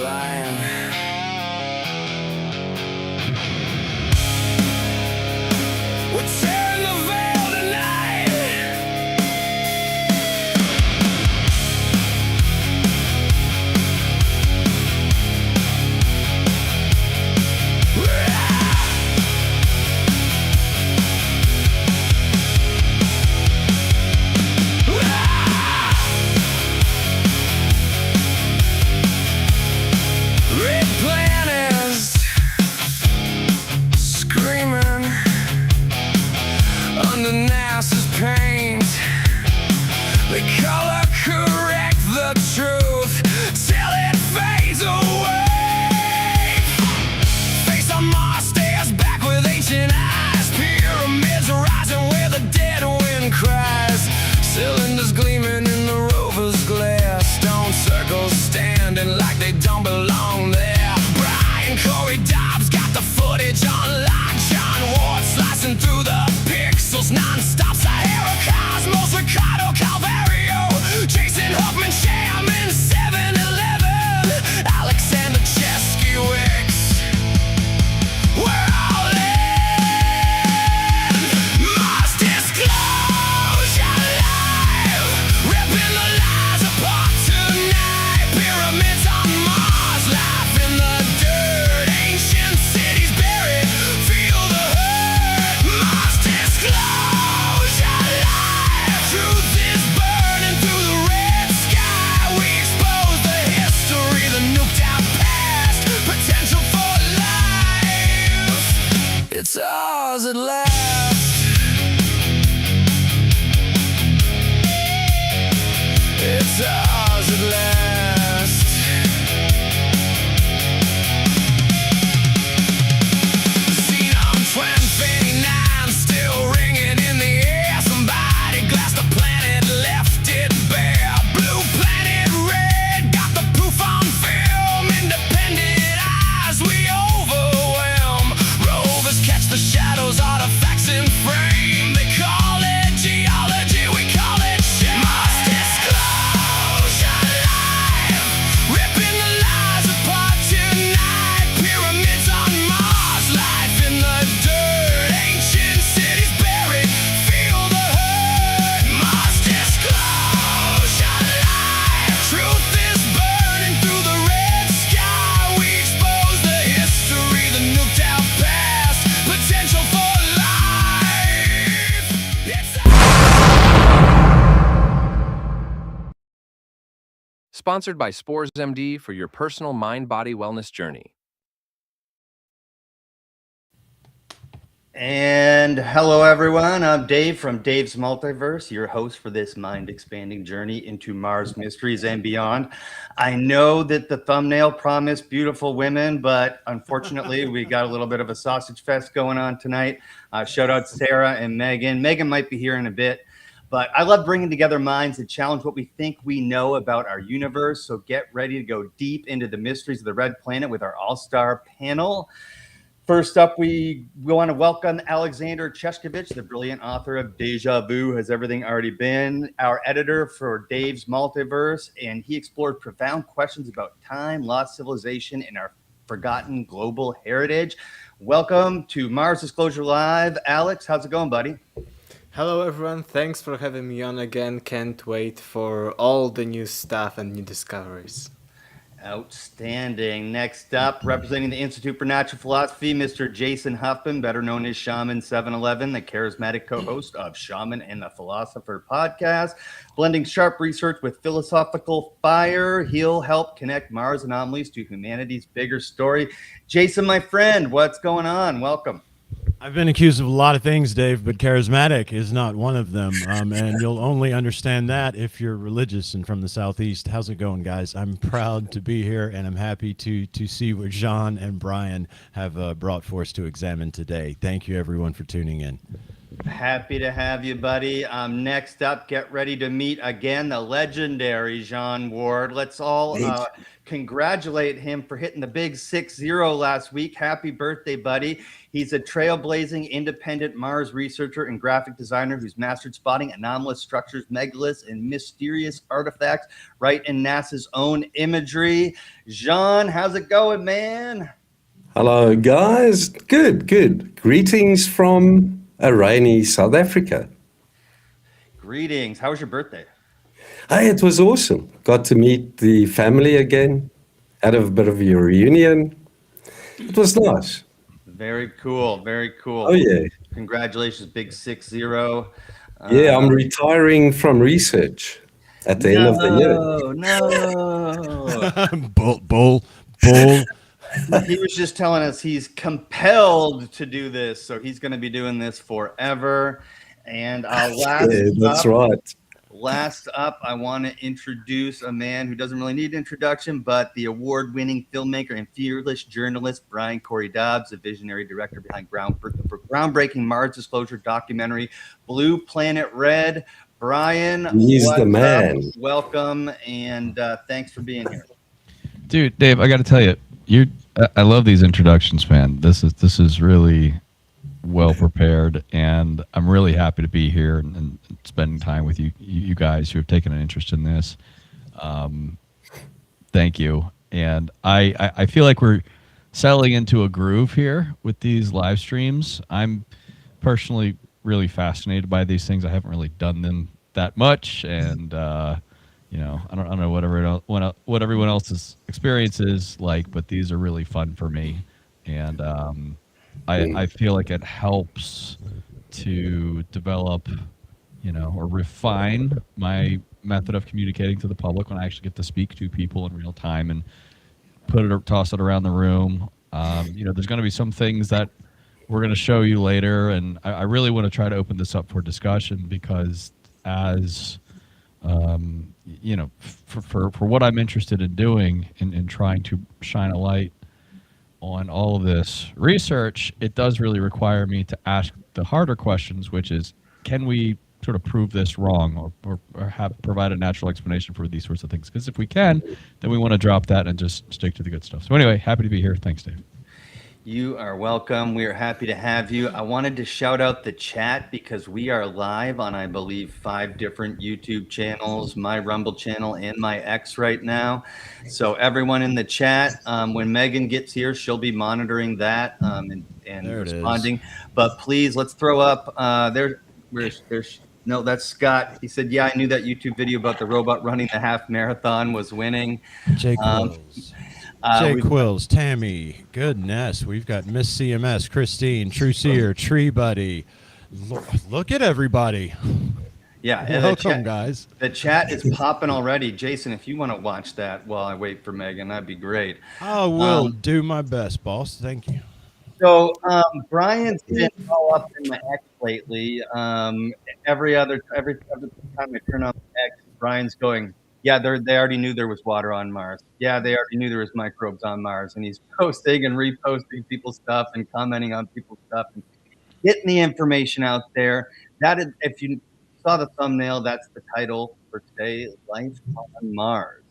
flying. We're tearing the veil tonight. Paint. They color correct the truth till it fades away. Face on Mars stares back with ancient eyes. Pyramids rising where the dead wind cries. Cylinders gleaming in the rover's glare. Stone circles standing like they don't belong there. Brian Corey Dobbs got the footage on lock. John Ward slicing through the pixels non-stop. Cosmos, Ricardo, Calvario, Jason Huffman, Shaman, 7-Eleven, Alexander Cheskewicz. We're all in. Mars disclosure live, ripping the lies apart tonight. Pyramids on Mars, life in the dirt, ancient cities buried. Feel the hurt. Mars disclosure. Truth is burning through the red sky. We expose the history, the nuked out past. Potential for life. It's ours at last. It's ours at last. Xenon 1259 still ringing in the air. Somebody glassed the planet, left it bare. Blue planet red, got the proof on film. Independent eyes, we overwhelm. Rovers catch the shadows, artifacts in frame. They call it geology, we call it shame. Must disclosure live, ripping the lies apart tonight. Pyramids on Mars, life in the dirt, ancient cities buried. Feel the hurt. Mars disclosure live, truth is burning through the red sky. We expose the history, the nuked out past. Potential for life. It's Sponsored by Spores MD for your personal mind-body wellness journey. And hello, everyone. I'm Dave from Dave's Multiverse, your host for this mind-expanding journey into Mars mysteries and beyond. I know that the thumbnail promised beautiful women, but unfortunately, we got a little bit of a sausage fest going on tonight. Shout out Sarah and Megan. Megan might be here in a bit, but I love bringing together minds that challenge what we think we know about our universe. So get ready to go deep into the mysteries of the Red Planet with our all-star panel. First up, we want to welcome Alexander Czeszkiewicz, the brilliant author of Deja Vu, Has Everything Already Been? Our editor for Dave's Multiverse, and he explored profound questions about time, lost civilization, and our forgotten global heritage. Welcome to Mars Disclosure Live. Alex, how's it going, buddy? Hello everyone, thanks for having me on again. Can't wait for all the new stuff and new discoveries. Outstanding. Next up, representing the Institute for Natural Philosophy, Mr. Jason Huffman, better known as Shaman 711, the charismatic co-host of Shaman and the Philosopher podcast. Blending sharp research with philosophical fire, he'll help connect Mars anomalies to humanity's bigger story. Jason, my friend, what's going on? Welcome. I've been accused of a lot of things, Dave, but charismatic is not one of them. And you'll only understand that if you're religious and from the Southeast. How's it going, guys? I'm proud to be here, and I'm happy to see what Jean and Brian have brought forth to examine today. Thank you, everyone, for tuning in. Happy to have you, buddy. Next up, get ready to meet again the legendary Jean Ward. Let's all congratulate him for hitting the big 6-0 last week. Happy birthday, buddy. He's a trailblazing independent Mars researcher and graphic designer who's mastered spotting anomalous structures, megaliths, and mysterious artifacts right in NASA's own imagery. Jean, how's it going, man? Hello, guys. Good. Greetings from a rainy South Africa. Greetings. How was your birthday? Hey, it was awesome. Got to meet the family again, had a bit of a reunion. It was nice. Very cool. Very cool. Oh, yeah. Congratulations, big 6-0. Yeah, I'm retiring from research at the end of the year. No. Bull. He was just telling us he's compelled to do this, so he's going to be doing this forever. And last up, I want to introduce a man who doesn't really need an introduction, but the award-winning filmmaker and fearless journalist Brian Corey Dobbs, the visionary director behind groundbreaking Mars disclosure documentary Blue Planet Red. Brian, he's the man. Welcome, and thanks for being here. Dude, Dave, I got to tell you, I love these introductions, man. This is really well prepared, and I'm really happy to be here and spending time with you guys who have taken an interest in this. Thank you. And I feel like we're settling into a groove here with these live streams. I'm personally really fascinated by these things. I haven't really done them that much, and I don't know what everyone else's experience is like, but these are really fun for me, and I feel like it helps to develop, or refine my method of communicating to the public when I actually get to speak to people in real time and toss it around the room. There's going to be some things that we're going to show you later, and I really want to try to open this up for discussion because as for what I'm interested in doing and trying to shine a light on all of this research, it does really require me to ask the harder questions, which is, can we sort of prove this wrong or provide a natural explanation for these sorts of things? Because if we can, then we want to drop that and just stick to the good stuff. So anyway, happy to be here. Thanks, Dave. You are welcome. We are happy to have you. I wanted to shout out the chat because we are live on, I believe, 5 different YouTube channels, my Rumble channel and my X right now. So everyone in the chat, when Megan gets here, she'll be monitoring that and responding. But please, let's throw up no, that's Scott. He said, yeah, I knew that YouTube video about the robot running the half marathon was winning. Jay Quills, Tammy, goodness. We've got Miss CMS, Christine, True Seer, Tree Buddy. Look at everybody. Yeah. Welcome, guys. The chat is popping already. Jason, if you want to watch that while I wait for Megan, that'd be great. I will do my best, boss. Thank you. So Brian's been all up in my X lately. Every time I turn on the X, Brian's going, yeah, they already knew there was water on Mars. Yeah, they already knew there was microbes on Mars. And he's posting and reposting people's stuff and commenting on people's stuff and getting the information out there. If you saw the thumbnail, that's the title for today, Life on Mars.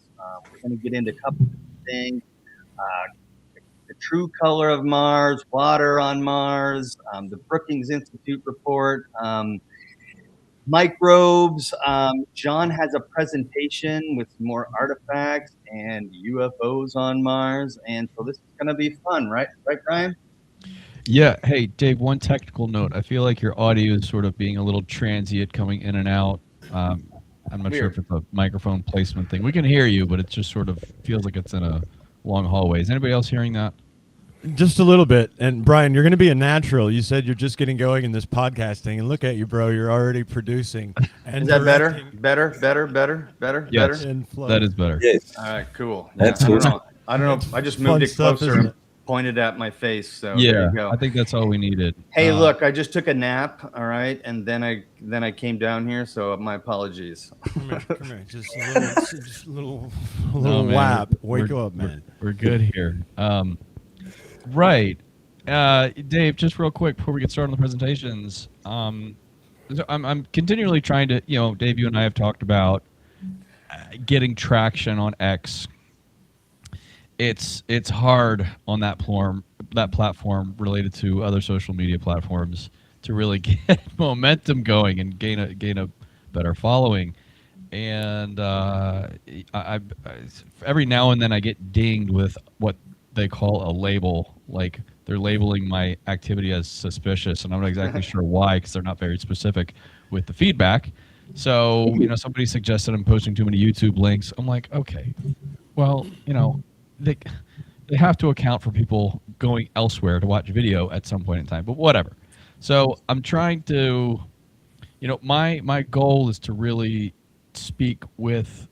We're going to get into a couple of things. The true color of Mars, water on Mars, the Brookings Institute report, microbes. John has a presentation with some more artifacts and UFOs on Mars. And so this is going to be fun, right? Right, Brian? Yeah. Hey, Dave, one technical note. I feel like your audio is sort of being a little transient coming in and out. I'm not sure if it's a microphone placement thing. We can hear you, but it just sort of feels like it's in a long hallway. Is anybody else hearing that? Just a little bit. And Brian, you're going to be a natural. You said you're just getting going in this podcasting, and look at you, bro. You're already producing. And is that better? Better? Yes, that is better. Yes. All right, cool. That's I don't know. I just moved it closer and pointed at my face. So yeah, there you go. I think that's all we needed. Hey, look, I just took a nap. All right, and then I came down here. So my apologies. Come here. Just a little lap. Wake up, man. We're good here. Right. Dave, just real quick before we get started on the presentations, I'm continually trying to, Dave, you and I have talked about getting traction on X it's hard on that platform related to other social media platforms to really get momentum going and gain a better following. And I every now and then I get dinged with what they call a label, like they're labeling my activity as suspicious, and I'm not exactly sure why, because they're not very specific with the feedback. So, somebody suggested I'm posting too many YouTube links. I'm like, okay, well, they have to account for people going elsewhere to watch video at some point in time, but whatever. So I'm trying to, my goal is to really speak with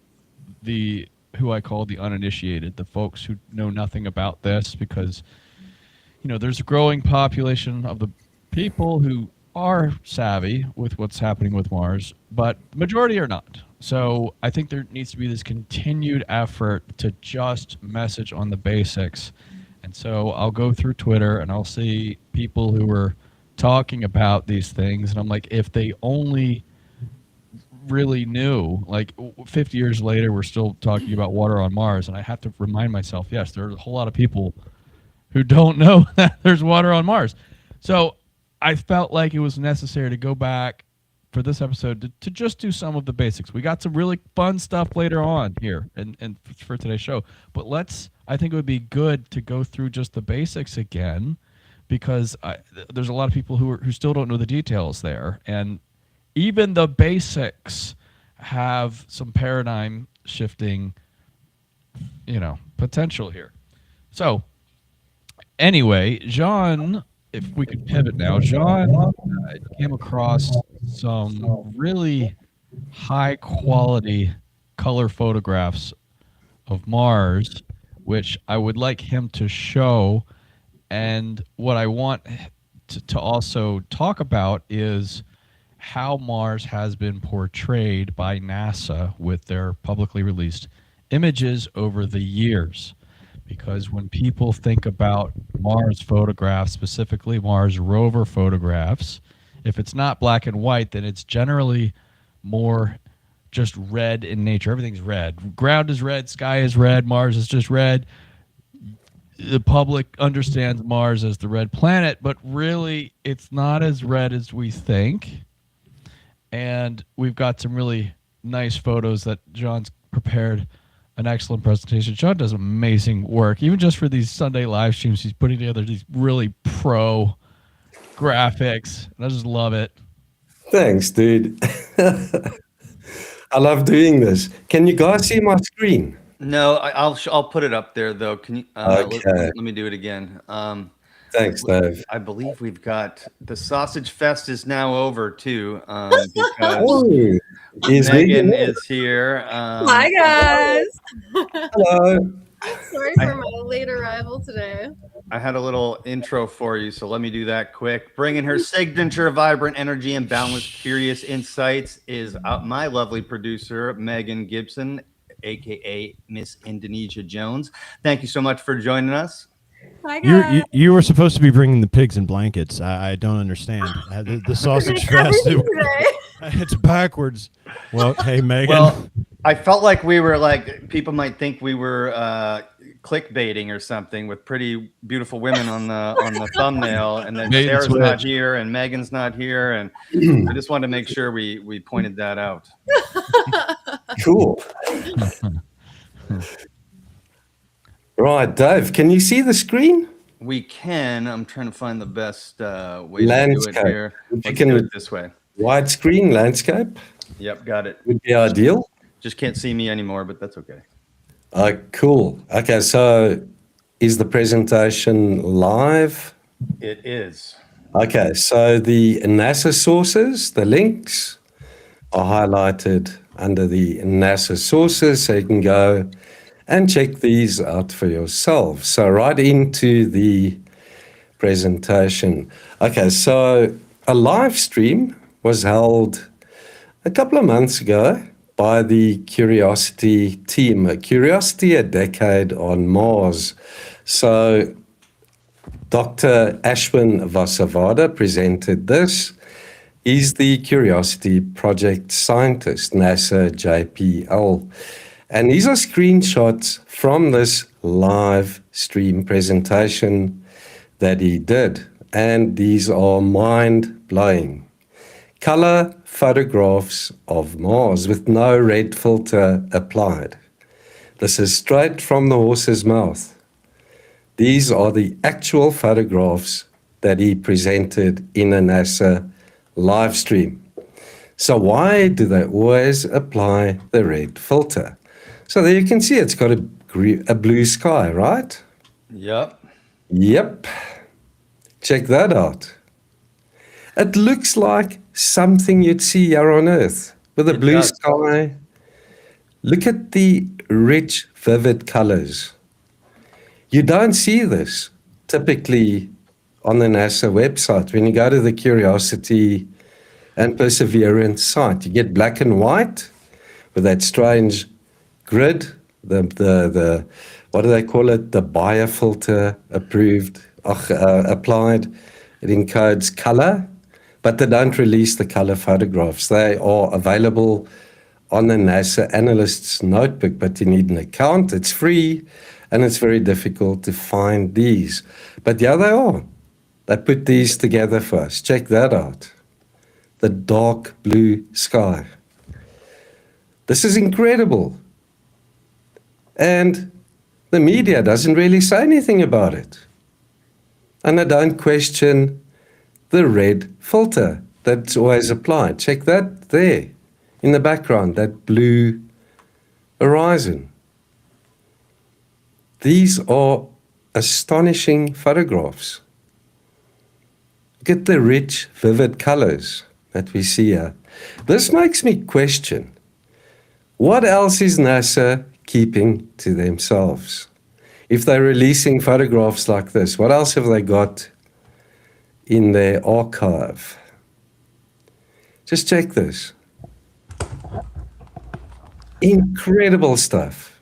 who I call the uninitiated, the folks who know nothing about this, because there's a growing population of the people who are savvy with what's happening with Mars, but the majority are not. So I think there needs to be this continued effort to just message on the basics. And so I'll go through Twitter and I'll see people who are talking about these things, and I'm like, if they only really knew, like 50 years later, we're still talking about water on Mars, and I have to remind myself, yes, there are a whole lot of people who don't know that there's water on Mars. So I felt like it was necessary to go back for this episode to just do some of the basics. We got some really fun stuff later on here and for today's show, but I think it would be good to go through just the basics again, because there's a lot of people who still don't know the details there, and even the basics have some paradigm shifting, potential here. So anyway, John, if we could pivot now, John came across some really high quality color photographs of Mars, which I would like him to show. And what I want to also talk about is how Mars has been portrayed by NASA with their publicly released images over the years. Because when people think about Mars photographs, specifically Mars rover photographs, if it's not black and white, then it's generally more just red in nature. Everything's red. Ground is red, sky is red, Mars is just red. The public understands Mars as the red planet, but really it's not as red as we think. And we've got some really nice photos that John's prepared an excellent presentation. John does amazing work, even just for these Sunday live streams. He's putting together these really pro graphics, and I just love it. Thanks, dude. I love doing this. Can you guys see my screen? No, I'll put it up there though. Can you? Okay. Let me do it again. Thanks, Dave. I believe we've got the Sausage Fest is now over too, because Oh, is Megan Megan is here. Hi guys. Hello. Sorry for my late arrival today. I had a little intro for you, so let me do that quick. Bringing her signature vibrant energy and boundless curious insights is my lovely producer, Megan Gibson, aka Miss Indonesia Jones. Thank you so much for joining us. Hi guys. You were supposed to be bringing the pigs and blankets. I don't understand. The sausage fest. It's backwards. Well, hey, Megan. Well, I felt like we were like, people might think we were clickbaiting or something with pretty beautiful women on the thumbnail, and then Sarah's not here and Megan's not here, and I just wanted to make sure we pointed that out. Cool. Right, Dave, can you see the screen? We can. I'm trying to find the best way Landscape. to do it here. If you Let's can- do it this way. Widescreen landscape Yep, got it. would be ideal. Just can't see me anymore, but that's okay. Cool. Okay, so is the presentation live? It is. Okay, so the NASA sources, the links are highlighted under the NASA sources, so you can go and check these out for yourself. So right into the presentation. Okay, so a live stream was held a couple of months ago by the Curiosity team. Curiosity, a decade on Mars. So Dr. Ashwin Vasavada presented this. He's the Curiosity project scientist, NASA JPL. And these are screenshots from this live stream presentation that he did. And these are mind-blowing. Color photographs of Mars with no red filter applied. This is straight from the horse's mouth. These are the actual photographs that he presented in a NASA live stream. So why do they always apply the red filter? So there you can see it's got a blue sky, right? Yep. Yep. Check that out. It looks like something you'd see here on Earth with a blue sky. Look at the rich, vivid colors. You don't see this typically on the NASA website. When you go to the Curiosity and Perseverance site, you get black and white with that strange grid, the what do they call it? The biofilter applied. It encodes color, but they don't release the color photographs. They are available on the NASA Analyst's Notebook, but you need an account. It's free, and it's very difficult to find these. But yeah, they are. They put these together for us. Check that out. The dark blue sky. This is incredible. And the media doesn't really say anything about it. And they don't question the red filter that's always applied. Check that there in the background, that blue horizon. These are astonishing photographs. Look at the rich, vivid colors that we see here. This makes me question, what else is NASA keeping to themselves? If they're releasing photographs like this, what else have they got in their archive? Just check this. Incredible stuff.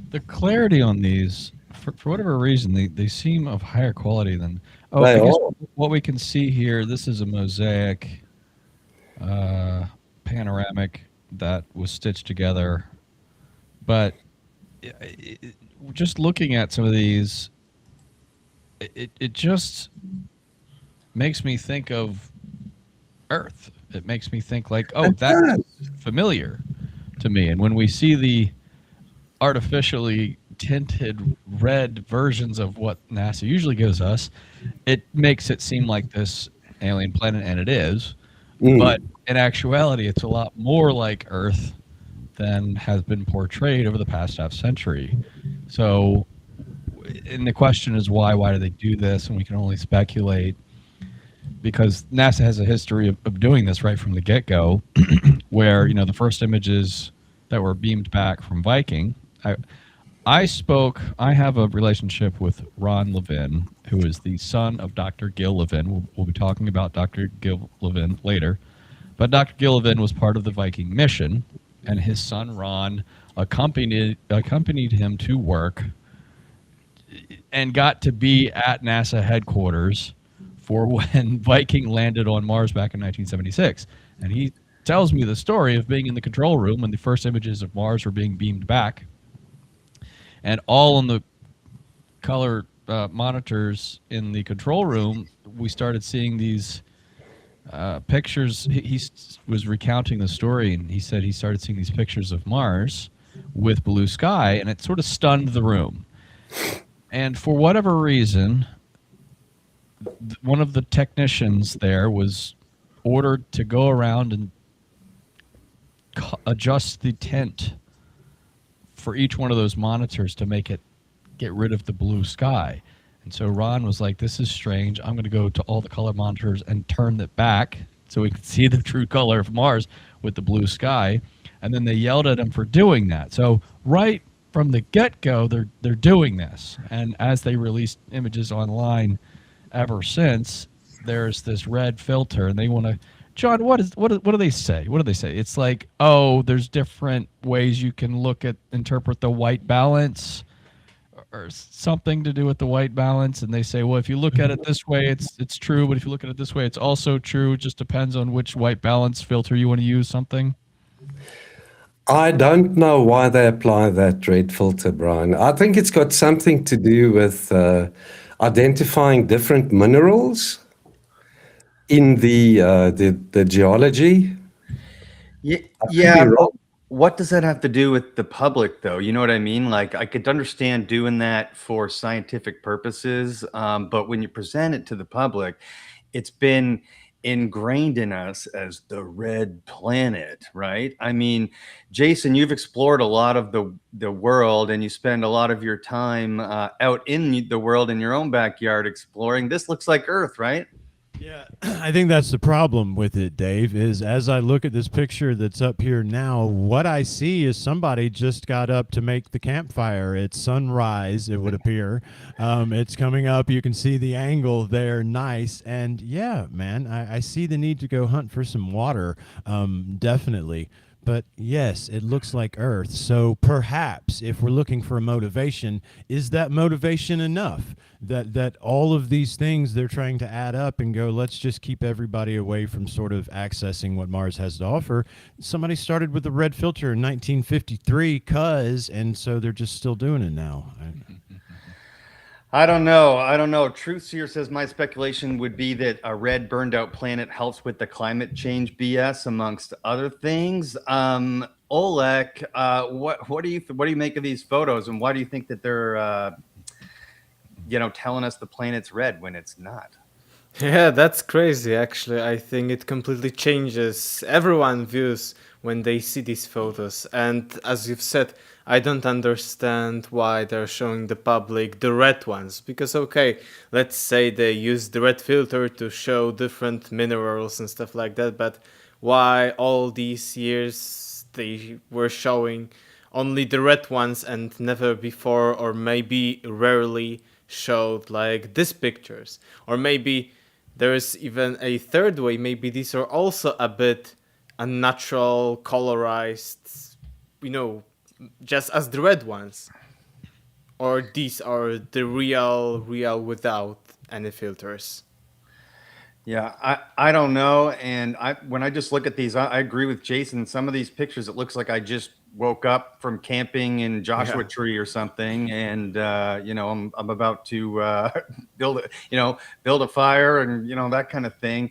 The clarity on these, for whatever reason, they seem of higher quality than. Oh, They I guess are. what we can see here, this is a mosaic panoramic that was stitched together. But just looking at some of these, it just makes me think of Earth. It makes me think like, oh, that's familiar to me. And when we see the artificially tinted red versions of what NASA usually gives us, it makes it seem like this alien planet, and it is. But in actuality, it's a lot more like Earth than has been portrayed over the past half century. So, and the question is why? Why do they do this? And we can only speculate, because NASA has a history of doing this right from the get-go, where, you know, the first images that were beamed back from Viking, I have a relationship with Ron Levin, who is the son of Dr. Gil Levin. We'll be talking about Dr. Gil Levin later. But Dr. Gil Levin was part of the Viking mission, and his son Ron accompanied him to work and got to be at NASA headquarters for when Viking landed on Mars back in 1976. And he tells me the story of being in the control room when the first images of Mars were being beamed back. And all on the color monitors in the control room, we started seeing these pictures. He was recounting the story, and he said he started seeing these pictures of Mars with blue sky, and it sort of stunned the room. And for whatever reason, one of the technicians there was ordered to go around and adjust the tint for each one of those monitors to make it get rid of the blue sky. And so Ron was like, this is strange. I'm going to go to all the color monitors and turn it back so we could see the true color of Mars with the blue sky. And then they yelled at him for doing that. So right from the get-go, they're doing this. And as they released images online ever since, there's this red filter, and they want to. John, what do they say? What do they say? It's like, oh, there's different ways you can interpret the white balance, or something to do with the white balance. And they say, well, if you look at it this way, it's true, but if you look at it this way, it's also true. It just depends on which white balance filter you want to use. Something. I don't know why they apply that red filter, Brian. I think it's got something to do with identifying different minerals in the geology. Yeah, I could be yeah. wrong. What does that have to do with the public, though? You know what I mean? Like, I could understand doing that for scientific purposes, but when you present it to the public, it's been ingrained in us as the red planet, right? I mean, Jason, you've explored a lot of the world, and you spend a lot of your time out in the world in your own backyard exploring. This looks like Earth, right? Yeah, I think that's the problem with it, Dave, is as I look at this picture that's up here now, what I see is somebody just got up to make the campfire. It's sunrise, it would appear. It's coming up. You can see the angle there. Nice. And yeah, man, I see the need to go hunt for some water. Definitely. But yes, it looks like Earth. So perhaps if we're looking for a motivation, is that motivation enough? That all of these things they're trying to add up and go, let's just keep everybody away from sort of accessing what Mars has to offer. Somebody started with the red filter in 1953, and so they're just still doing it now. I don't know. I don't know. Truthseer says my speculation would be that a red burned out planet helps with the climate change BS, amongst other things. Oleg, what do you make of these photos, and why do you think that they're telling us the planet's red when it's not? Yeah, that's crazy. Actually, I think it completely changes everyone's views when they see these photos. And as you've said, I don't understand why they're showing the public the red ones. Because, okay, let's say they use the red filter to show different minerals and stuff like that. But why all these years they were showing only the red ones and never before, or maybe rarely showed like these pictures? Or maybe there's even a third way. Maybe these are also a bit unnatural, colorized, just as the red ones. Or these are the real without any filters. Yeah, I don't know. And when I just look at these, I agree with Jason. Some of these pictures, it looks like I just woke up from camping in Joshua Tree or something, and I'm about to build a fire and that kind of thing.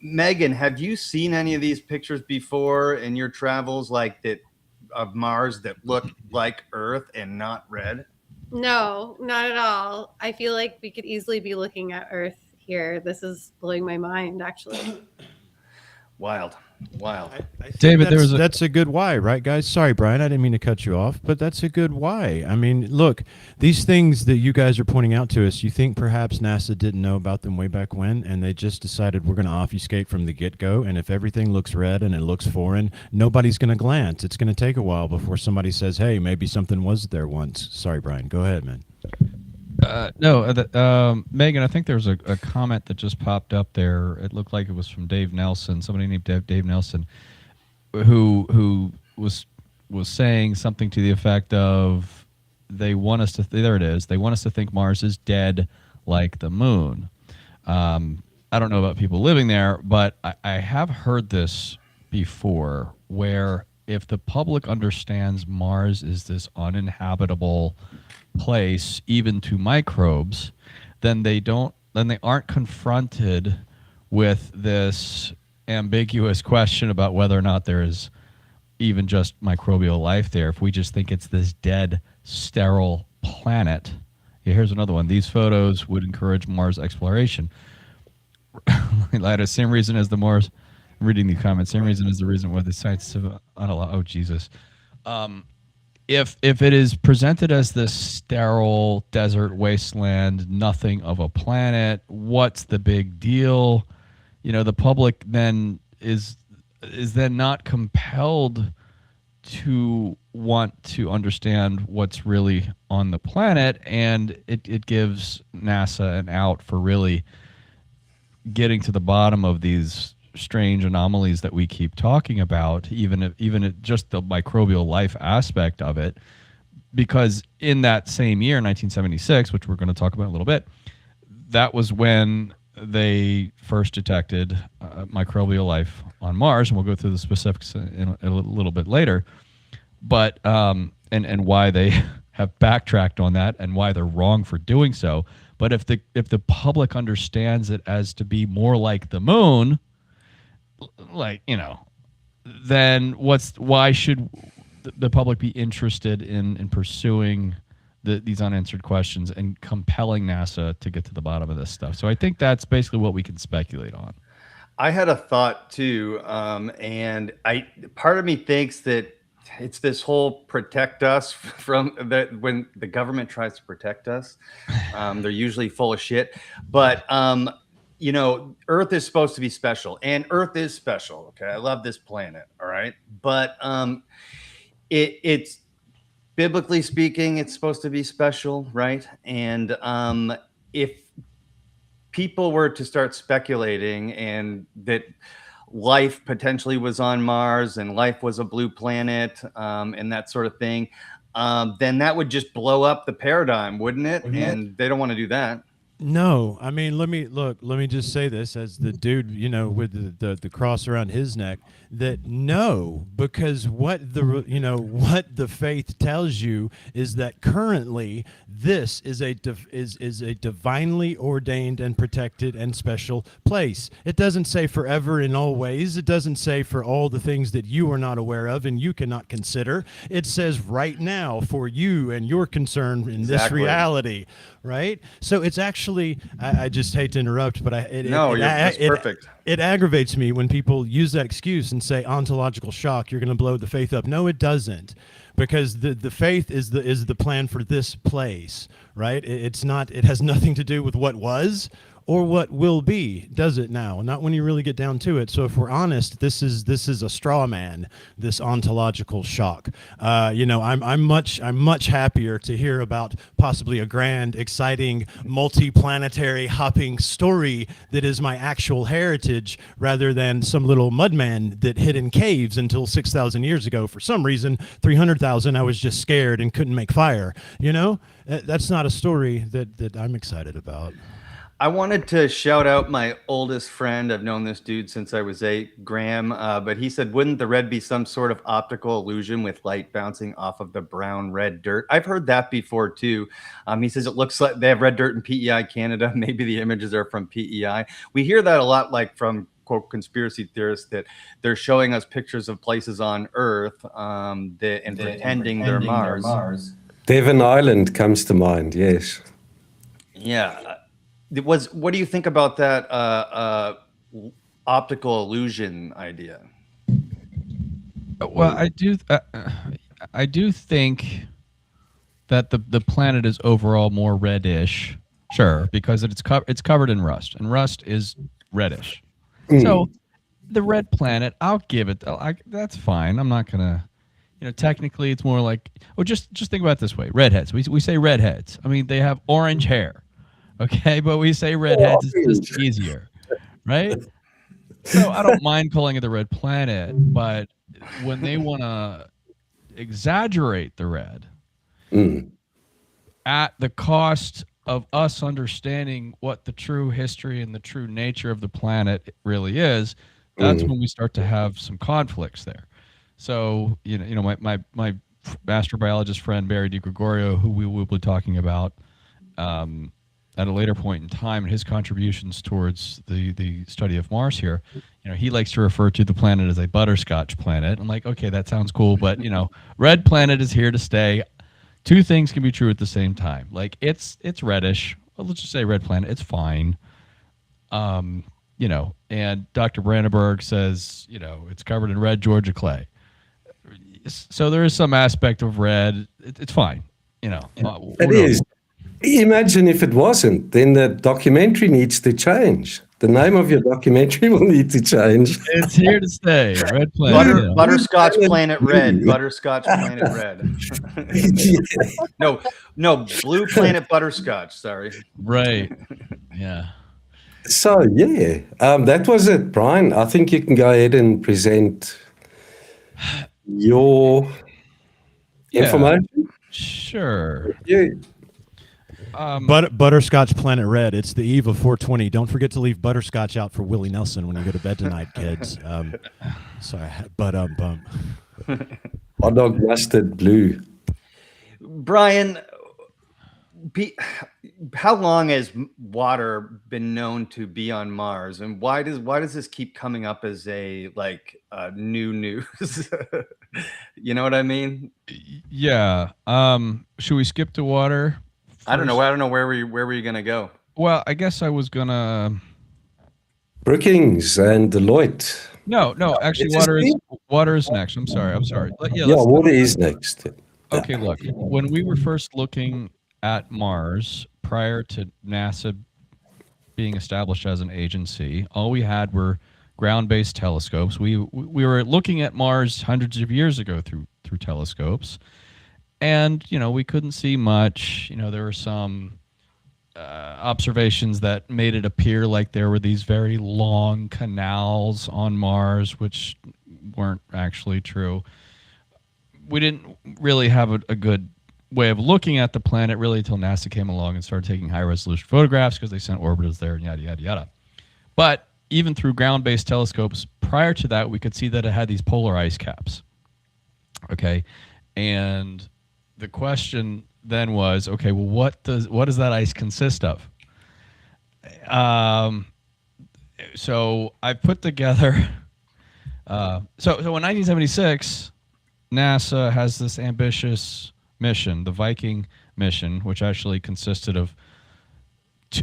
Megan, have you seen any of these pictures before in your travels, like that of Mars that look like Earth and not red? No, not at all. I feel like we could easily be looking at Earth here. This is blowing my mind, actually. Wild. I think David, that's a good why, right, guys? Sorry, Brian, I didn't mean to cut you off, but that's a good why. I mean, look, these things that you guys are pointing out to us, you think perhaps NASA didn't know about them way back when, and they just decided we're going to obfuscate from the get-go, and if everything looks red and it looks foreign, nobody's going to glance. It's going to take a while before somebody says, hey, maybe something was there once. Sorry, Brian, go ahead, man. No, Megan, I think there's a comment that just popped up there. It looked like it was from Dave Nelson, somebody named Dave Nelson, who was saying something to the effect of, they want us to there it is. They want us to think Mars is dead like the moon. I don't know about people living there, but I have heard this before, where if the public understands Mars is this uninhabitable place, even to microbes, then they aren't confronted with this ambiguous question about whether or not there is even just microbial life there. If we just think it's this dead, sterile planet. Yeah, here's another one. These photos would encourage Mars exploration. The same reason as the Mars. I'm reading the comments. Same reason as the reason why the scientists have unallowed. Oh Jesus. If it is presented as this sterile desert wasteland, nothing of a planet, what's the big deal? The public then is then not compelled to want to understand what's really on the planet, and it gives NASA an out for really getting to the bottom of these strange anomalies that we keep talking about, even just the microbial life aspect of it. Because in that same year, 1976, which we're going to talk about in a little bit, that was when they first detected microbial life on Mars, and we'll go through the specifics in a little bit later. But and why they have backtracked on that and why they're wrong for doing so. But if the public understands it as to be more like the moon, like, you know, then why should the public be interested in pursuing these unanswered questions and compelling NASA to get to the bottom of this stuff? So I think that's basically what we can speculate on. I had a thought too, and part of me thinks that it's this whole protect us from that. When the government tries to protect us, they're usually full of shit. But you know, Earth is supposed to be special, and Earth is special. Okay, I love this planet. All right, but it's biblically speaking, it's supposed to be special, right? And if people were to start speculating and that life potentially was on Mars and life was a blue planet, and that sort of thing, then that would just blow up the paradigm, wouldn't it? And they don't want to do that. No, I mean, let me just say this as the dude, you know, with the cross around his neck, that no, because what the faith tells you is that currently this is a divinely ordained and protected and special place. It doesn't say forever in all ways. It doesn't say for all the things that you are not aware of and you cannot consider. It says right now for you and your concern in this reality, right? So it's actually, I just hate to interrupt, but that's perfect. It aggravates me when people use that excuse and say ontological shock, you're going to blow the faith up. No, it doesn't, because the faith is the plan for this place, right? It's not. It has nothing to do with what was or what will be, does it now? Not when you really get down to it. So if we're honest, this is a straw man, this ontological shock. You know, I'm much happier to hear about possibly a grand, exciting, multi-planetary hopping story that is my actual heritage, rather than some little mudman that hid in caves until 6,000 years ago. For some reason, 300,000, I was just scared and couldn't make fire. You know, that's not a story that I'm excited about. I wanted to shout out my oldest friend. I've known this dude since I was 8, Graham. But he said, wouldn't the red be some sort of optical illusion with light bouncing off of the brown red dirt? I've heard that before too. He says it looks like they have red dirt in PEI Canada. Maybe the images are from PEI. We hear that a lot, like from quote conspiracy theorists, that they're showing us pictures of places on Earth and pretending they're Mars. Devon Island comes to mind. Yes. Yeah. What do you think about that optical illusion idea? Well, I do think that the planet is overall more reddish, sure, because it's covered in rust, and rust is reddish. So the red planet, I'll give it. That's fine. I'm not gonna, you know, technically it's more like, just think about it this way: redheads. We say redheads. I mean, they have orange hair. Okay, but we say redheads, it's just easier, right? So I don't mind calling it the red planet, but when they want to exaggerate the red at the cost of us understanding what the true history and the true nature of the planet really is, that's when we start to have some conflicts there. So, you know, my astrobiologist friend Barry DiGregorio, who we will be talking about at a later point in time, and his contributions towards the study of Mars here, you know, he likes to refer to the planet as a butterscotch planet. I'm like, okay, that sounds cool, but you know, red planet is here to stay. Two things can be true at the same time. Like it's reddish. Well, let's just say red planet. It's fine. You know, and Dr. Brandenburg says, you know, it's covered in red Georgia clay. So there is some aspect of red. It's fine. You know, it is. Imagine if it wasn't, then the documentary needs to change. The name of your documentary will need to change. It's here to stay. Red planet. Butterscotch Planet Red. Butterscotch Planet Red. No, Blue Planet Butterscotch. Sorry. Right. Yeah. So, yeah, that was it, Brian. I think you can go ahead and present your information. Sure. Yeah. Butterscotch Planet Red. It's the eve of 420. Don't forget to leave butterscotch out for Willie Nelson when you go to bed tonight, kids. Sorry, but Hot dog mustard blue. Brian, how long has water been known to be on Mars, and why does this keep coming up as a new news? You know what I mean? Yeah. Should we skip to water? I don't know. Where were you gonna go? Well, I guess I was gonna. Brookings and Deloitte. No. Actually, water is next. I'm sorry. Yeah, water is next. Okay, look. When we were first looking at Mars prior to NASA being established as an agency, all we had were ground-based telescopes. We were looking at Mars hundreds of years ago through telescopes, and we couldn't see much. There were some observations that made it appear like there were these very long canals on Mars, which weren't actually true. We didn't really have a good way of looking at the planet really until NASA came along and started taking high-resolution photographs because they sent orbiters there and yada, yada, yada. But even through ground-based telescopes prior to that, we could see that it had these polar ice caps. Okay, and the question then was, okay, well, what does that ice consist of? So I put together. So in 1976, NASA has this ambitious mission, the Viking mission, which actually consisted of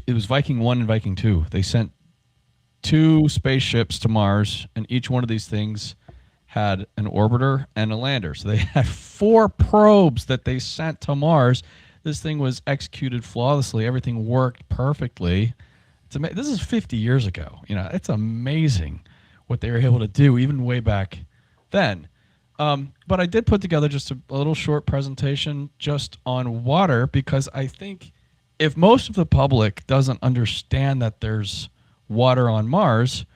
it was Viking 1 and Viking 2. They sent 2 spaceships to Mars, and each one of these things had an orbiter and a lander. So they had 4 probes that they sent to Mars. This thing was executed flawlessly. Everything worked perfectly. This is 50 years ago. It's amazing what they were able to do even way back then. But I did put together just a little short presentation just on water, because I think if most of the public doesn't understand that there's water on Mars,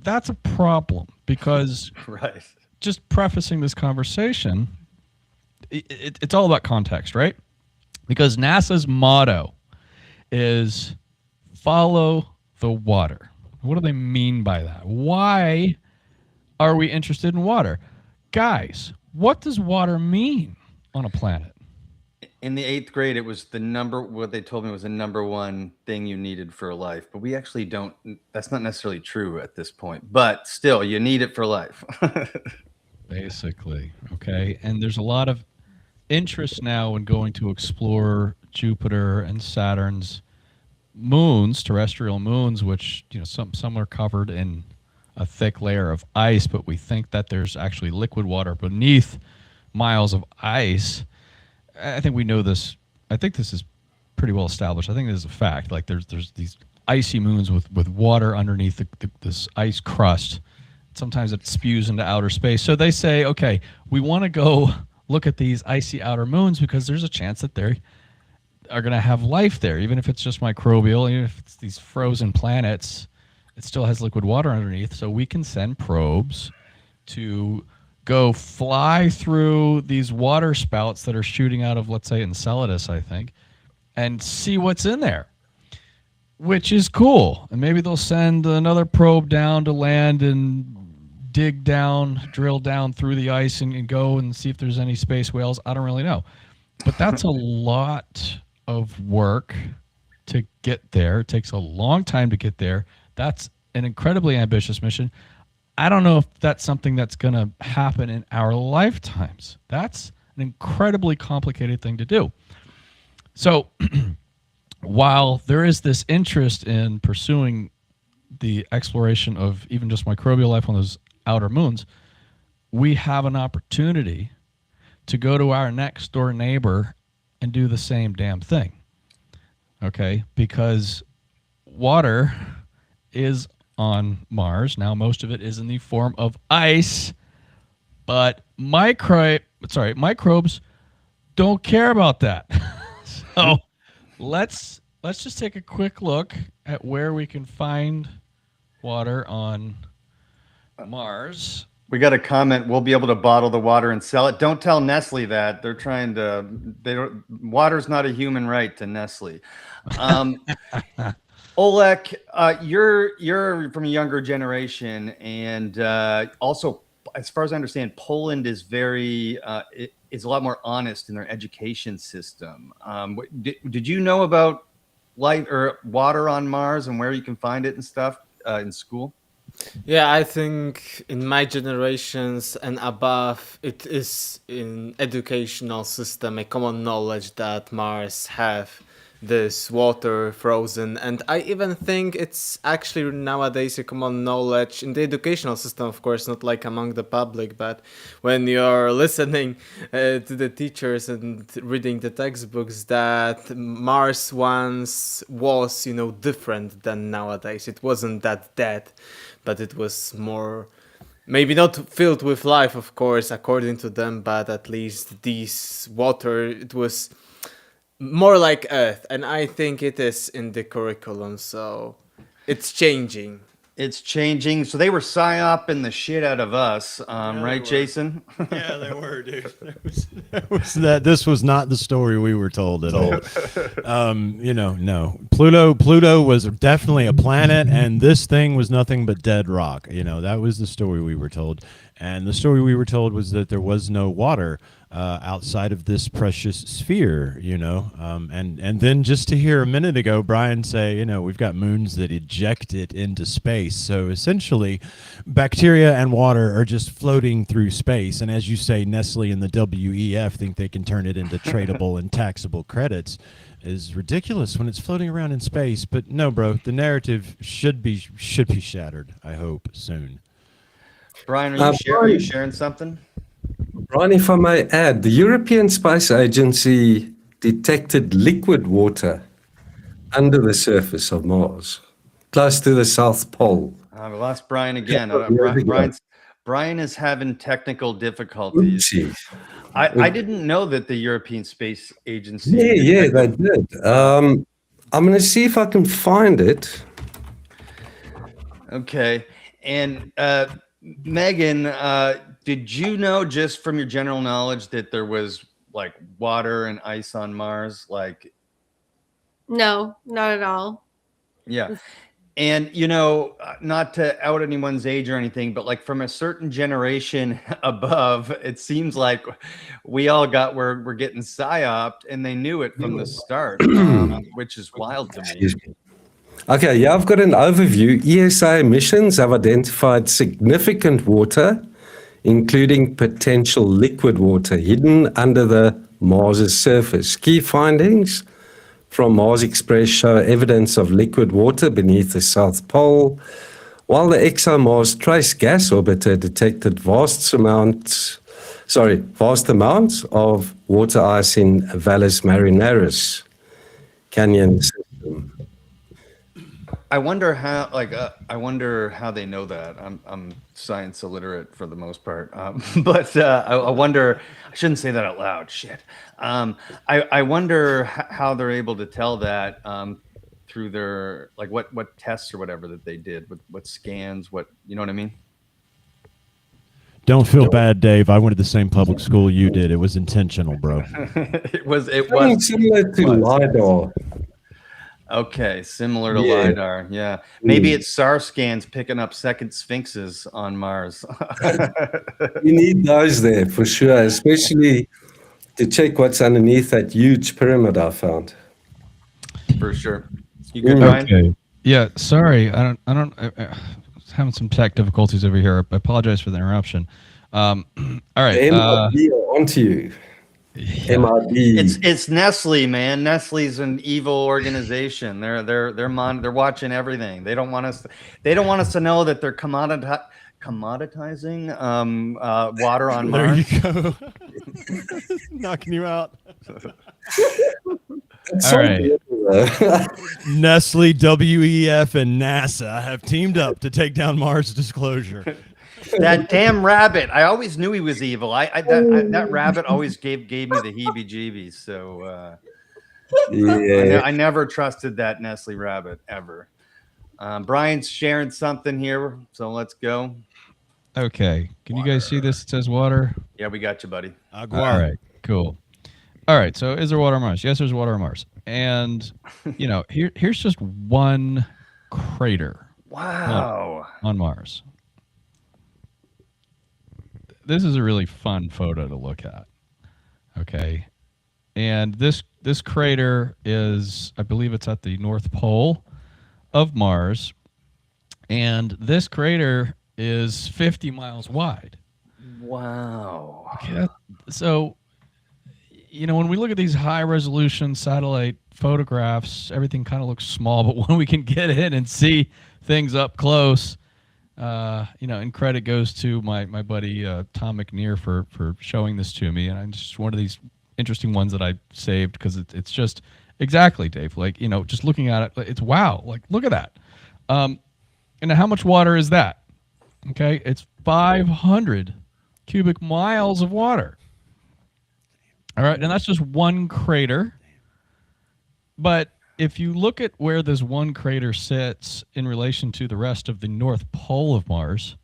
that's a problem, because Right. just prefacing this conversation, it's all about context, right? Because NASA's motto is follow the water. What do they mean by that? Why are we interested in water? Guys, what does water mean on a planet? In the 8th grade, it was what they told me was the number one thing you needed for life. But we actually don't, that's not necessarily true at this point. But still, you need it for life. Basically, okay? And there's a lot of interest now in going to explore Jupiter and Saturn's moons, terrestrial moons, which, some are covered in a thick layer of ice, but we think that there's actually liquid water beneath miles of ice. I think we know this. I think this is pretty well established. I think this is a fact. Like there's these icy moons with water underneath this ice crust. Sometimes it spews into outer space. So they say, okay, we want to go look at these icy outer moons because there's a chance that they are going to have life there, even if it's just microbial, even if it's these frozen planets. It still has liquid water underneath, so we can send probes to go fly through these water spouts that are shooting out of, let's say, Enceladus, I think, and see what's in there, which is cool. And maybe they'll send another probe down to land and drill down through the ice and go and see if there's any space whales. I don't really know. But that's a lot of work to get there. It takes a long time to get there. That's an incredibly ambitious mission. I don't know if that's something that's going to happen in our lifetimes. That's an incredibly complicated thing to do. So while there is this interest in pursuing the exploration of even just microbial life on those outer moons, we have an opportunity to go to our next door neighbor and do the same damn thing. Okay? Because water is on Mars. Now, most of it is in the form of ice, but microbes don't care about that. So let's just take a quick look at where we can find water on Mars. We got a comment. We'll be able to bottle the water and sell it. Don't tell Nestle that. They're trying to. They don't. Water's not a human right to Nestle. Oleg, you're from a younger generation, and also, as far as I understand, Poland is is a lot more honest in their education system. Did you know about light or water on Mars and where you can find it and stuff in school? Yeah, I think in my generations and above, it is in educational system a common knowledge that Mars have this water frozen, and I even think it's actually nowadays a common knowledge in the educational system, of course, not like among the public, but when you're listening to the teachers and reading the textbooks, that Mars once was, different than nowadays. It wasn't that dead, but it was more, maybe not filled with life, of course, according to them, but at least this water, it was more like Earth, and I think it is in the curriculum, so it's changing. It's changing. So they were psyoping the shit out of us, right, Jason? Yeah, they were, dude. This was not the story we were told at all. No. Pluto was definitely a planet, and this thing was nothing but dead rock. That was the story we were told. And the story we were told was that there was no water outside of this precious sphere, and then just to hear a minute ago Brian say, we've got moons that eject it into space. So essentially, bacteria and water are just floating through space. And as you say, Nestle and the WEF think they can turn it into tradable and taxable credits. Is ridiculous when it's floating around in space. But no, bro, the narrative should be shattered. I hope soon. Brian, are you sharing something? Brian, if I may add, the European Space Agency detected liquid water under the surface of Mars, close to the South Pole. We lost Brian again. Brian is having technical difficulties. Oopsie. I didn't know that the European Space Agency. Yeah, they did. I'm going to see if I can find it. Okay. And Megan, did you know, just from your general knowledge, that there was like water and ice on Mars? No, not at all. Yeah. And, not to out anyone's age or anything, but like from a certain generation above, it seems like we all we're getting psyoped, and they knew it from the start, which is wild to me. Okay, yeah, I've got an overview. ESA missions have identified significant water, including potential liquid water hidden under the Mars's surface. Key findings from Mars Express show evidence of liquid water beneath the South Pole, while the ExoMars Trace Gas Orbiter detected vast amounts of water ice in Valles Marineris Canyon system. I wonder how they know that. I'm science illiterate for the most part, but I wonder. I shouldn't say that out loud. Shit. I wonder how they're able to tell that through their what tests or whatever that they did, what scans, you know what I mean? Don't feel bad, Dave. I went to the same public school you did. It was intentional, bro. It was similar to LiDAR. Okay, similar to LiDAR. Yeah. Maybe it's SAR scans picking up second sphinxes on Mars. You need those there for sure, especially to check what's underneath that huge pyramid I found. For sure. You good, Ryan? Okay. Yeah, sorry. I was having some tech difficulties over here. I apologize for the interruption. All right. MRD onto you. Yeah. MRD. It's Nestle, man. Nestle's an evil organization. They're watching everything. They don't want us to know that they're commoditizing water on Mars. There you go. Knocking you out. All right. Nestle, WEF, and NASA have teamed up to take down Mars Disclosure. That damn rabbit! I always knew he was evil. That rabbit always gave me the heebie-jeebies. So Yeah. I never trusted that Nestle rabbit ever. Brian's sharing something here, so let's go. Okay. Can you guys see this? It says water. Yeah, we got you, buddy. All right. Cool. All right. So is there water on Mars? Yes, there's water on Mars. And here's just one crater. Wow. On Mars. This is a really fun photo to look at. Okay. And this crater is, I believe it's at the North Pole of Mars. And this crater is 50 miles wide. Wow. Okay. So, when we look at these high resolution satellite photographs, everything kind of looks small, but when we can get in and see things up close, and credit goes to my buddy Tom McNear for showing this to me. And I'm just one of these interesting ones that I saved because it's just exactly, Dave, like, just looking at it, it's wow. Like, look at that. And how much water is that? Okay. It's 500 cubic miles of water. All right. And that's just one crater. But if you look at where this one crater sits in relation to the rest of the North Pole of Mars,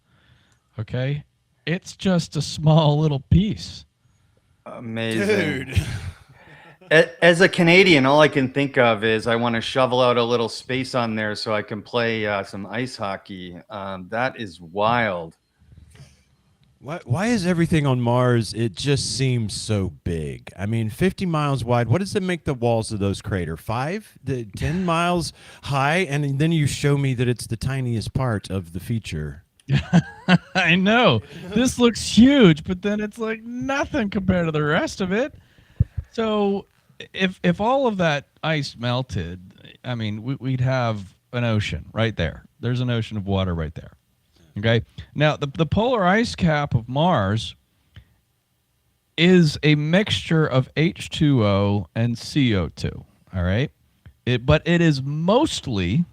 okay, it's just a small little piece. Amazing. Dude. As a Canadian, all I can think of is I want to shovel out a little space on there so I can play some ice hockey. That is wild. Why is everything on Mars, it just seems so big? I mean, 50 miles wide. What does it make the walls of those craters? 10 miles high? And then you show me that it's the tiniest part of the feature. I know. This looks huge, but then it's like nothing compared to the rest of it. So if all of that ice melted, I mean, we'd have an ocean right there. There's an ocean of water right there. Okay. Now, the polar ice cap of Mars is a mixture of H2O and CO2. All right. But it is mostly,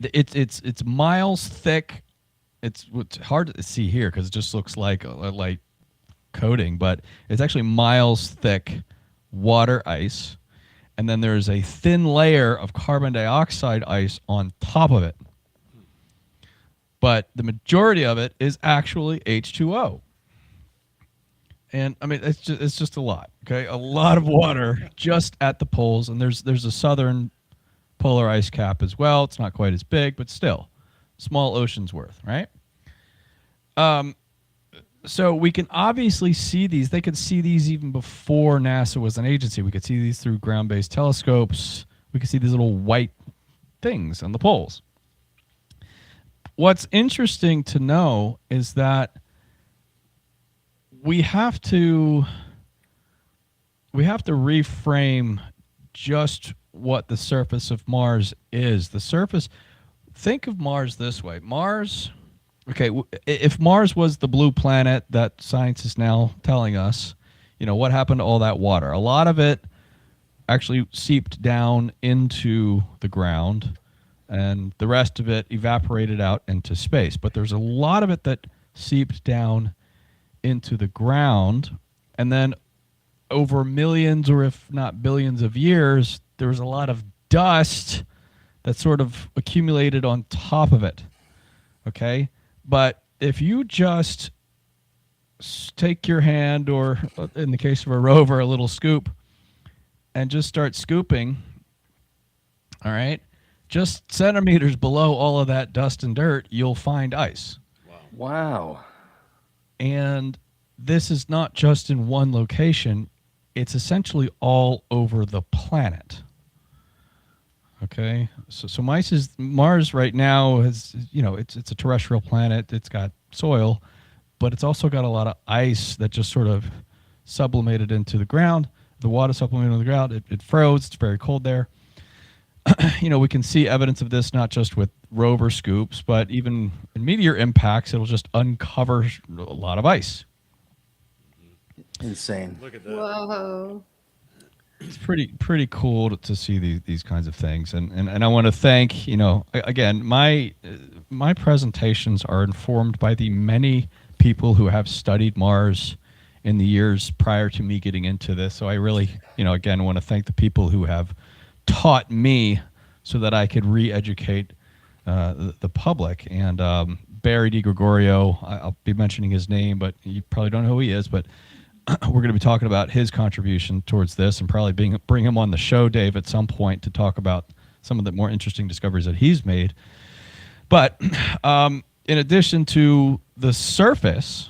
it's miles thick. It's hard to see here because it just looks like a light coating, but it's actually miles thick water ice. And then there's a thin layer of carbon dioxide ice on top of it. But the majority of it is actually H2O. And I mean, it's just a lot. Okay. A lot of water just at the poles. And there's a southern polar ice cap as well. It's not quite as big, but still small ocean's worth, right? So we can obviously see these. They could see these even before NASA was an agency. We could see these through ground-based telescopes. We could see these little white things on the poles. What's interesting to know is that we have to reframe just what the surface of Mars is. The surface, think of Mars this way. Mars, okay, if Mars was the blue planet that science is now telling us, what happened to all that water? A lot of it actually seeped down into the ground, and the rest of it evaporated out into space. But there's a lot of it that seeped down into the ground, and then over millions, or if not billions of years, there was a lot of dust that sort of accumulated on top of it. Okay? But if you just take your hand, or in the case of a rover, a little scoop, and just start scooping, all right, just centimeters below all of that dust and dirt, you'll find ice. Wow. And this is not just in one location. It's essentially all over the planet. Okay, so Mars right now is, it's a terrestrial planet. It's got soil, but it's also got a lot of ice that just sort of sublimated into the ground. The water sublimated into the ground. It froze. It's very cold there. We can see evidence of this not just with rover scoops, but even in meteor impacts, it'll just uncover a lot of ice. Insane. Look at that. Whoa. It's pretty cool to see these kinds of things, and I want to thank, again, my presentations are informed by the many people who have studied Mars in the years prior to me getting into this. So I really, again, want to thank the people who have taught me so that I could re-educate the public. And Barry DiGregorio, I'll be mentioning his name, but you probably don't know who he is, but we're going to be talking about his contribution towards this, and probably bring him on the show, Dave, at some point to talk about some of the more interesting discoveries that he's made. But in addition to the surface,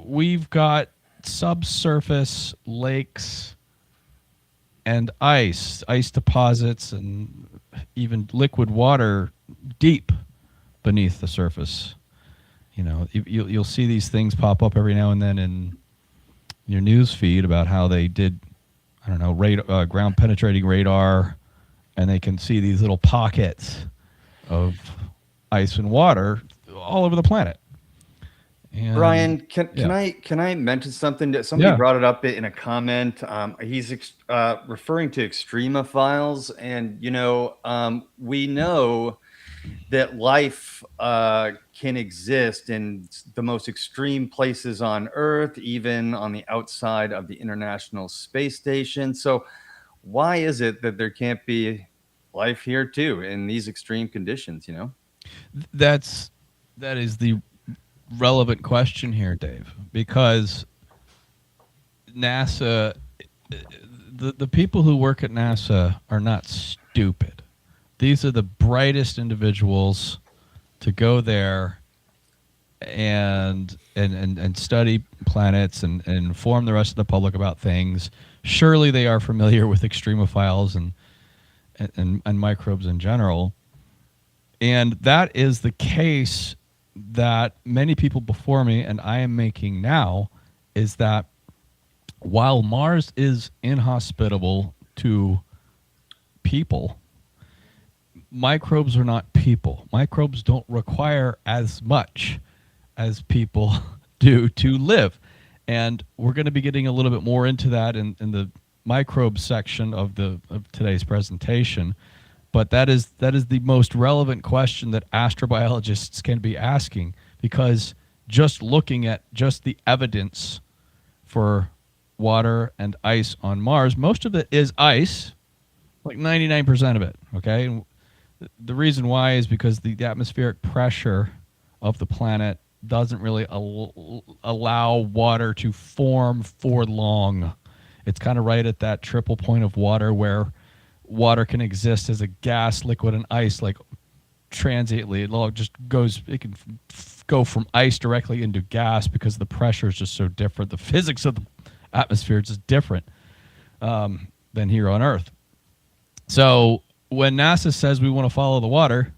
we've got subsurface lakes and ice deposits, and even liquid water deep beneath the surface. You know, you'll see these things pop up every now and then in your news feed about how they did, I don't know, ground penetrating radar, and they can see these little pockets of ice and water all over the planet. And, Brian, can I mention something? That somebody brought it up in a comment. He's referring to extremophiles, and we know that life can exist in the most extreme places on Earth, even on the outside of the International Space Station. So why is it that there can't be life here too in these extreme conditions? That is the relevant question here, Dave, because NASA, the people who work at NASA are not stupid. These are the brightest individuals to go there and study planets and inform the rest of the public about things. Surely they are familiar with extremophiles and microbes in general. And that is the case that many people before me, and I am making now, is that while Mars is inhospitable to people, microbes are not people. Microbes don't require as much as people do to live. And we're going to be getting a little bit more into that in the microbe section of today's presentation. But that is the most relevant question that astrobiologists can be asking, because just looking at just the evidence for water and ice on Mars, most of it is ice, like 99% of it, okay? And the reason why is because the atmospheric pressure of the planet doesn't really allow water to form for long. It's kind of right at that triple point of water where water can exist as a gas, liquid, and ice, like transiently. It can go from ice directly into gas because the pressure is just so different. The physics of the atmosphere is just different than here on Earth. So when NASA says we want to follow the water,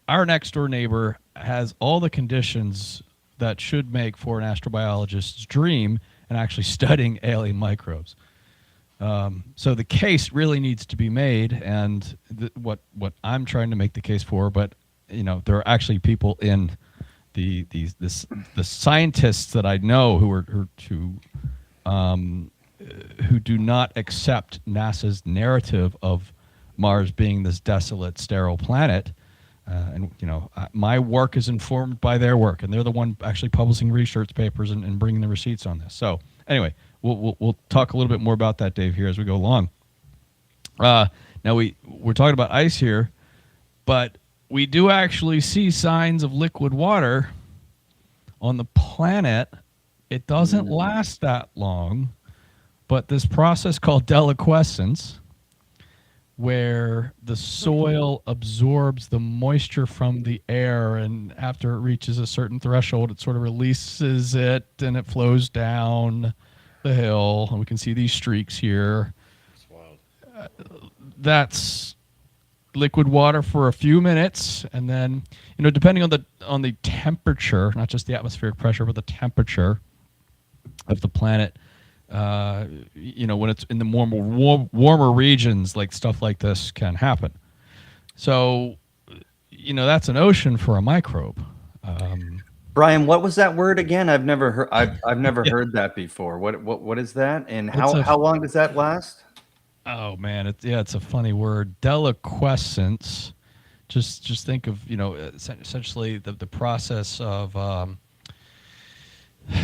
our next door neighbor has all the conditions that should make for an astrobiologist's dream and actually studying alien microbes. So the case really needs to be made, and what I'm trying to make the case for, but there are actually people in the scientists that I know who do not accept NASA's narrative of Mars being this desolate, sterile planet. My work is informed by their work, and they're the one actually publishing research papers and bringing the receipts on this. So anyway, we'll talk a little bit more about that, Dave, here as we go along. Now we're talking about ice here, but we do actually see signs of liquid water on the planet. It doesn't last that long, but this process called deliquescence, where the soil absorbs the moisture from the air, and after it reaches a certain threshold, it sort of releases it and it flows down the hill, and we can see these streaks here. That's wild. That's liquid water for a few minutes, and then depending on the temperature, not just the atmospheric pressure, but the temperature of the planet, when it's in the warmer regions, like stuff like this can happen. So, that's an ocean for a microbe. Brian, what was that word again? I've never heard that before. What is that? And how long does that last? Oh man, it's a funny word. Deliquescence. Just think of essentially the process of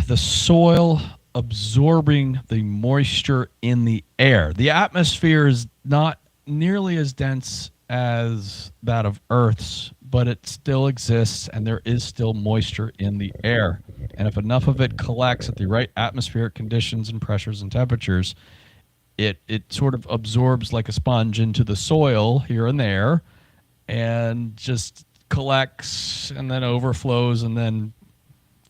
the soil absorbing the moisture in the air. The atmosphere is not nearly as dense as that of Earth's, but it still exists and there is still moisture in the air. And if enough of it collects at the right atmospheric conditions and pressures and temperatures, it sort of absorbs like a sponge into the soil here and there and just collects and then overflows and then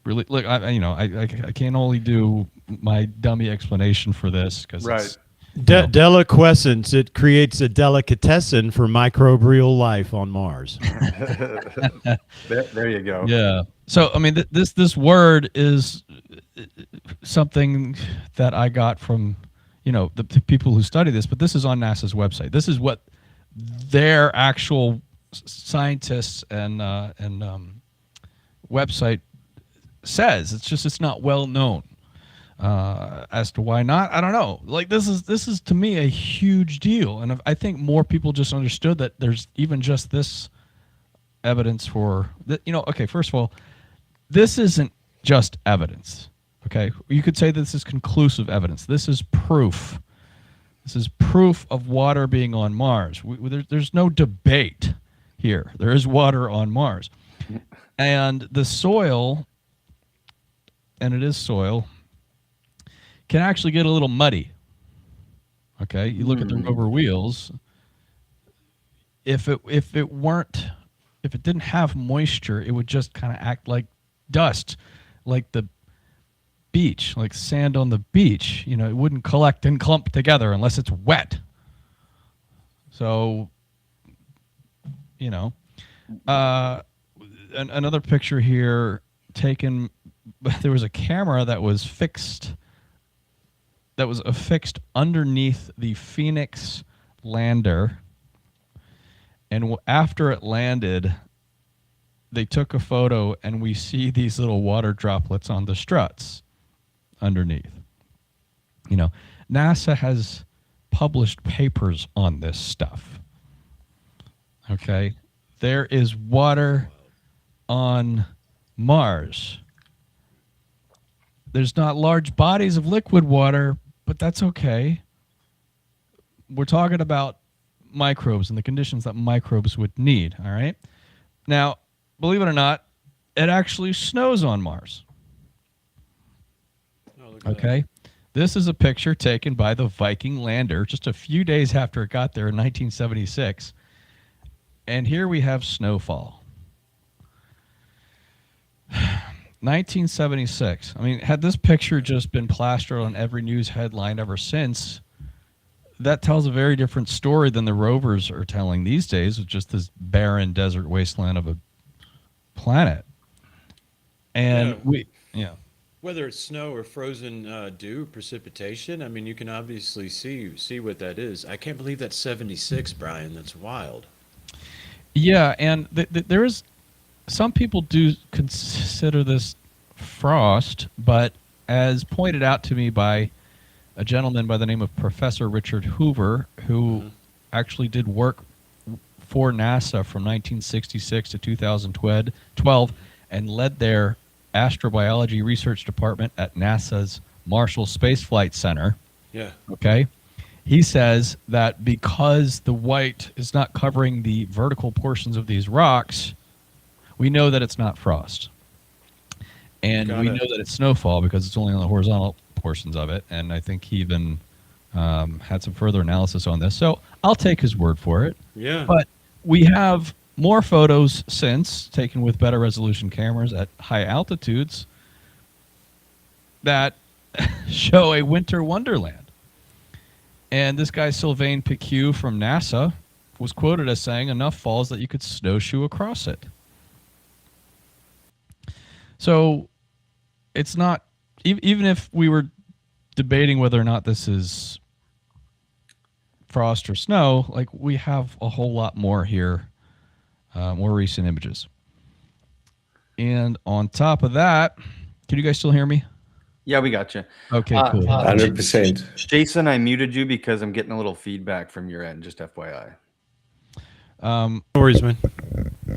really look. I can't only do my dummy explanation for this because Right. Deliquescence, it creates a delicatessen for microbial life on Mars. There you go. Yeah. So I mean, this word is something that I got from the people who study this, but this is on NASA's website. This is what their actual scientists and website says. It's not well known. As to why not, I don't know. Like this is to me a huge deal, and I think more people just understood that there's even just this evidence for that. Okay, first of all, this isn't just evidence. Okay, you could say this is conclusive evidence. This is proof. This is proof of water being on Mars. There's no debate here. There is water on Mars, and the soil, and it is soil, can actually get a little muddy. Okay, you look at the rover wheels. If it didn't have moisture, it would just kind of act like dust, like the beach, like sand on the beach. It wouldn't collect and clump together unless it's wet. So, another picture here taken. There was a camera that was affixed underneath the Phoenix lander, and after it landed, they took a photo, and we see these little water droplets on the struts underneath. NASA has published papers on this stuff. Okay, there is water on Mars. There's not large bodies of liquid water, but that's okay. We're talking about microbes and the conditions that microbes would need, all right? Now, believe it or not, it actually snows on Mars. Okay? This is a picture taken by the Viking lander just a few days after it got there in 1976. And here we have snowfall. 1976. I mean, had this picture just been plastered on every news headline ever since, that tells a very different story than the rovers are telling these days, with just this barren desert wasteland of a planet. And Whether it's snow or frozen dew, precipitation, I mean, you can obviously see what that is. I can't believe that's 76, Brian. That's wild. Yeah, and there is some people do consider this frost, but as pointed out to me by a gentleman by the name of Professor Richard Hoover, who actually did work for NASA from 1966 to 2012 and led their astrobiology research department at NASA's Marshall Space Flight Center. Yeah. Okay. He says that because the white is not covering the vertical portions of these rocks, we know that it's not frost. And we know that it's snowfall because it's only on the horizontal portions of it. And I think he even had some further analysis on this. So I'll take his word for it. Yeah. But we have more photos since, taken with better resolution cameras at high altitudes, that show a winter wonderland. And this guy, Sylvain Piquet from NASA, was quoted as saying, enough falls that you could snowshoe across it. So it's not, even if we were debating whether or not this is frost or snow, like we have a whole lot more here, more recent images. And on top of that, can you guys still hear me? Yeah, we got you. Okay, cool. 100%. Jason, I muted you because I'm getting a little feedback from your end, just FYI. No worries, man.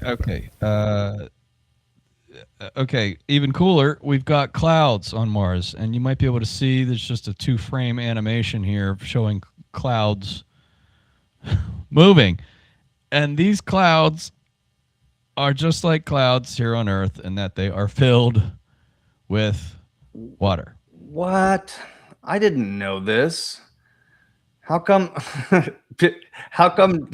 Okay. Okay, even cooler, we've got clouds on Mars, and you might be able to see there's just a 2-frame animation here showing clouds moving. And these clouds are just like clouds here on Earth in that they are filled with water. What? I didn't know this. How come? How come?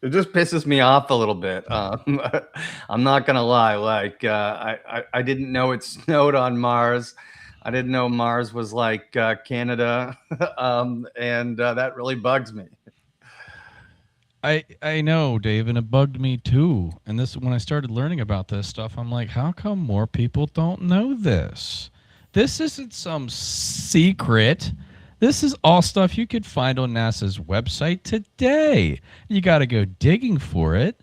It just pisses me off a little bit. I'm not gonna lie. Like I didn't know it snowed on Mars. I didn't know Mars was like Canada, and that really bugs me. I know, Dave, and it bugged me too. And this, when I started learning about this stuff, I'm like, how come more people don't know this? This isn't some secret. This is all stuff you could find on NASA's website today. You got to go digging for it.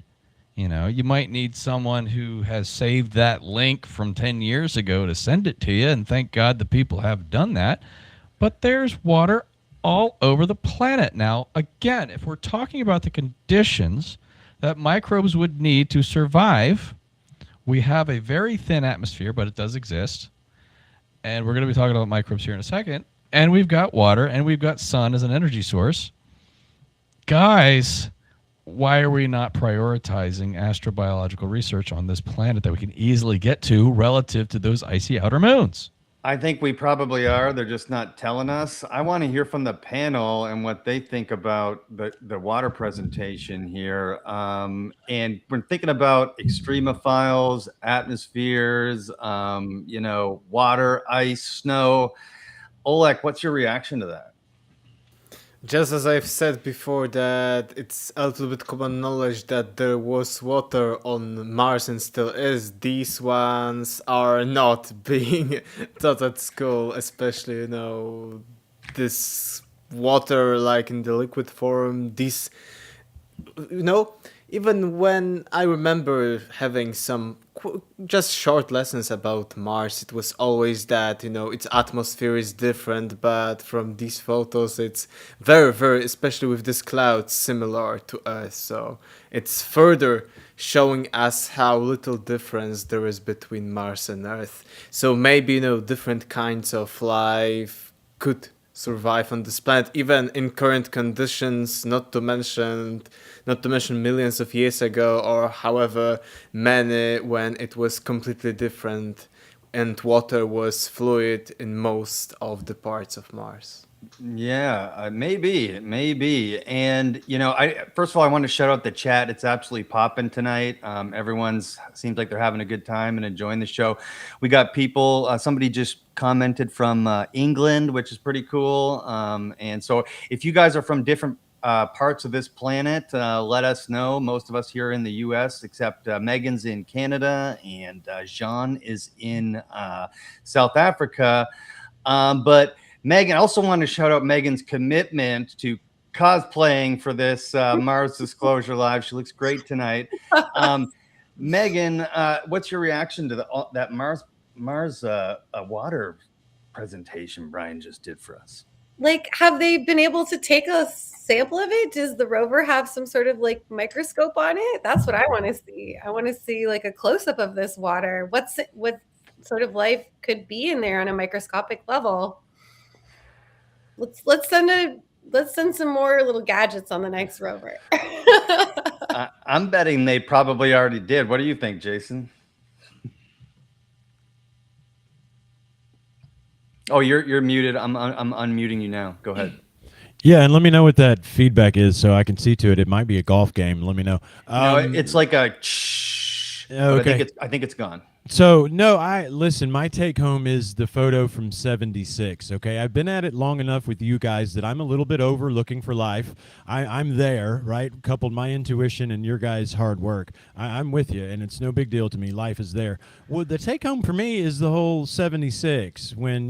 You know, you might need someone who has saved that link from 10 years ago to send it to you, and thank God the people have done that. But there's water all over the planet. Now, again, if we're talking about the conditions that microbes would need to survive, we have a very thin atmosphere, but it does exist. And we're going to be talking about microbes here in a second. And we've got water, and we've got sun as an energy source. Guys, why are we not prioritizing astrobiological research on this planet that we can easily get to relative to those icy outer moons? I think we probably are. They're just not telling us. I want to hear from the panel and what they think about the water presentation here. And we're thinking about extremophiles, atmospheres, water, ice, snow. Oleg, what's your reaction to that? Just as I've said before, that it's a little bit common knowledge that there was water on Mars and still is. These ones are not being taught at school, especially, this water like in the liquid form. These, even when I remember having some just short lessons about Mars, it was always that, its atmosphere is different, but from these photos, it's very, very, especially with this cloud, similar to Earth. So it's further showing us how little difference there is between Mars and Earth. So maybe, different kinds of life could survive on this planet, even in current conditions, not to mention millions of years ago, or however many, when it was completely different and water was fluid in most of the parts of Mars. Yeah, maybe. And, first of all, I want to shout out the chat. It's absolutely popping tonight. Everyone's seems like they're having a good time and enjoying the show. We got people, somebody just commented from England, which is pretty cool. And so if you guys are from different parts of this planet, let us know. Most of us here in the US, except Megan's in Canada and Jean is in South Africa. But Megan, I also want to shout out Megan's commitment to cosplaying for this Mars Disclosure Live. She looks great tonight. Megan, what's your reaction to that Mars water presentation Brian just did for us? Like, have they been able to take a sample of it? Does the rover have some sort of like microscope on it? That's what I want to see. I want to see like a close-up of this water. What sort of life could be in there on a microscopic level? Let's send some more little gadgets on the next rover. I'm betting they probably already did. What do you think, Jason? Oh, you're muted. I'm unmuting you now. Go ahead. Yeah, and let me know what that feedback is so I can see to it. It might be a golf game. Let me know. No, it's like a. Okay. I think it's gone. So no, listen, my take home is the photo from 76. Okay. I've been at it long enough with you guys that I'm a little bit over looking for life. I'm there, right? Coupled my intuition and your guys' hard work. I'm with you, and it's no big deal to me. Life is there. Well, the take home for me is the whole 76, when,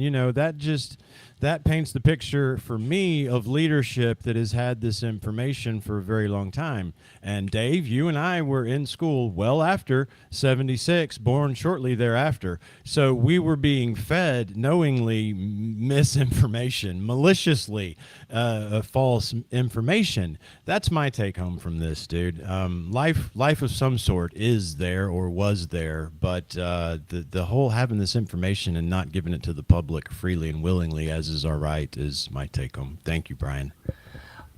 that paints the picture for me of leadership that has had this information for a very long time. And Dave, you and I were in school well after 76, born shortly thereafter. So we were being fed knowingly misinformation, maliciously false information. That's my take home from this, dude. Life of some sort is there or was there, but the whole having this information and not giving it to the public freely and willingly, as is our right, is my take home. Thank you, Brian.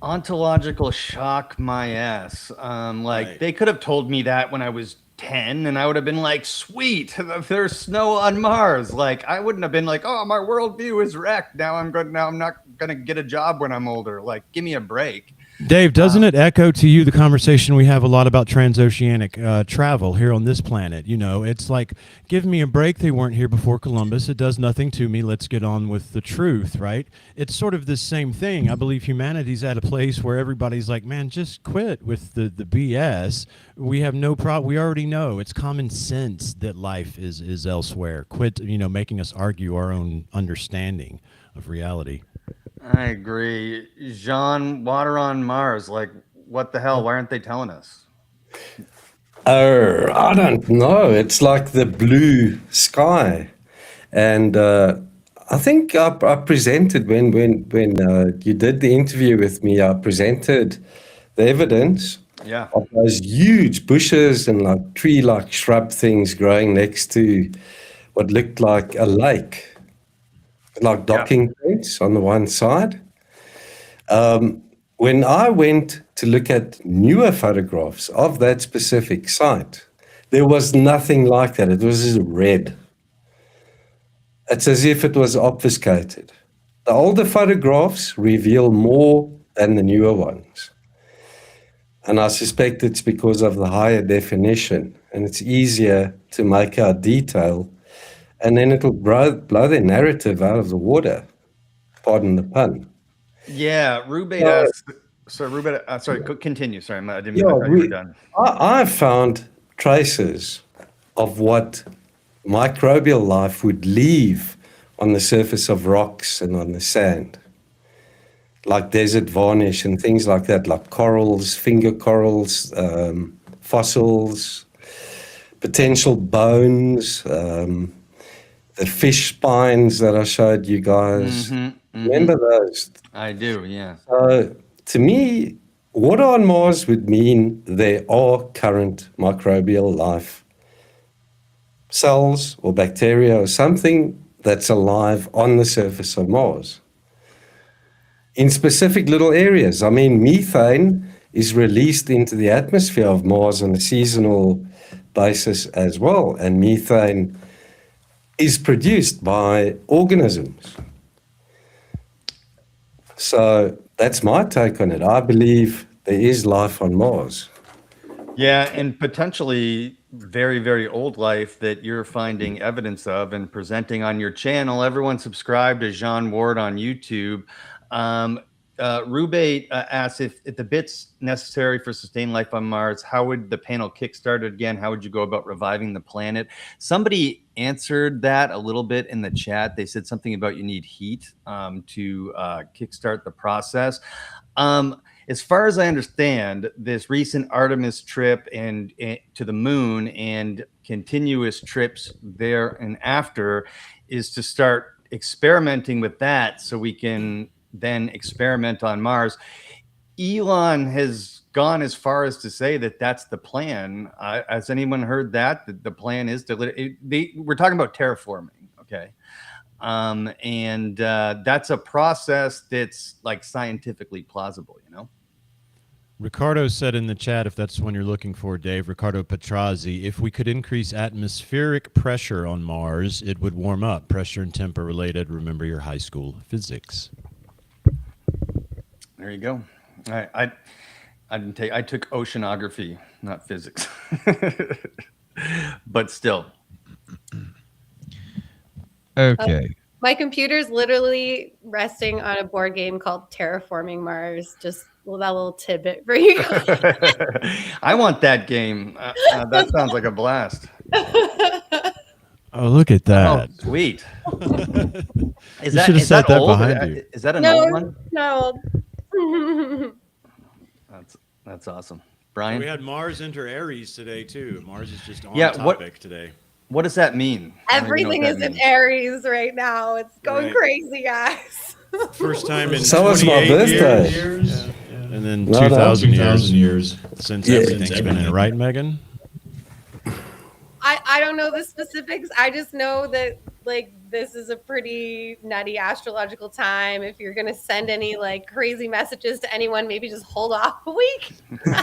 Ontological shock my ass. Right. They could have told me that when I was 10 and I would have been like, sweet, there's snow on Mars. Like, I wouldn't have been like, oh, my worldview is wrecked. Now I'm not gonna get a job when I'm older. Like, give me a break. Dave, doesn't it echo to you the conversation we have a lot about transoceanic travel here on this planet? You know, it's like, give me a break. They weren't here before Columbus. It does nothing to me. Let's get on with the truth, right? It's sort of the same thing. I believe humanity's at a place where everybody's like, man, just quit with the BS. We have no problem. We already know. It's common sense that life is elsewhere. Quit, making us argue our own understanding of reality. I agree. Jean, water on Mars. Like, what the hell? Why aren't they telling us? Oh, I don't know. It's like the blue sky. And I think I presented when you did the interview with me, I presented the evidence Yeah. of those huge bushes and like tree-like shrub things growing next to what looked like a lake, like docking points on the one side. When I went to look at newer photographs of that specific site, there was nothing like that. It was just red. It's as if it was obfuscated. The older photographs reveal more than the newer ones. And I suspect it's because of the higher definition, and it's easier to make out detail, and then it'll blow their narrative out of the water. Pardon the pun. Yeah. Rubate asked. So Rubate, sorry, continue. Sorry, I didn't mean I thought you were done. I found traces of what microbial life would leave on the surface of rocks and on the sand, like desert varnish and things like that, like corals, finger corals, fossils, potential bones, the fish spines that I showed you guys. Remember those? I do, yeah. To me, water on Mars would mean there are current microbial life, cells or bacteria or something that's alive on the surface of Mars. In specific little areas. I mean, methane is released into the atmosphere of Mars on a seasonal basis as well, and methane is produced by organisms. So that's my take on it. I believe there is life on Mars. Yeah, and potentially very, very old life that you're finding evidence of and presenting on your channel. Everyone subscribe to Jean Ward on YouTube. Rubate asks if the bits necessary for sustained life on Mars, how would the panel kickstart it again? How would you go about reviving the planet? Somebody answered that a little bit in the chat. They said something about you need heat to kickstart the process. As far as I understand, this recent Artemis trip and to the moon and continuous trips there and after is to start experimenting with that so we can then experiment on Mars. Elon has gone as far as to say that that's the plan. Has anyone heard that the plan is to we're talking about terraforming, okay? And that's a process that's like scientifically plausible, you know? Ricardo said in the chat, if that's the one you're looking for, Dave, Ricardo Petrazzi, if we could increase atmospheric pressure on Mars, it would warm up. Pressure and temper related. Remember your high school physics. There you go. I took oceanography, not physics. But still. Okay. My computer's literally resting on a board game called Terraforming Mars. Just that little tidbit for you. I want that game. That sounds like a blast. Oh, look at that. Oh, sweet. You should have set that behind you. Is that an old one? No. That's awesome. Brian? We had Mars enter Aries today, too. Mars is just on topic today. What does that mean? Everything is in Aries right now. It's going crazy, guys. First time in So was my 28 birthday. years. Yeah. And then 2,000 years since everything's been in, right, Megan? I don't know the specifics. I just know that like this is a pretty nutty astrological time. If you're going to send any like crazy messages to anyone, maybe just hold off a week.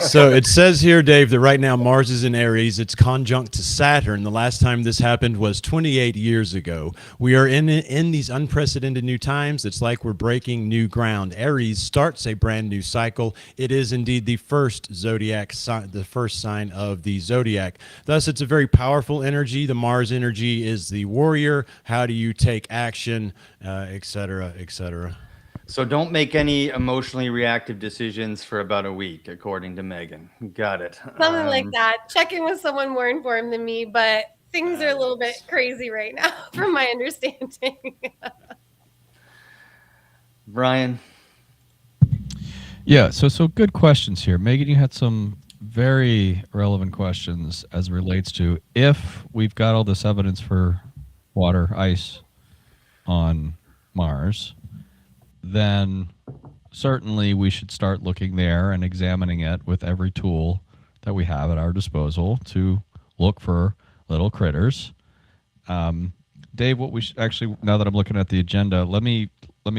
So it says here, Dave, that right now Mars is in Aries. It's conjunct to Saturn. The last time this happened was 28 years ago. We are in these unprecedented new times. It's like we're breaking new ground. Aries starts a brand new cycle. It is indeed the first zodiac sign, the first sign of the zodiac. Thus, it's a very powerful energy. The Mars energy is the warrior. How do you take action, et cetera, et cetera. So don't make any emotionally reactive decisions for about a week, according to Megan. Got it. Something like that. Check in with someone more informed than me, but things are a little bit crazy right now, from my understanding. Brian. Yeah, so good questions here. Megan, you had some very relevant questions as it relates to if we've got all this evidence for water, ice on Mars, then certainly we should start looking there and examining it with every tool that we have at our disposal to look for little critters. Dave, what we should actually, now that I'm looking at the agenda, let me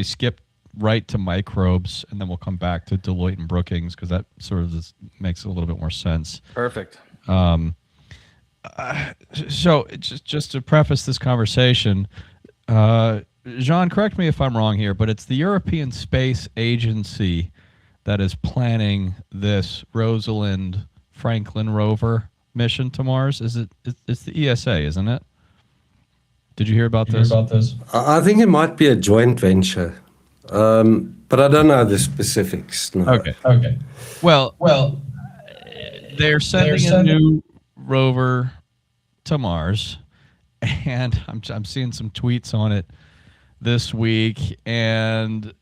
skip right to microbes, and then we'll come back to Deloitte and Brookings, because that sort of makes a little bit more sense. Perfect. So just to preface this conversation, Jean, correct me if I'm wrong here, but it's the European Space Agency that is planning this Rosalind Franklin rover mission to Mars. It's the ESA, isn't it? Did you hear about this? I think it might be a joint venture, but I don't know the specifics. No. Okay. Well, they're sending a new rover to Mars, and I'm seeing some tweets on it this week, and the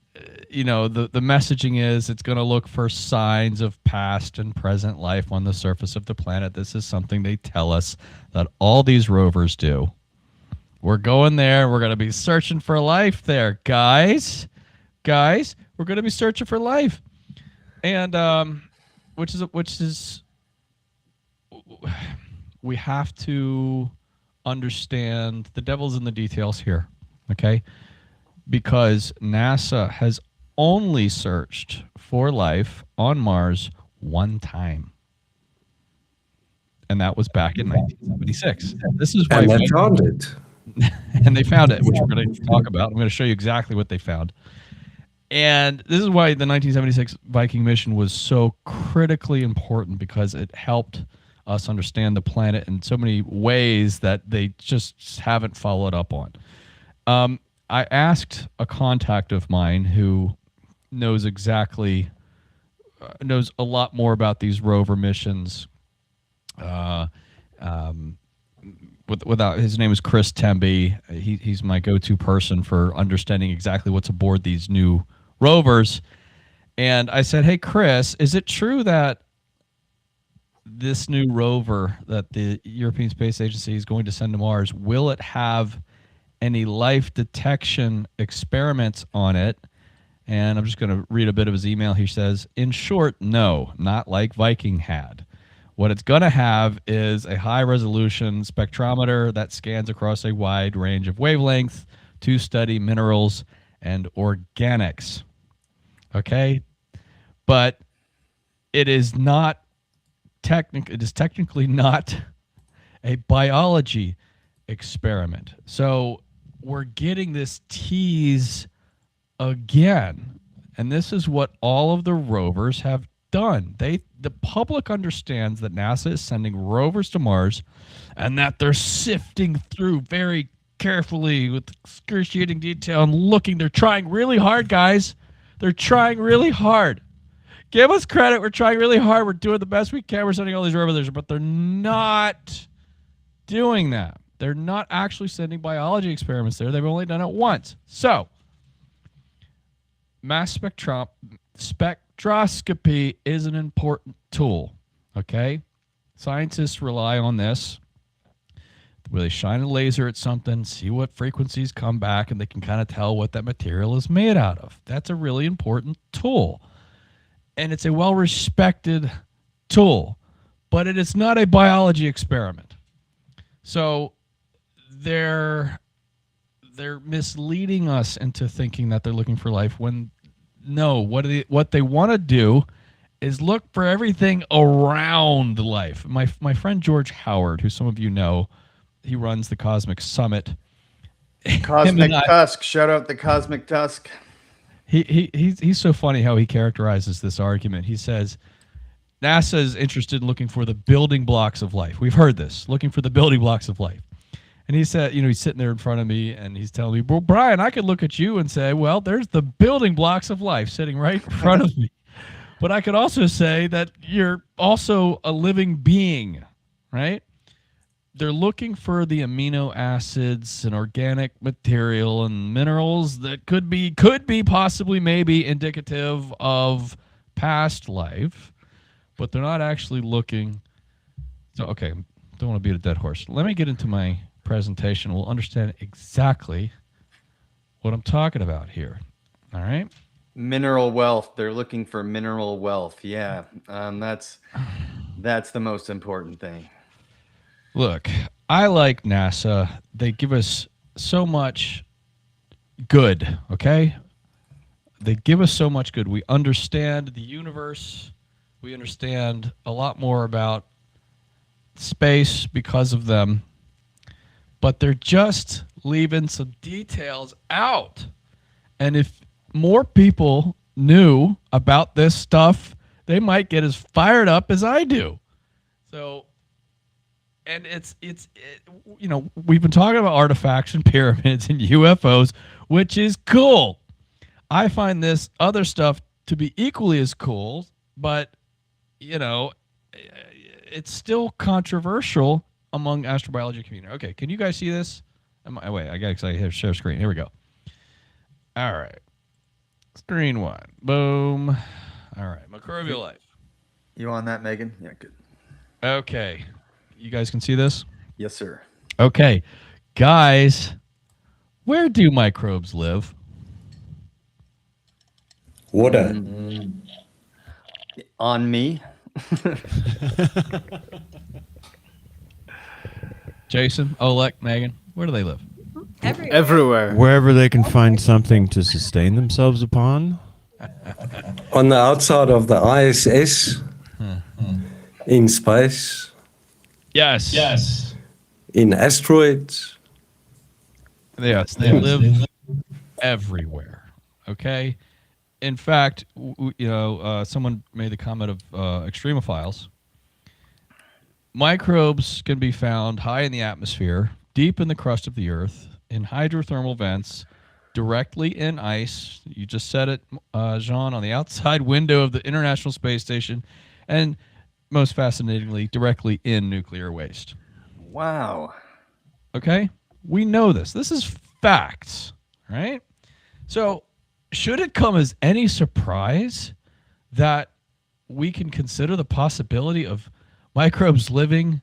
messaging is it's going to look for signs of past and present life on the surface of the planet. This is something they tell us that all these rovers do. We're going there. We're going to be searching for life there, guys. We're going to be searching for life, and which is we have to understand the devil's in the details here, okay? Because NASA has only searched for life on Mars one time, and that was back in 1976. This is why and they found it. And they found it, which we're going to talk about. I'm going to show you exactly what they found. And this is why the 1976 Viking mission was so critically important, because it helped us understand the planet in so many ways that they just haven't followed up on. I asked a contact of mine who knows knows a lot more about these rover missions. Without his name is Chris Temby. He's my go-to person for understanding exactly what's aboard these new rovers. And I said, "Hey, Chris, is it true that this new rover that the European Space Agency is going to send to Mars, will it have any life detection experiments on it?" And I'm just going to read a bit of his email. He says, "In short, no, not like Viking had. What it's going to have is a high-resolution spectrometer that scans across a wide range of wavelengths to study minerals and organics." Okay? But it is not it is technically not a biology experiment. So we're getting this tease again. And this is what all of the rovers have done. The public understands that NASA is sending rovers to Mars, and that they're sifting through very carefully with excruciating detail and looking. They're trying really hard, guys. They're trying really hard. Give us credit. We're trying really hard. We're doing the best we can. We're sending all these rovers, but they're not doing that. They're not actually sending biology experiments there. They've only done it once. So, mass spectroscopy is an important tool, okay? Scientists rely on this, where they shine a laser at something, see what frequencies come back, and they can kind of tell what that material is made out of. That's a really important tool. And it's a well-respected tool, but it is not a biology experiment. So they're misleading us into thinking that they're looking for life when no, what they want to do is look for everything around life. My friend George Howard, who some of you know, he runs the Cosmic Summit. Cosmic Tusk. Shout out the Cosmic Tusk. He's so funny how he characterizes this argument. He says NASA is interested in looking for the building blocks of life. We've heard this, looking for the building blocks of life. And he said, he's sitting there in front of me and he's telling me, well, Brian, I could look at you and say, well, there's the building blocks of life sitting right in front of me. But I could also say that you're also a living being, right? They're looking for the amino acids and organic material and minerals that could be possibly maybe indicative of past life, but they're not actually looking. So, okay, don't want to beat a dead horse. Let me get into my presentation. We'll understand exactly what I'm talking about here. All right. Mineral wealth. They're looking for mineral wealth. Yeah, that's the most important thing. Look, I like NASA. They give us so much good, okay? They give us so much good. We understand the universe. We understand a lot more about space because of them. But they're just leaving some details out. And if more people knew about this stuff, they might get as fired up as I do. So, and we've been talking about artifacts and pyramids and UFOs, which is cool. I find this other stuff to be equally as cool, but, it's still controversial among astrobiology community. Okay, can you guys see this? Wait, I got to share screen. Here we go. All right. Screen one. Boom. All right, microbial life. You on that, Megan? Yeah, good. Okay. You guys can see this? Yes, sir. Okay. Guys, where do microbes live? Water. On me. Jason, Oleg, Megan, where do they live? Everywhere. Wherever they can find something to sustain themselves upon. On the outside of the ISS, in space, Yes. in asteroids. Yes, they live everywhere. Okay. In fact, someone made the comment of extremophiles. Microbes can be found high in the atmosphere, deep in the crust of the earth, in hydrothermal vents, directly in ice. You just said it, Jean, on the outside window of the International Space Station, and most fascinatingly, directly in nuclear waste. Wow. Okay? We know this. This is facts, right? So, should it come as any surprise that we can consider the possibility of microbes living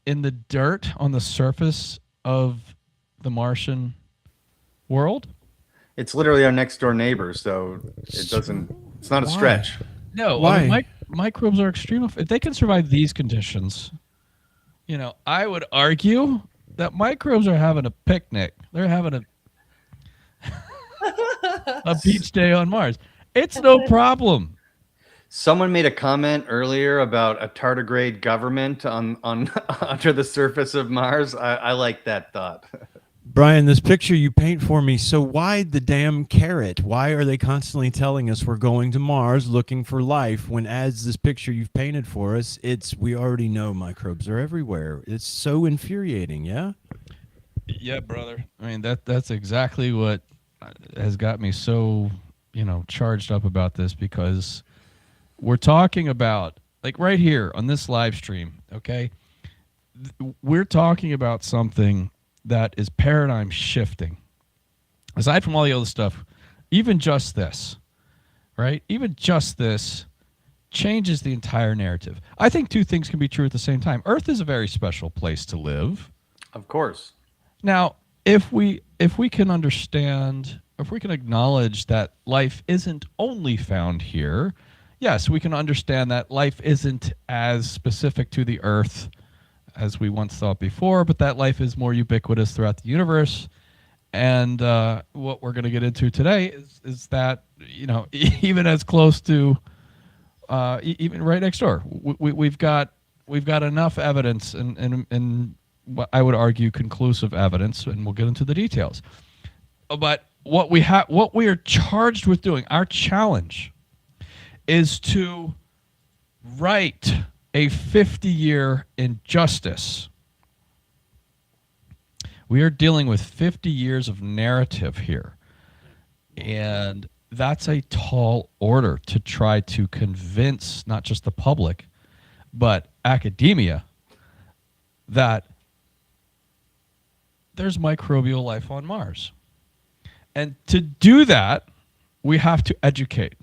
in the dirt on the surface of the Martian world? It's literally our next door neighbor, so it's not a stretch. No, Why? I mean, microbes are extreme. If they can survive these conditions, I would argue that microbes are having a picnic. They're having a beach day on Mars. It's no problem. Someone made a comment earlier about a tardigrade government on under the surface of Mars. I like that thought. Brian, this picture you paint for me, so why the damn carrot? Why are they constantly telling us we're going to Mars looking for life when, as this picture you've painted for us, we already know microbes are everywhere. It's so infuriating, yeah? Yeah, brother. I mean, that's exactly what has got me so, charged up about this, because we're talking about, like right here on this live stream, okay? We're talking about something that is paradigm shifting. Aside from all the other stuff, even just this, right? Even just this changes the entire narrative. I think two things can be true at the same time. Earth is a very special place to live. Of course. Now, if we can understand, if we can acknowledge that life isn't only found here, yes, we can understand that life isn't as specific to the Earth as we once thought before, but that life is more ubiquitous throughout the universe, And what we're going to get into today is that, you know, even as close to even right next door, we've got enough evidence and what I would argue conclusive evidence, and we'll get into the details. But what we are charged with doing, our challenge, is to right a 50-year injustice. We are dealing with 50 years of narrative here. And that's a tall order to try to convince not just the public, but academia that there's microbial life on Mars. And to do that, we have to educate.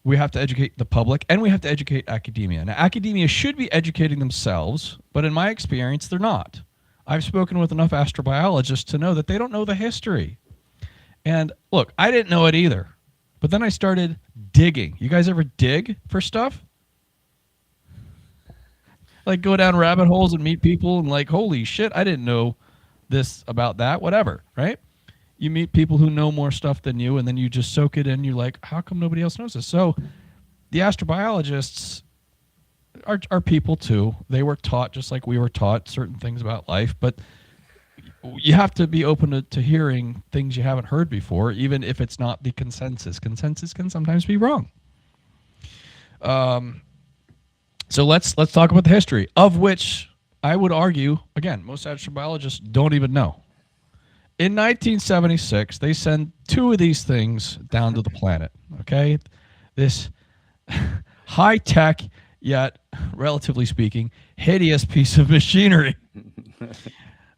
We have to educate the public, and we have to educate academia. Now, academia should be educating themselves, but in my experience, they're not. I've spoken with enough astrobiologists to know that they don't know the history. And look, I didn't know it either. But then I started digging. You guys ever dig for stuff? Like go down rabbit holes and meet people and like, holy shit, I didn't know this about that, whatever, right? You meet people who know more stuff than you, and then you just soak it in. You're like, how come nobody else knows this? So the astrobiologists are people too. They were taught just like we were taught certain things about life, but you have to be open to hearing things you haven't heard before, even if it's not the consensus. Consensus can sometimes be wrong. So let's talk about the history, of which I would argue, again, most astrobiologists don't even know. In 1976, they sent 2 of these things down to the planet, okay? This high-tech, yet, relatively speaking, hideous piece of machinery.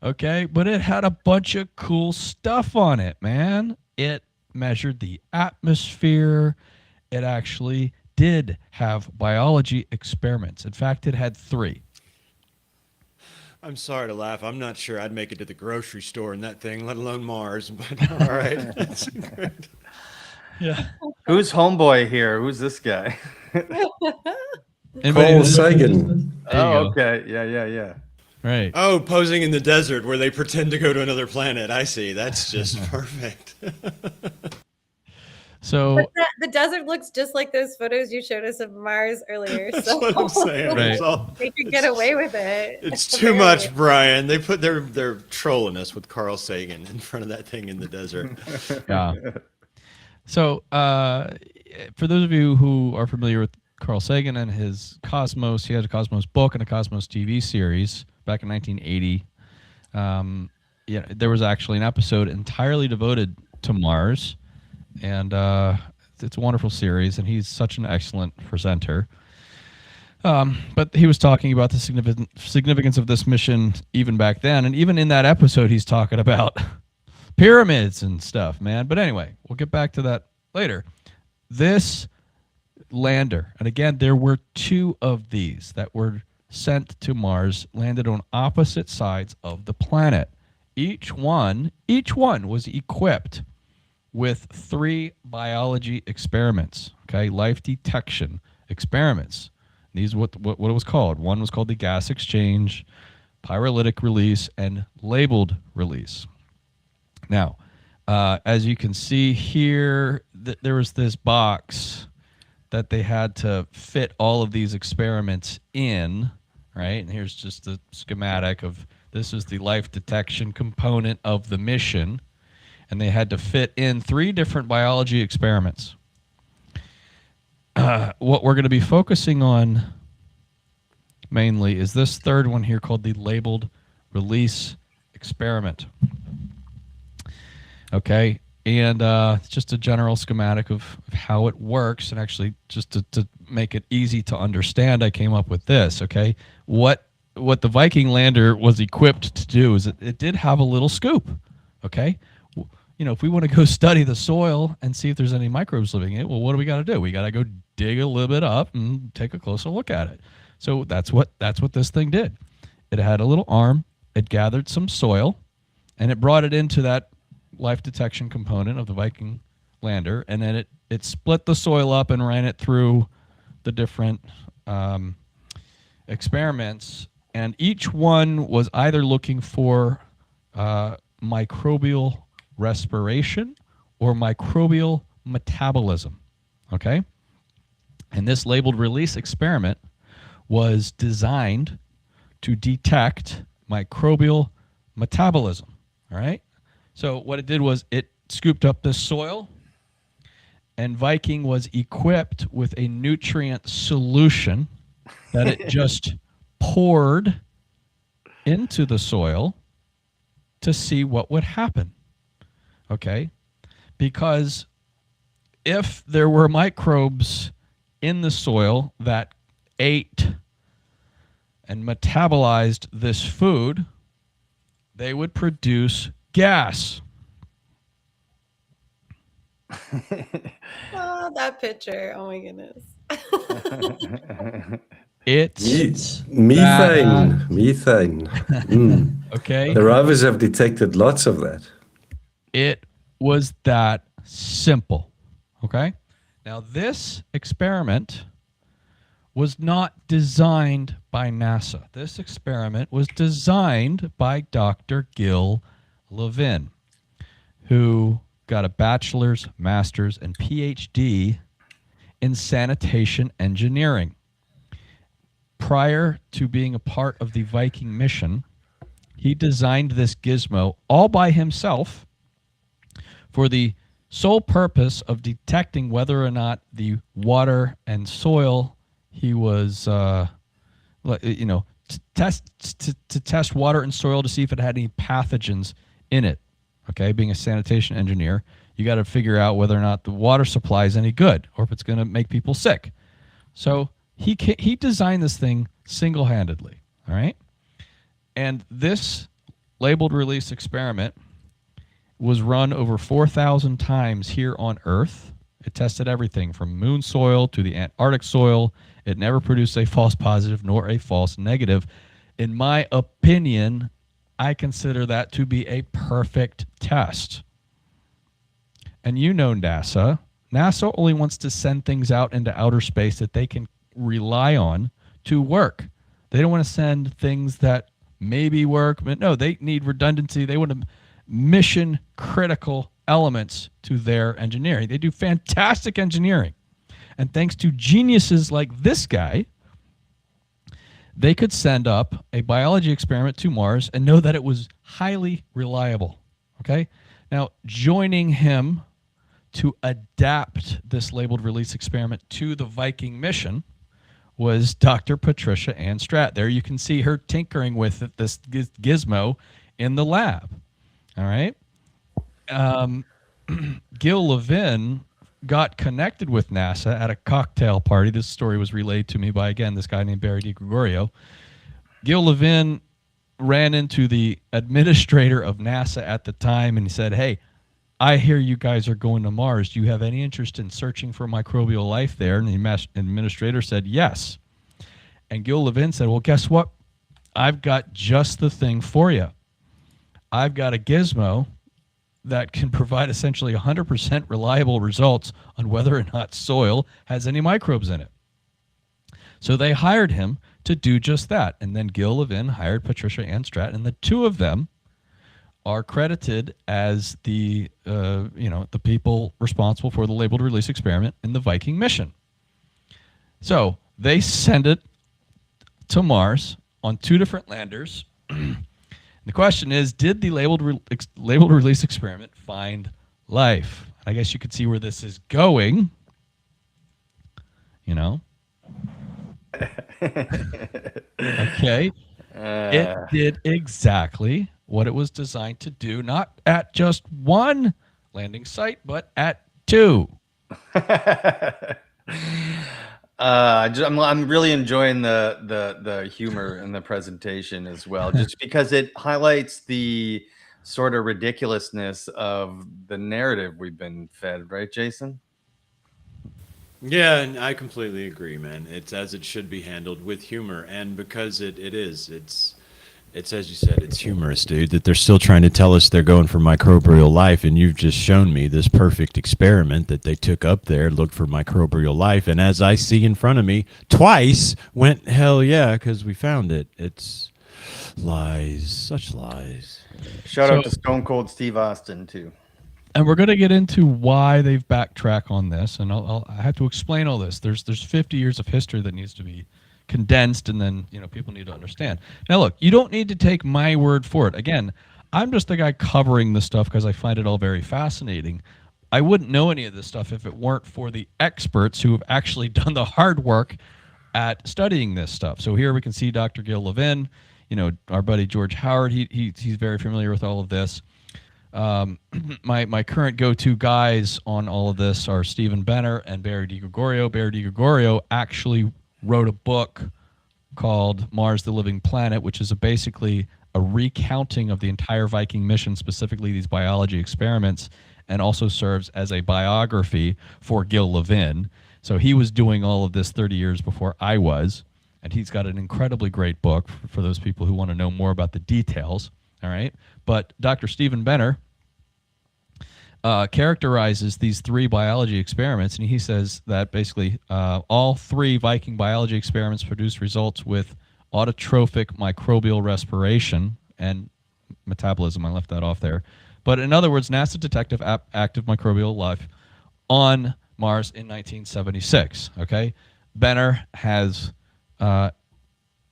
Okay, but it had a bunch of cool stuff on it, man. It measured the atmosphere. It actually did have biology experiments. In fact, it had 3. I'm sorry to laugh. I'm not sure I'd make it to the grocery store in that thing, let alone Mars. But all right. That's great. Yeah. Who's homeboy here? Who's this guy? Carl Sagan. Oh, okay. Yeah. Right. Oh, posing in the desert where they pretend to go to another planet. I see. That's just perfect. So But the desert looks just like those photos you showed us of Mars earlier. That's So what I'm saying. Right. It's all- they could get away with it. It's too much, Brian. They're trolling us with Carl Sagan in front of that thing in the desert. yeah. So for those of you who are familiar with Carl Sagan and his Cosmos, he had a Cosmos book and a Cosmos TV series back in 1980. Yeah, there was actually an episode entirely devoted to Mars, and it's a wonderful series, and he's such an excellent presenter. But he was talking about the significance of this mission even back then, and even in that episode, he's talking about pyramids and stuff, man. But anyway, we'll get back to that later. This lander, and again, there were 2 of these that were sent to Mars, landed on opposite sides of the planet. Each one was equipped with 3 biology experiments, okay, life detection experiments. These what it was called. One was called the gas exchange, pyrolytic release, and labeled release. Now, as you can see here, there was this box that they had to fit all of these experiments in, right? And here's just the schematic of this is the life detection component of the mission. And they had to fit in 3 different biology experiments. What we're going to be focusing on mainly is this 3rd one here called the labeled release experiment. Okay, and it's just a general schematic of how it works, and actually just to make it easy to understand, I came up with this, okay? What the Viking lander was equipped to do is it did have a little scoop, okay? You know, if we want to go study the soil and see if there's any microbes living in it, well, what do we got to do? We got to go dig a little bit up and take a closer look at it. So that's what this thing did. It had a little arm, it gathered some soil, and it brought it into that life detection component of the Viking lander, and then it split the soil up and ran it through the different experiments, and each one was either looking for microbial respiration or microbial metabolism. Okay? And this labeled release experiment was designed to detect microbial metabolism. All right? So what it did was it scooped up the soil, and Viking was equipped with a nutrient solution that it just poured into the soil to see what would happen. Okay? Because if there were microbes in the soil that ate and metabolized this food, they would produce gas. Oh, that picture. Oh my goodness. It's Methane. Methane. Mm. okay. The rovers have detected lots of that. It was that simple. Okay. Now, this experiment was not designed by NASA. This experiment was designed by Dr. Gil Levin, who got a bachelor's, master's, and PhD in sanitation engineering. Prior to being a part of the Viking mission, he designed this gizmo all by himself for the sole purpose of detecting whether or not the water and soil he was, to test water and soil to see if it had any pathogens in it. Okay, being a sanitation engineer, you got to figure out whether or not the water supply is any good or if it's going to make people sick. So he designed this thing single-handedly. All right, and this labeled release experiment was run over 4,000 times here on Earth. It tested everything from moon soil to the Antarctic soil. It never produced a false positive nor a false negative. In my opinion, I consider that to be a perfect test. And you know NASA. NASA only wants to send things out into outer space that they can rely on to work. They don't want to send things that maybe work, but no, they need redundancy. They want mission critical elements to their engineering. They do fantastic engineering. And thanks to geniuses like this guy, they could send up a biology experiment to Mars and know that it was highly reliable. Okay? Now, joining him to adapt this labeled release experiment to the Viking mission was Dr. Patricia Ann Stratt. There you can see her tinkering with it, this gizmo in the lab. All right? Gil Levin got connected with NASA at a cocktail party. This story was relayed to me by, again, this guy named Barry DiGregorio. Gil Levin ran into the administrator of NASA at the time and he said, "Hey, I hear you guys are going to Mars. Do you have any interest in searching for microbial life there?" And the administrator said, "Yes." And Gil Levin said, "Well, guess what? I've got just the thing for you. I've got a gizmo that can provide essentially 100% reliable results on whether or not soil has any microbes in it." So they hired him to do just that. And then Gil Levin hired Patricia Ann Stratt, and the two of them are credited as the people responsible for the labeled release experiment in the Viking mission. So they send it to Mars on two different landers. The question is, did the labeled release experiment find life? I guess you could see where this is going. Okay. It did exactly what it was designed to do, not at just one landing site, but at two. I'm really enjoying the humor in the presentation as well, just because it highlights the sort of ridiculousness of the narrative we've been fed, right, Jason? Yeah, and I completely agree, man. It's as it should be handled, with humor, and because it's as you said, it's humorous, dude, that they're still trying to tell us they're going for microbial life, and you've just shown me this perfect experiment that they took up there, looked for microbial life, and as I see in front of me, twice went, hell yeah, because we found it. It's Lies, such lies. Shout out So- to Stone Cold Steve Austin too. And we're going to get into why they've backtracked on this, and I have to explain all this. There's 50 years of history that needs to be condensed, and then people need to understand. Now, look, you don't need to take my word for it. Again, I'm just the guy covering the stuff because I find it all very fascinating. I wouldn't know any of this stuff if it weren't for the experts who have actually done the hard work at studying this stuff. So here we can see Dr. Gil Levin, our buddy George Howard. He's very familiar with all of this. My current go-to guys on all of this are Stephen Benner and Barry DiGregorio. Barry DiGregorio actually wrote a book called Mars the Living Planet, which is basically a recounting of the entire Viking mission, specifically these biology experiments, and also serves as a biography for Gil Levin. So he was doing all of this 30 years before I was, and he's got an incredibly great book for those people who want to know more about the details. All right. But Dr. Stephen Benner characterizes these 3 biology experiments, and he says that basically all 3 Viking biology experiments produce results with autotrophic microbial respiration and metabolism. I left that off there. But in other words, NASA detected active microbial life on Mars in 1976. Okay. Benner has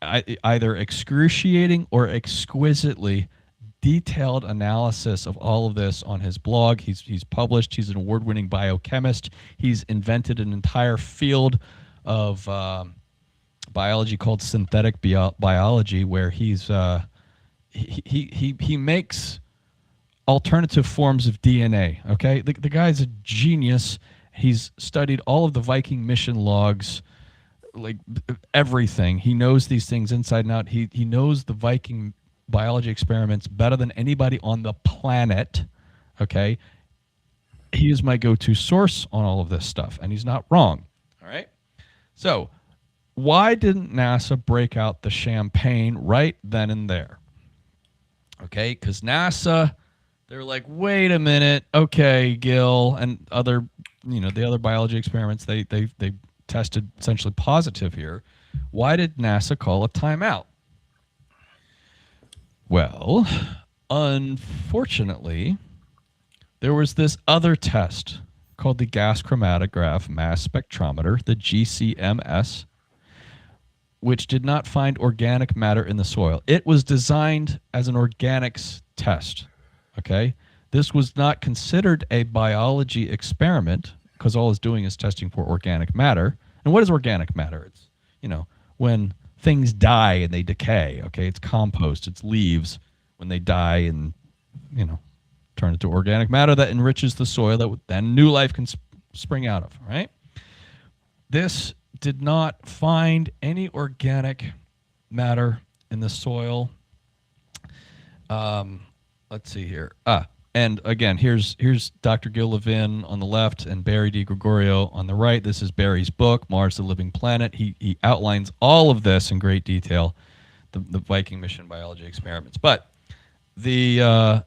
either excruciating or exquisitely detailed analysis of all of this on his blog. He's published. He's an award-winning biochemist. He's invented an entire field of biology called synthetic biology, where he makes alternative forms of DNA. Okay, the guy's a genius. He's studied all of the Viking mission logs, like everything. He knows these things inside and out. He knows the Viking biology experiments better than anybody on the planet. Okay, he is my go-to source on all of this stuff, and he's not wrong. All right, so why didn't NASA break out the champagne right then and there? Okay, because NASA, they're like, wait a minute, okay, Gil, and other, the other biology experiments, they tested essentially positive here. Why did NASA call a timeout? Well, unfortunately, there was this other test called the gas chromatograph mass spectrometer, the GCMS, which did not find organic matter in the soil. It was designed as an organics test. Okay, this was not considered a biology experiment because all it's doing is testing for organic matter. And what is organic matter? It's, when things die and they decay. Okay, it's compost, it's leaves when they die and, turn into organic matter that enriches the soil that then new life can spring out of, right? This did not find any organic matter in the soil. Let's see here. And again, here's Dr. Gil Levin on the left and Barry DiGregorio on the right. This is Barry's book, Mars the Living Planet. He outlines all of this in great detail, the Viking mission biology experiments. But the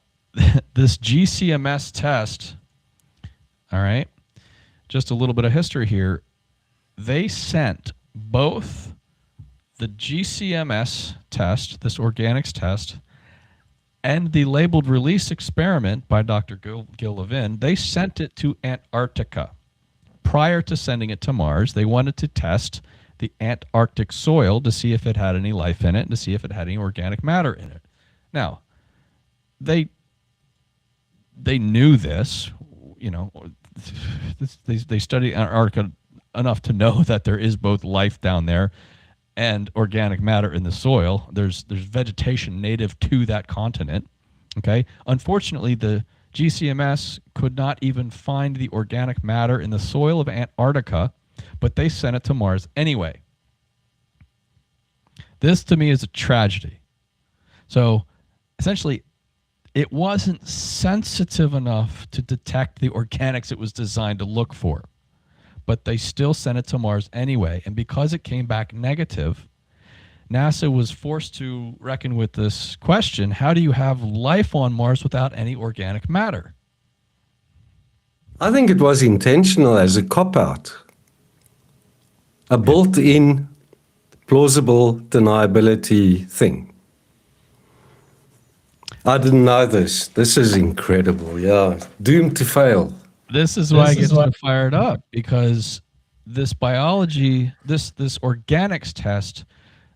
this GCMS test, all right, just a little bit of history here. They sent both the GCMS test, this organics test, and the labeled release experiment by Dr. Gil Levin, they sent it to Antarctica. Prior to sending it to Mars, they wanted to test the Antarctic soil to see if it had any life in it and to see if it had any organic matter in it. Now, they knew this, they studied Antarctica enough to know that there is both life down there and organic matter in the soil. There's vegetation native to that continent. Okay. Unfortunately, the GCMS could not even find the organic matter in the soil of Antarctica, but they sent it to Mars anyway. This to me is a tragedy. So essentially, it wasn't sensitive enough to detect the organics it was designed to look for, but they still sent it to Mars anyway. And because it came back negative, NASA was forced to reckon with this question: how do you have life on Mars without any organic matter? I think it was intentional as a cop-out, a built-in plausible deniability thing. I didn't know this. This is incredible. Yeah. Doomed to fail. This is why I get so fired up, because this biology, this organics test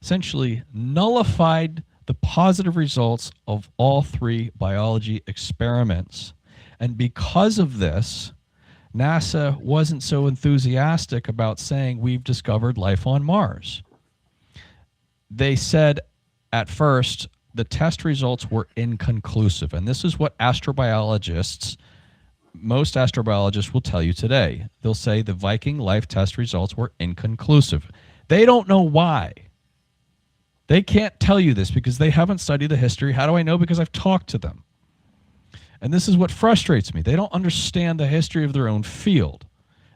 essentially nullified the positive results of all 3 biology experiments. And because of this, NASA wasn't so enthusiastic about saying we've discovered life on Mars. They said at first the test results were inconclusive. And this is what most astrobiologists will tell you today. They'll say the Viking life test results were inconclusive. They don't know why. They can't tell you this because they haven't studied the history. How do I know? Because I've talked to them. And this is what frustrates me. They don't understand the history of their own field.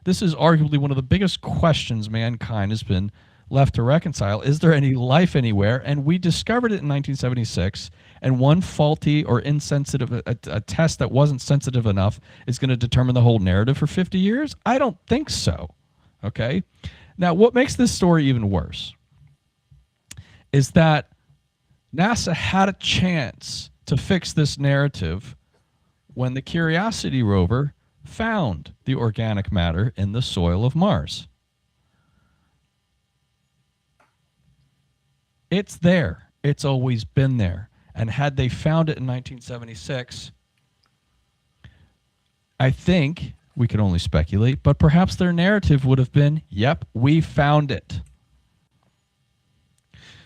This is arguably one of the biggest questions mankind has been left to reconcile. Is there any life anywhere? And we discovered it in 1976, and one faulty or insensitive, a test that wasn't sensitive enough is going to determine the whole narrative for 50 years? I don't think so. Okay? Now, what makes this story even worse is that NASA had a chance to fix this narrative when the Curiosity rover found the organic matter in the soil of Mars. It's there. It's always been there. And had they found it in 1976, I think, we can only speculate, but perhaps their narrative would have been, yep, we found it.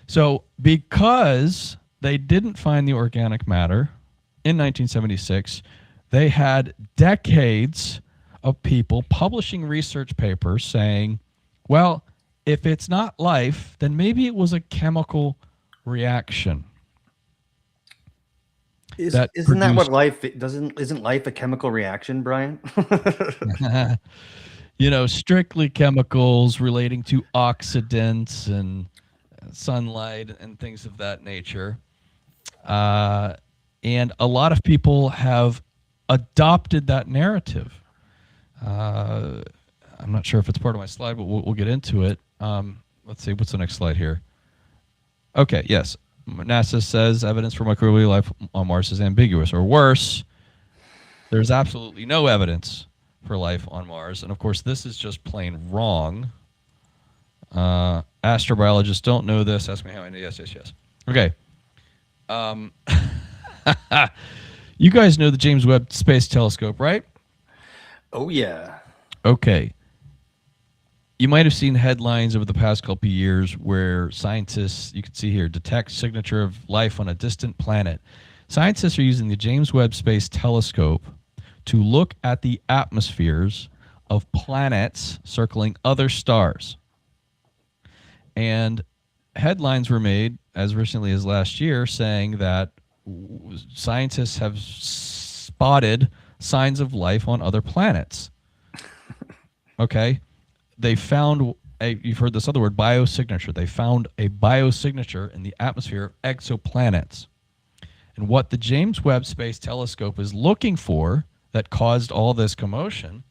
So because they didn't find the organic matter in 1976, they had decades of people publishing research papers saying, well, if it's not life, then maybe it was a chemical reaction. Isn't that what life isn't life a chemical reaction, Brian? Strictly chemicals relating to oxidants and sunlight and things of that nature. And a lot of people have adopted that narrative. I'm not sure if it's part of my slide, but we'll get into it. Let's see, what's the next slide here? Okay, yes. NASA says evidence for microbial life on Mars is ambiguous, or worse, there's absolutely no evidence for life on Mars. And of course, this is just plain wrong. Astrobiologists don't know this. Ask me how I know. Yes. Okay. You guys know the James Webb Space Telescope, right? Oh, yeah. Okay. You might have seen headlines over the past couple of years where scientists, you can see here, detect signature of life on a distant planet. Scientists are using the James Webb Space Telescope to look at the atmospheres of planets circling other stars. And headlines were made as recently as last year saying that scientists have spotted signs of life on other planets. Okay? They found you've heard this other word, biosignature. They found a biosignature in the atmosphere of exoplanets. And what the James Webb Space Telescope is looking for that caused all this commotion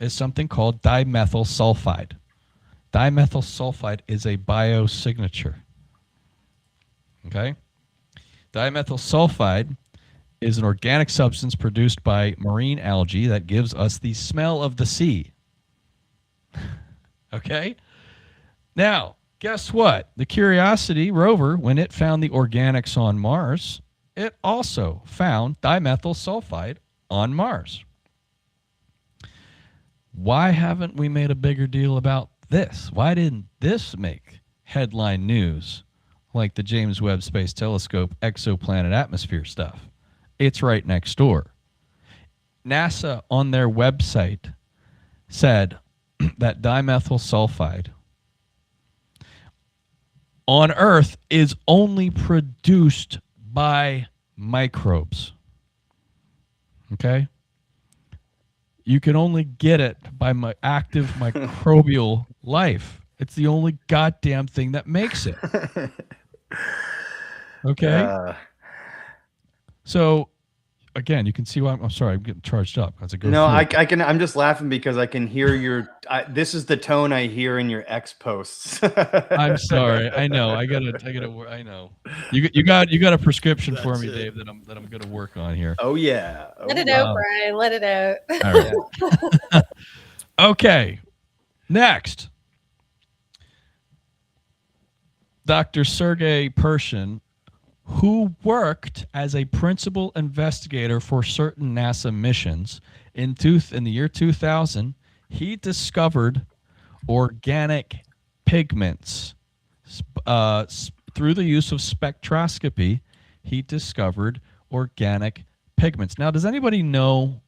is something called dimethyl sulfide. Dimethyl sulfide is a biosignature. Okay? Dimethyl sulfide is an organic substance produced by marine algae that gives us the smell of the sea. Okay? Now, guess what? The Curiosity rover, when it found the organics on Mars, it also found dimethyl sulfide on Mars. Why haven't we made a bigger deal about this? Why didn't this make headline news like the James Webb Space Telescope exoplanet atmosphere stuff? It's right next door. NASA on their website said that dimethyl sulfide on Earth is only produced by microbes. Okay? You can only get it by active microbial life. It's the only goddamn thing that makes it. Okay? So again, you can see why I'm sorry. I'm getting charged up as I go. No, through I it. can. I'm just laughing because I can hear your. This is the tone I hear in your X posts. I'm sorry. I know. I gotta. I know. You got a prescription for me, Dave, that I'm gonna work on here. Oh yeah. Oh, Let it yeah. out, Brian. Let it out. All right. Okay. Next, Dr. Sergei Pershin, who worked as a principal investigator for certain NASA missions in the year 2000, he discovered organic pigments. Through the use of spectroscopy, he discovered organic pigments. Now, does anybody know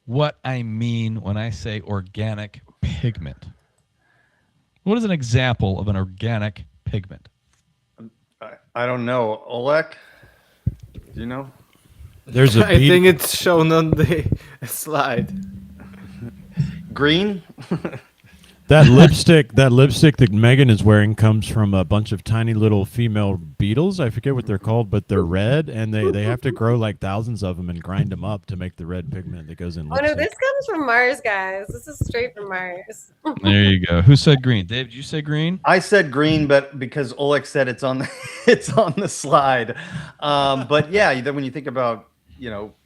what I mean when I say organic pigment? What is an example of an organic pigment? I don't know. Oleg, do you know? There's a I bead- think it's shown on the slide. Green. That lipstick that Megan is wearing comes from a bunch of tiny little female beetles. I forget what they're called, but they're red, and they have to grow like thousands of them and grind them up to make the red pigment that goes in Oh lipstick. no, this comes from Mars, guys. This is straight from Mars. There you go. Who said green? Dave, did you say green? I said green, but because Oleg said it's on the it's on the slide. But yeah, then when you think about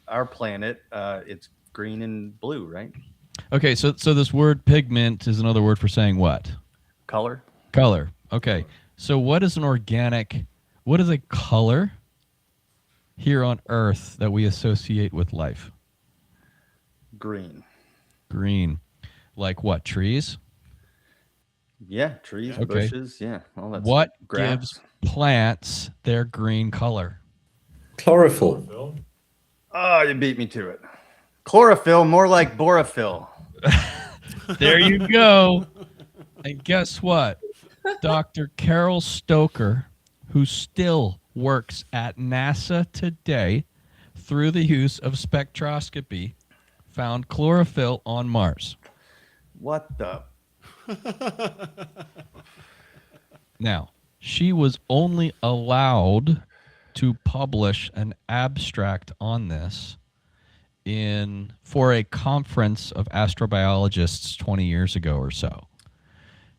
our planet, it's green and blue, right? Okay, so this word pigment is another word for saying what? Color. Color. Okay. So what is a color here on Earth that we associate with life? Green. Green. Like what? Trees? Yeah, trees, Okay. bushes, yeah, all that. What stuff. Grass. gives plants their green color? Chlorophyll. Oh, you beat me to it. Chlorophyll, more like borophyll. There you go. And guess what? Dr. Carol Stoker, who still works at NASA today through the use of spectroscopy, found chlorophyll on Mars. What the? Now, she was only allowed to publish an abstract on this for a conference of astrobiologists 20 years ago or so.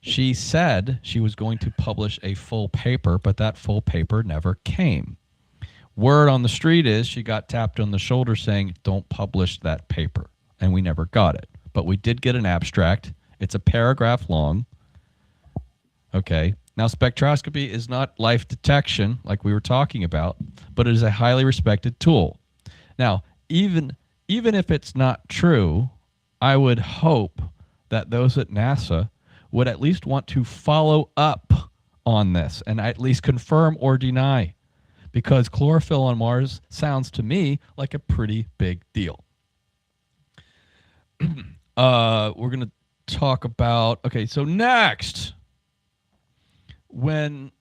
She said she was going to publish a full paper, but that full paper never came. Word on the street is she got tapped on the shoulder saying, don't publish that paper. And we never got it. But we did get an abstract. It's a paragraph long. Okay. Now, spectroscopy is not life detection like we were talking about, but it is a highly respected tool. Now, even if it's not true, I would hope that those at NASA would at least want to follow up on this and at least confirm or deny, because chlorophyll on Mars sounds to me like a pretty big deal. We're going to talk about, okay, so next, when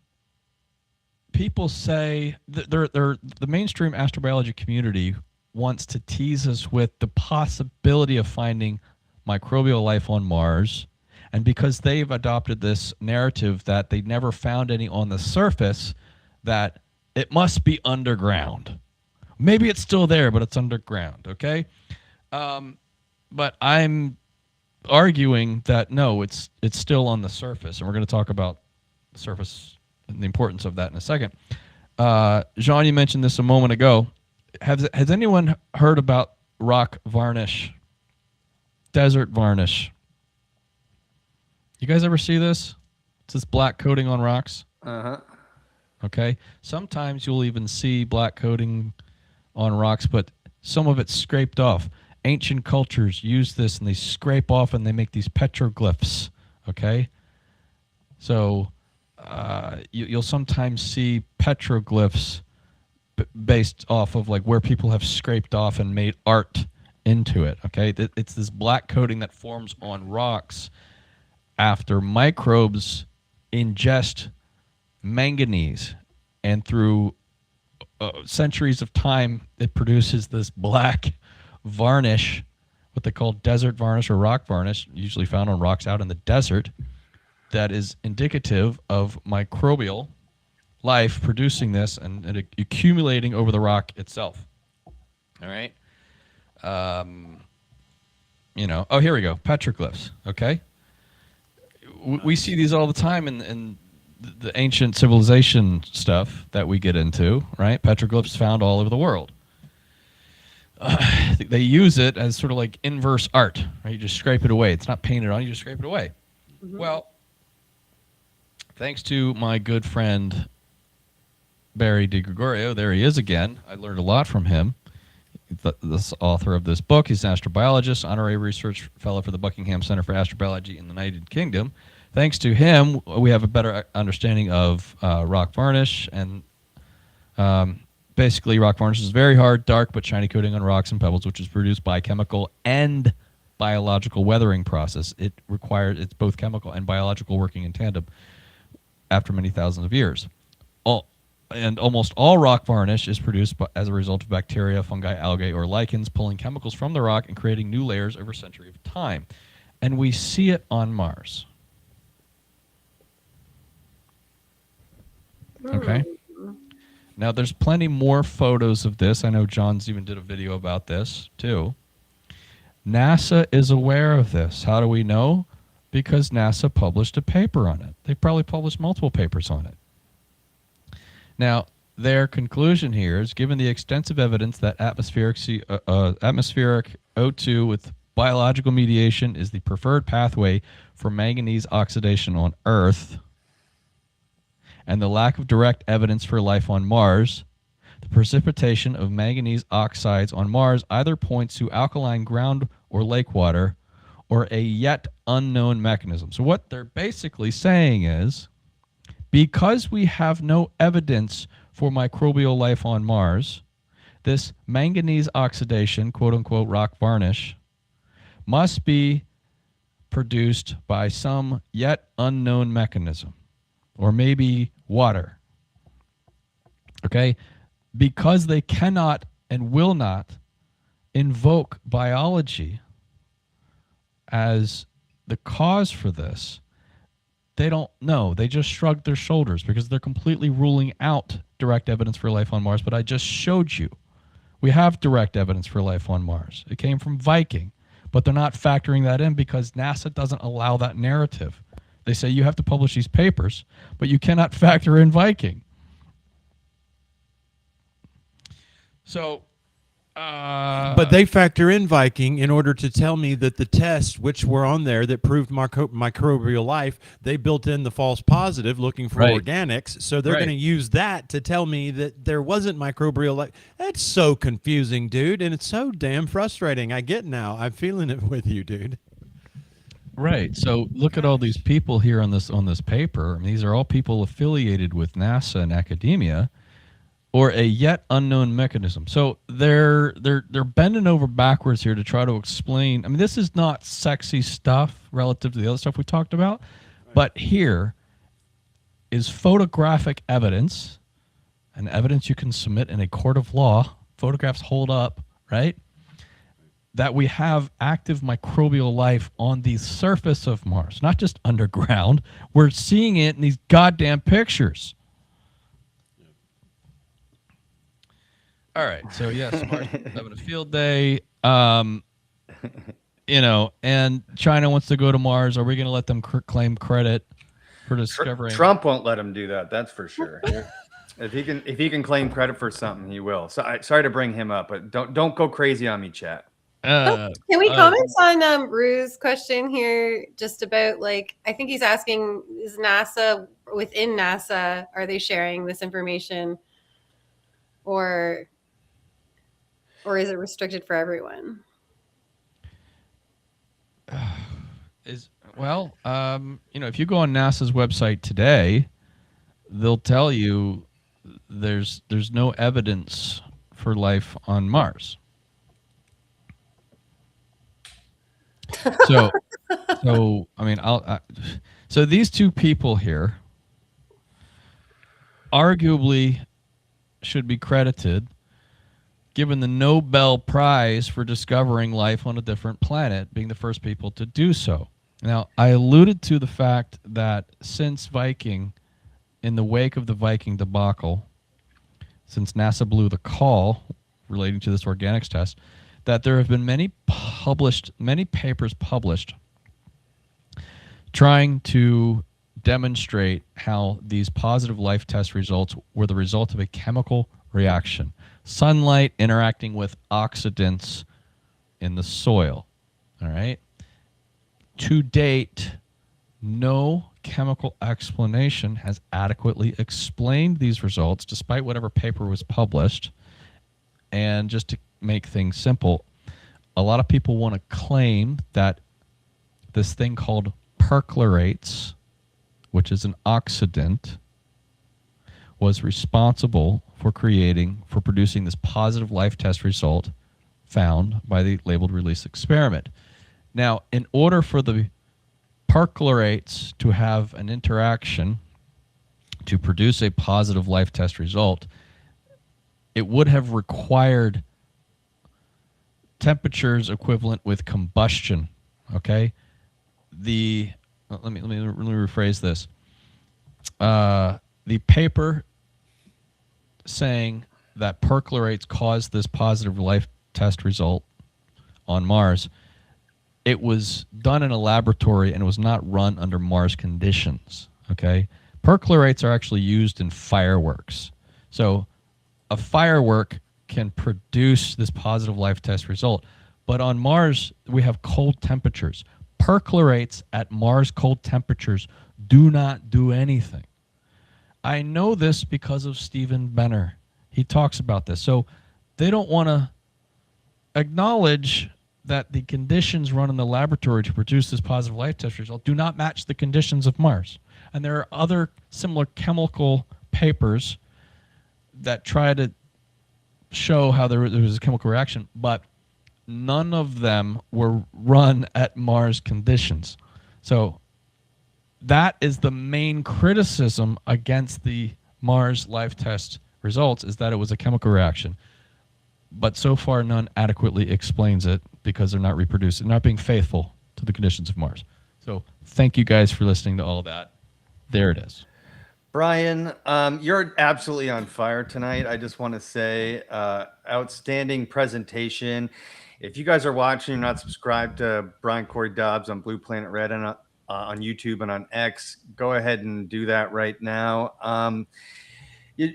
people say the mainstream astrobiology community wants to tease us with the possibility of finding microbial life on Mars, and because they've adopted this narrative that they never found any on the surface, that it must be underground. Maybe it's still there, but it's underground, okay? But I'm arguing that no, it's still on the surface, and we're going to talk about the surface and the importance of that in a second. Jean, you mentioned this a moment ago. Has anyone heard about rock varnish? Desert varnish. You guys ever see this? It's this black coating on rocks. Uh-huh. Okay. Sometimes you'll even see black coating on rocks, but some of it's scraped off. Ancient cultures use this and they scrape off and they make these petroglyphs. Okay. So you'll sometimes see petroglyphs based off of like where people have scraped off and made art into it. Okay. It's this black coating that forms on rocks after microbes ingest manganese, and through centuries of time, it produces this black varnish, what they call desert varnish or rock varnish, usually found on rocks out in the desert, that is indicative of microbial life producing this and accumulating over the rock itself. All right. You know, oh, here we go. Petroglyphs. Okay. We see these all the time in the ancient civilization stuff that we get into, right? Petroglyphs found all over the world. They use it as sort of like inverse art, right? You just scrape it away. It's not painted on, you just scrape it away. Well, thanks to my good friend Barry DiGregorio, there he is again. I learned a lot from him. This author of this book, he's an astrobiologist, honorary research fellow for the Buckingham Center for Astrobiology in the United Kingdom. Thanks to him, we have a better understanding of rock varnish, and basically rock varnish is very hard, dark, but shiny coating on rocks and pebbles, which is produced by chemical and biological weathering process. It's both chemical and biological working in tandem after many thousands of years. And almost all rock varnish is produced as a result of bacteria, fungi, algae, or lichens pulling chemicals from the rock and creating new layers over a century of time. And we see it on Mars. Okay. Now, there's plenty more photos of this. I know John's even did a video about this, too. NASA is aware of this. How do we know? Because NASA published a paper on it. They probably published multiple papers on it. Now, their conclusion here is, given the extensive evidence that atmospheric O2 with biological mediation is the preferred pathway for manganese oxidation on Earth, and the lack of direct evidence for life on Mars, the precipitation of manganese oxides on Mars either points to alkaline ground or lake water, or a yet unknown mechanism. So what they're basically saying is, because we have no evidence for microbial life on Mars, this manganese oxidation, quote-unquote rock varnish, must be produced by some yet unknown mechanism, or maybe water. Okay? Because they cannot and will not invoke biology as the cause for this, they don't know. They just shrug their shoulders because they're completely ruling out direct evidence for life on Mars. But I just showed you. We have direct evidence for life on Mars. It came from Viking. But they're not factoring that in because NASA doesn't allow that narrative. They say you have to publish these papers, but you cannot factor in Viking. So... but they factor in Viking in order to tell me that the tests which were on there that proved microbial life, they built in the false positive looking for organics. So they're going to use that to tell me that there wasn't microbial life. That's so confusing, dude. And it's so damn frustrating. I get now. I'm feeling it with you, dude. Right. So look at all these people here on this paper. I mean, these are all people affiliated with NASA and academia, or a yet unknown mechanism. So they're bending over backwards here to try to explain. I mean, this is not sexy stuff relative to the other stuff we talked about, but here is photographic evidence, and evidence you can submit in a court of law. Photographs hold up, right? That we have active microbial life on the surface of Mars, not just underground. We're seeing it in these goddamn pictures. All right, so yes, Mars is having a field day. You know, and China wants to go to Mars. Are we going to let them claim credit for discovering? Trump won't let him do that. That's for sure. If he can claim credit for something, he will. So sorry to bring him up, but don't go crazy on me, chat. Can we comment on Rue's question here, just about, like, I think he's asking, is NASA, within NASA, are they sharing this information, or is it restricted for everyone? You know, if you go on NASA's website today, they'll tell you there's no evidence for life on Mars. So I mean, so these two people here arguably should be credited, given the Nobel Prize for discovering life on a different planet, being the first people to do so. Now, I alluded to the fact that since Viking, in the wake of the Viking debacle, since NASA blew the call relating to this organics test, that there have been many papers published trying to demonstrate how these positive life test results were the result of a chemical reaction. Sunlight interacting with oxidants in the soil. All right. To date, no chemical explanation has adequately explained these results, despite whatever paper was published. And just to make things simple, a lot of people want to claim that this thing called perchlorates, which is an oxidant, was responsible for producing this positive life test result found by the labeled release experiment. Now, in order for the perchlorates to have an interaction to produce a positive life test result, it would have required temperatures equivalent with combustion. Okay, let me rephrase this. The paper saying that perchlorates caused this positive life test result on Mars, it was done in a laboratory and it was not run under Mars conditions. Okay, perchlorates are actually used in fireworks. So a firework can produce this positive life test result. But on Mars, we have cold temperatures. Perchlorates at Mars cold temperatures do not do anything. I know this because of Stephen Benner. He talks about this. So they don't want to acknowledge that the conditions run in the laboratory to produce this positive life test result do not match the conditions of Mars. And there are other similar chemical papers that try to show how there was a chemical reaction, but none of them were run at Mars conditions. So that is the main criticism against the Mars life test results, is that it was a chemical reaction. But so far, none adequately explains it because they're not reproducing, not being faithful to the conditions of Mars. So thank you guys for listening to all that. There it is. Brian, you're absolutely on fire tonight. I just want to say, outstanding presentation. If you guys are watching, you're not subscribed to Brian Corey Dobbs on Blue Planet Red and on YouTube and on X, go ahead and do that right now.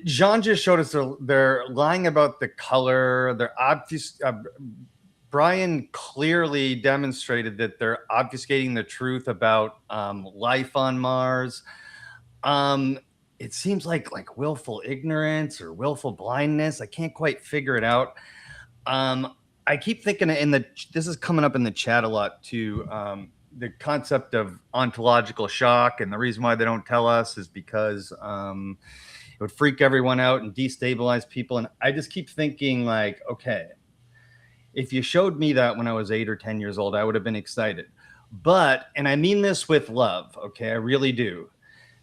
Jean just showed us they're lying about the color. They're obvious. Brian clearly demonstrated that they're obfuscating the truth about life on Mars. It seems like willful ignorance or willful blindness. I can't quite figure it out. I keep thinking this is coming up in the chat a lot too. The concept of ontological shock, and the reason why they don't tell us is because it would freak everyone out and destabilize people. And I just keep thinking like, okay, if you showed me that when I was 8 or 10 years old, I would have been excited. But, and I mean this with love, okay, I really do.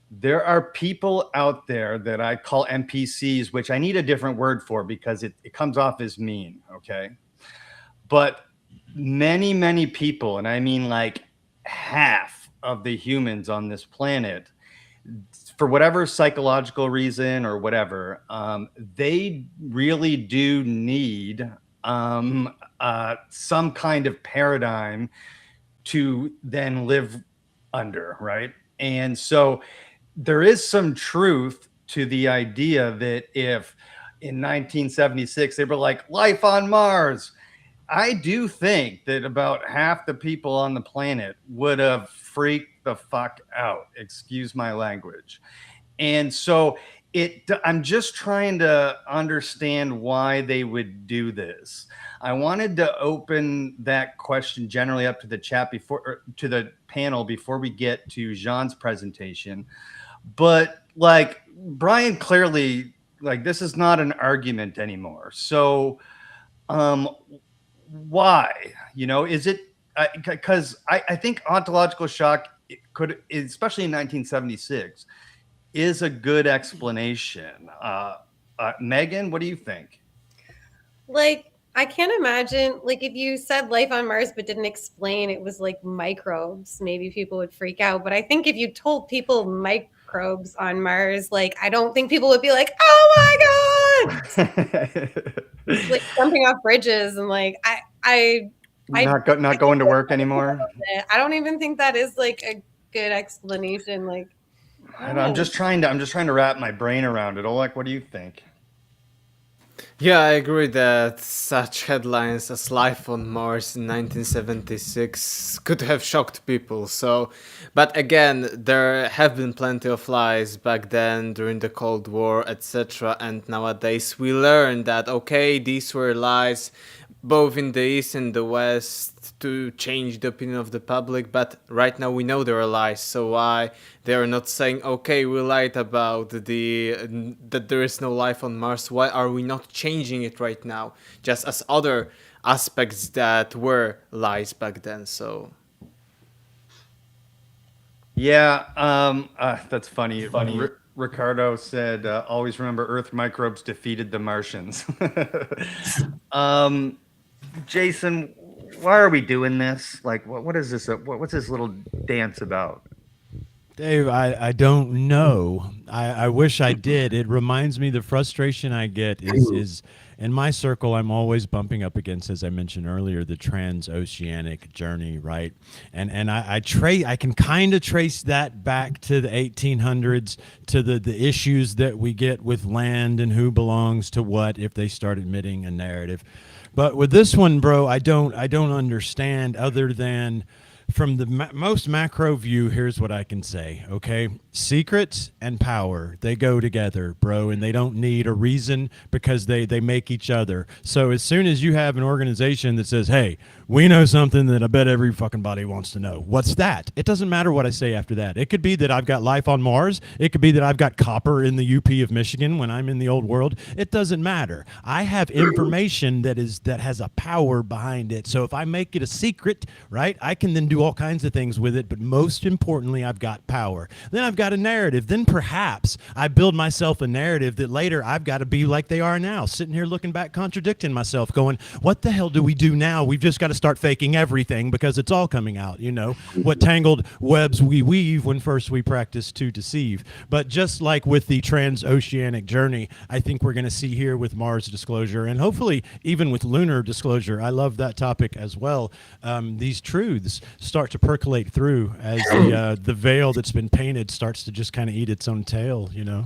There are people out there that I call NPCs, which I need a different word for because it comes off as mean, okay? But many, many people, and I mean like half of the humans on this planet, for whatever psychological reason or whatever, they really do need some kind of paradigm to then live under, right? And so there is some truth to the idea that if in 1976 they were like, life on Mars, I do think that about half the people on the planet would have freaked the fuck out. Excuse my language. And so I'm just trying to understand why they would do this. I wanted to open that question generally up to the chat to the panel before we get to Jean's presentation. But like Brian clearly, like this is not an argument anymore. So why? You know, is it because I think ontological shock could, especially in 1976, is a good explanation. Megan, what do you think? Like, I can't imagine, like, if you said life on Mars but didn't explain it was like microbes, maybe people would freak out. But I think if you told people microbes on Mars, like, I don't think people would be like, oh my God. like jumping off bridges and like I Not going to work anymore. I don't even think that is like a good explanation. Like I'm just trying to wrap my brain around it. Oleg, what do you think? Yeah, I agree that such headlines as Life on Mars in 1976 could have shocked people. So, but again, there have been plenty of lies back then during the Cold War, etc. And nowadays we learn that, okay, these were lies both in the East and the West to change the opinion of the public, but right now we know there are lies, so why they are not saying, okay, we lied about that there is no life on Mars, why are we not changing it right now, just as other aspects that were lies back then? So Yeah, that's funny. Ricardo said, "Always remember, Earth microbes defeated the Martians." Jason, why are we doing this? Like, what is this? What's this little dance about? Dave, I don't know. I wish I did. It reminds me the frustration I get is in my circle. I'm always bumping up against, as I mentioned earlier, the transoceanic journey, right? And I can kind of trace that back to the 1800s, to the issues that we get with land and who belongs to what if they start admitting a narrative. But with this one, bro, I don't understand, other than from the most macro view. Here's what I can say, okay? Secrets and power, they go together, bro, and they don't need a reason, because they make each other. So as soon as you have an organization that says, hey, we know something that I bet every fucking body wants to know, what's that? It doesn't matter what I say after that. It could be that I've got life on Mars. It could be that I've got copper in the UP of Michigan when I'm in the old world. It doesn't matter. I have information that has a power behind it. So if I make it a secret, right, I can then do all kinds of things with it. But most importantly, I've got power. Then I've got a narrative. Then perhaps I build myself a narrative that later I've got to be like they are now, sitting here looking back, contradicting myself, going, what the hell do we do now? We've just got to start faking everything because it's all coming out, you know, what tangled webs we weave when first we practice to deceive. But just like with the transoceanic journey, I think we're going to see here with Mars disclosure, and hopefully even with lunar disclosure, I love that topic as well, these truths start to percolate through as the veil that's been painted starts to just kind of eat its own tail, you know?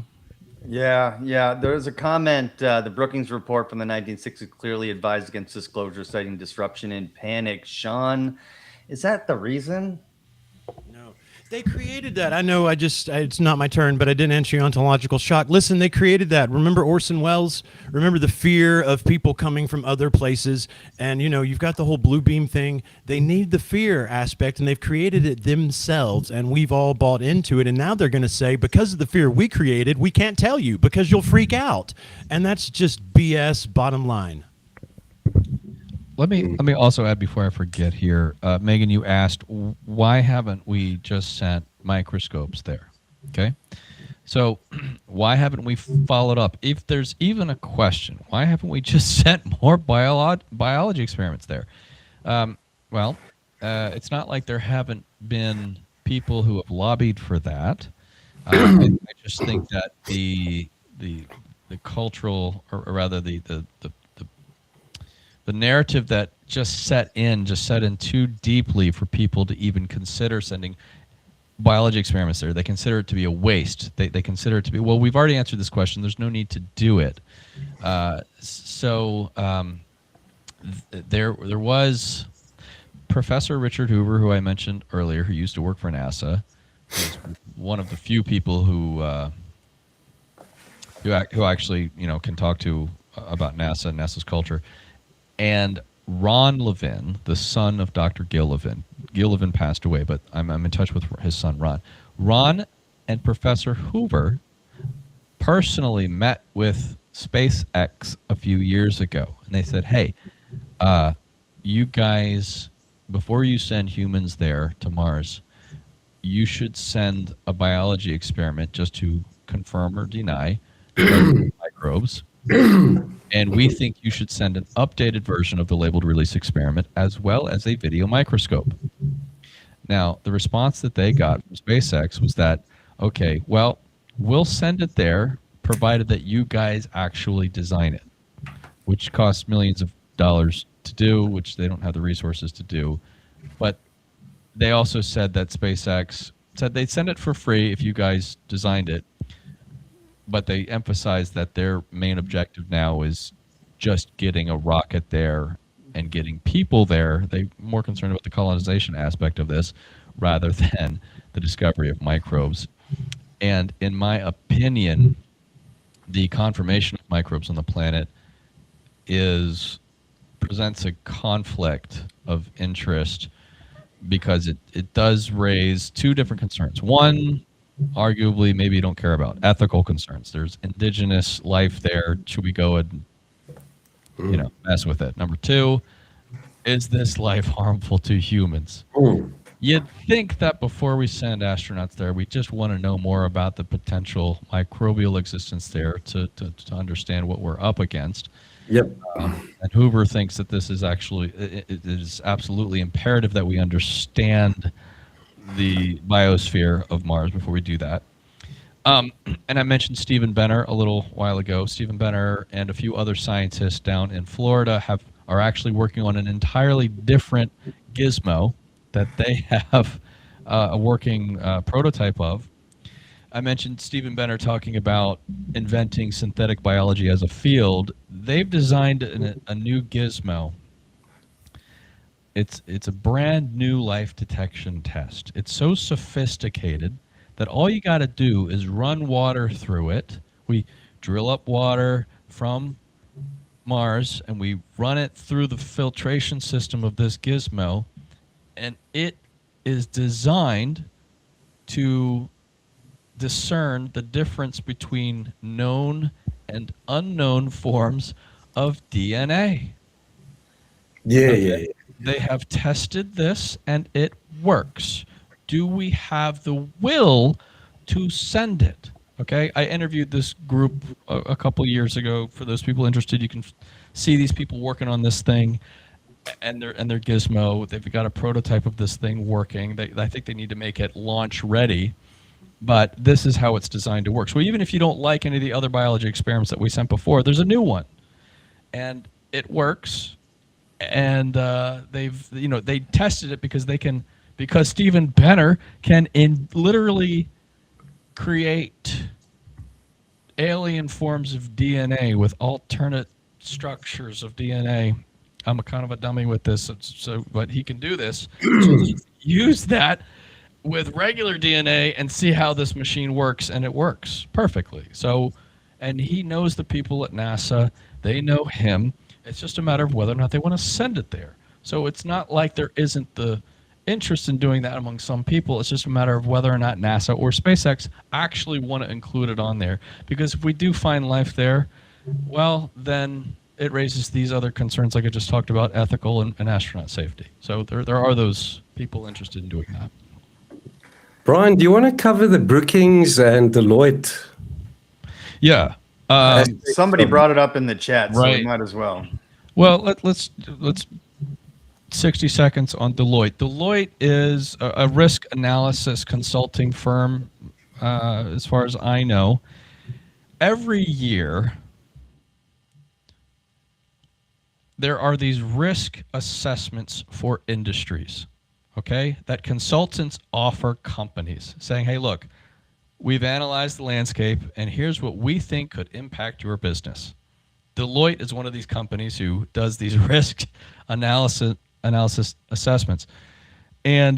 Yeah. There's a comment. The Brookings report from the 1960s clearly advised against disclosure, citing disruption and panic. Sean, is that the reason? No. They created that. I know it's not my turn, but I didn't answer your ontological shock. Listen, they created that. Remember Orson Welles? Remember the fear of people coming from other places? And, you know, you've got the whole blue beam thing. They need the fear aspect, and they've created it themselves, and we've all bought into it. And now they're going to say, because of the fear we created, we can't tell you because you'll freak out. And that's just BS, bottom line. Let me also add before I forget here, Megan, you asked why haven't we just sent microscopes there? Okay, so why haven't we followed up? If there's even a question, why haven't we just sent more biology experiments there? Well, it's not like there haven't been people who have lobbied for that. I just think that the cultural, or rather the narrative that just set in too deeply for people to even consider sending biology experiments there. They consider it to be a waste. They consider it to be, well, we've already answered this question. There's no need to do it. There was Professor Richard Hoover, who I mentioned earlier, who used to work for NASA. He's one of the few people who actually, you know, can talk to about NASA and NASA's culture. And Ron Levin, the son of Dr. Gil Levin. Gil Levin passed away, but I'm in touch with his son, Ron. Ron and Professor Hoover personally met with SpaceX a few years ago. And they said, hey, you guys, before you send humans there to Mars, you should send a biology experiment just to confirm or deny microbes. And we think you should send an updated version of the labeled release experiment as well as a video microscope. Now, the response that they got from SpaceX was that, okay, well, we'll send it there provided that you guys actually design it. which costs millions of dollars to do, which they don't have the resources to do. But they also said that SpaceX said they'd send it for free if you guys designed it. But they emphasized that their main objective now is just getting a rocket there and getting people there. They're more concerned about the colonization aspect of this rather than the discovery of microbes. And in my opinion, the confirmation of microbes on the planet presents a conflict of interest because it does raise two different concerns. One, arguably, maybe you don't care about ethical concerns. There's indigenous life there. Should we go and mess with it? Number two, is this life harmful to humans? You'd think that before we send astronauts there, we just want to know more about the potential microbial existence there to understand what we're up against. Yep. And Hoover thinks that this is actually, it is absolutely imperative that we understand the biosphere of Mars before we do that. And I mentioned Stephen Benner a little while ago. Stephen Benner and a few other scientists down in Florida are actually working on an entirely different gizmo that they have a working prototype of. I mentioned Stephen Benner talking about inventing synthetic biology as a field. They've designed a new gizmo. It's a brand new life detection test. It's so sophisticated that all you got to do is run water through it. We drill up water from Mars and we run it through the filtration system of this gizmo, and it is designed to discern the difference between known and unknown forms of DNA. Yeah. They have tested this and it works. Do we have the will to send it? Okay, I interviewed this group a couple years ago. For those people interested, you can see these people working on this thing and their gizmo. They've got a prototype of this thing working. I think they need to make it launch ready. But this is how it's designed to work. So even if you don't like any of the other biology experiments that we sent before, there's a new one, and it works. And they tested it because Stephen Benner can literally create alien forms of DNA with alternate structures of DNA. I'm a kind of a dummy with this, but he can do this. So use that with regular DNA and see how this machine works, and it works perfectly. So, and he knows the people at NASA. They know him. It's just a matter of whether or not they want to send it there. So it's not like there isn't the interest in doing that among some people. It's just a matter of whether or not NASA or SpaceX actually want to include it on there. Because if we do find life there, well, then it raises these other concerns like I just talked about, ethical and astronaut safety. So there are those people interested in doing that. Brian, do you want to cover the Brookings and Deloitte? Yeah. Somebody brought it up in the chat, so right. we might as well. Well, let's 60 seconds on Deloitte. Deloitte is a risk analysis consulting firm, as far as I know. Every year, there are these risk assessments for industries, okay, that consultants offer companies saying, hey, look, we've analyzed the landscape, and here's what we think could impact your business. Deloitte is one of these companies who does these risk analysis assessments. And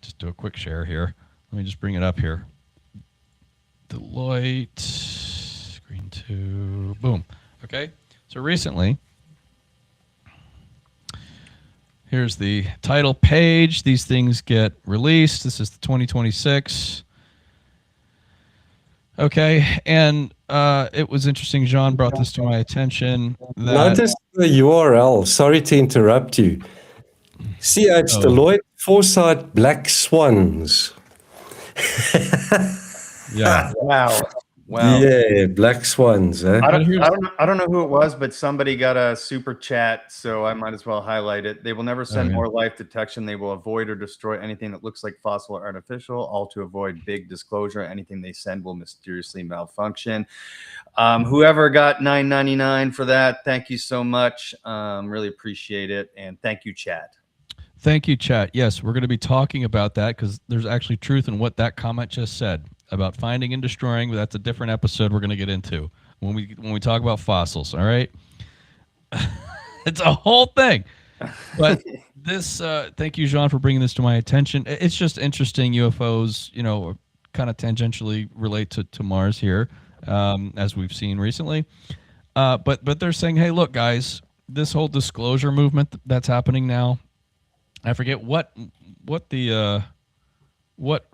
just do a quick share here. Let me just bring it up here. Deloitte, screen 2, boom. Okay, so recently, here's the title page. These things get released. This is the 2026. Okay, and it was interesting. Jean brought this to my attention. Notice the URL. Sorry to interrupt you. CH Deloitte, Foresight, Black Swans. Yeah. Wow. Wow. Yeah, black swans, eh? I don't know who it was, but somebody got a super chat, so I might as well highlight it. They will never send yeah. more life detection. They will avoid or destroy anything that looks like fossil or artificial, all to avoid big disclosure. Anything they send will mysteriously malfunction. Whoever got $9.99 for that, thank you so much. Really appreciate it, and thank you, chat. Thank you, chat. Yes, we're going to be talking about that because there's actually truth in what that comment just said about finding and destroying. That's a different episode we're going to get into when we talk about fossils. All right, it's a whole thing. But this, thank you, Jean, for bringing this to my attention. It's just interesting. UFOs, kind of tangentially relate to Mars here, as we've seen recently. But they're saying, hey, look, guys, this whole disclosure movement that's happening now. I forget what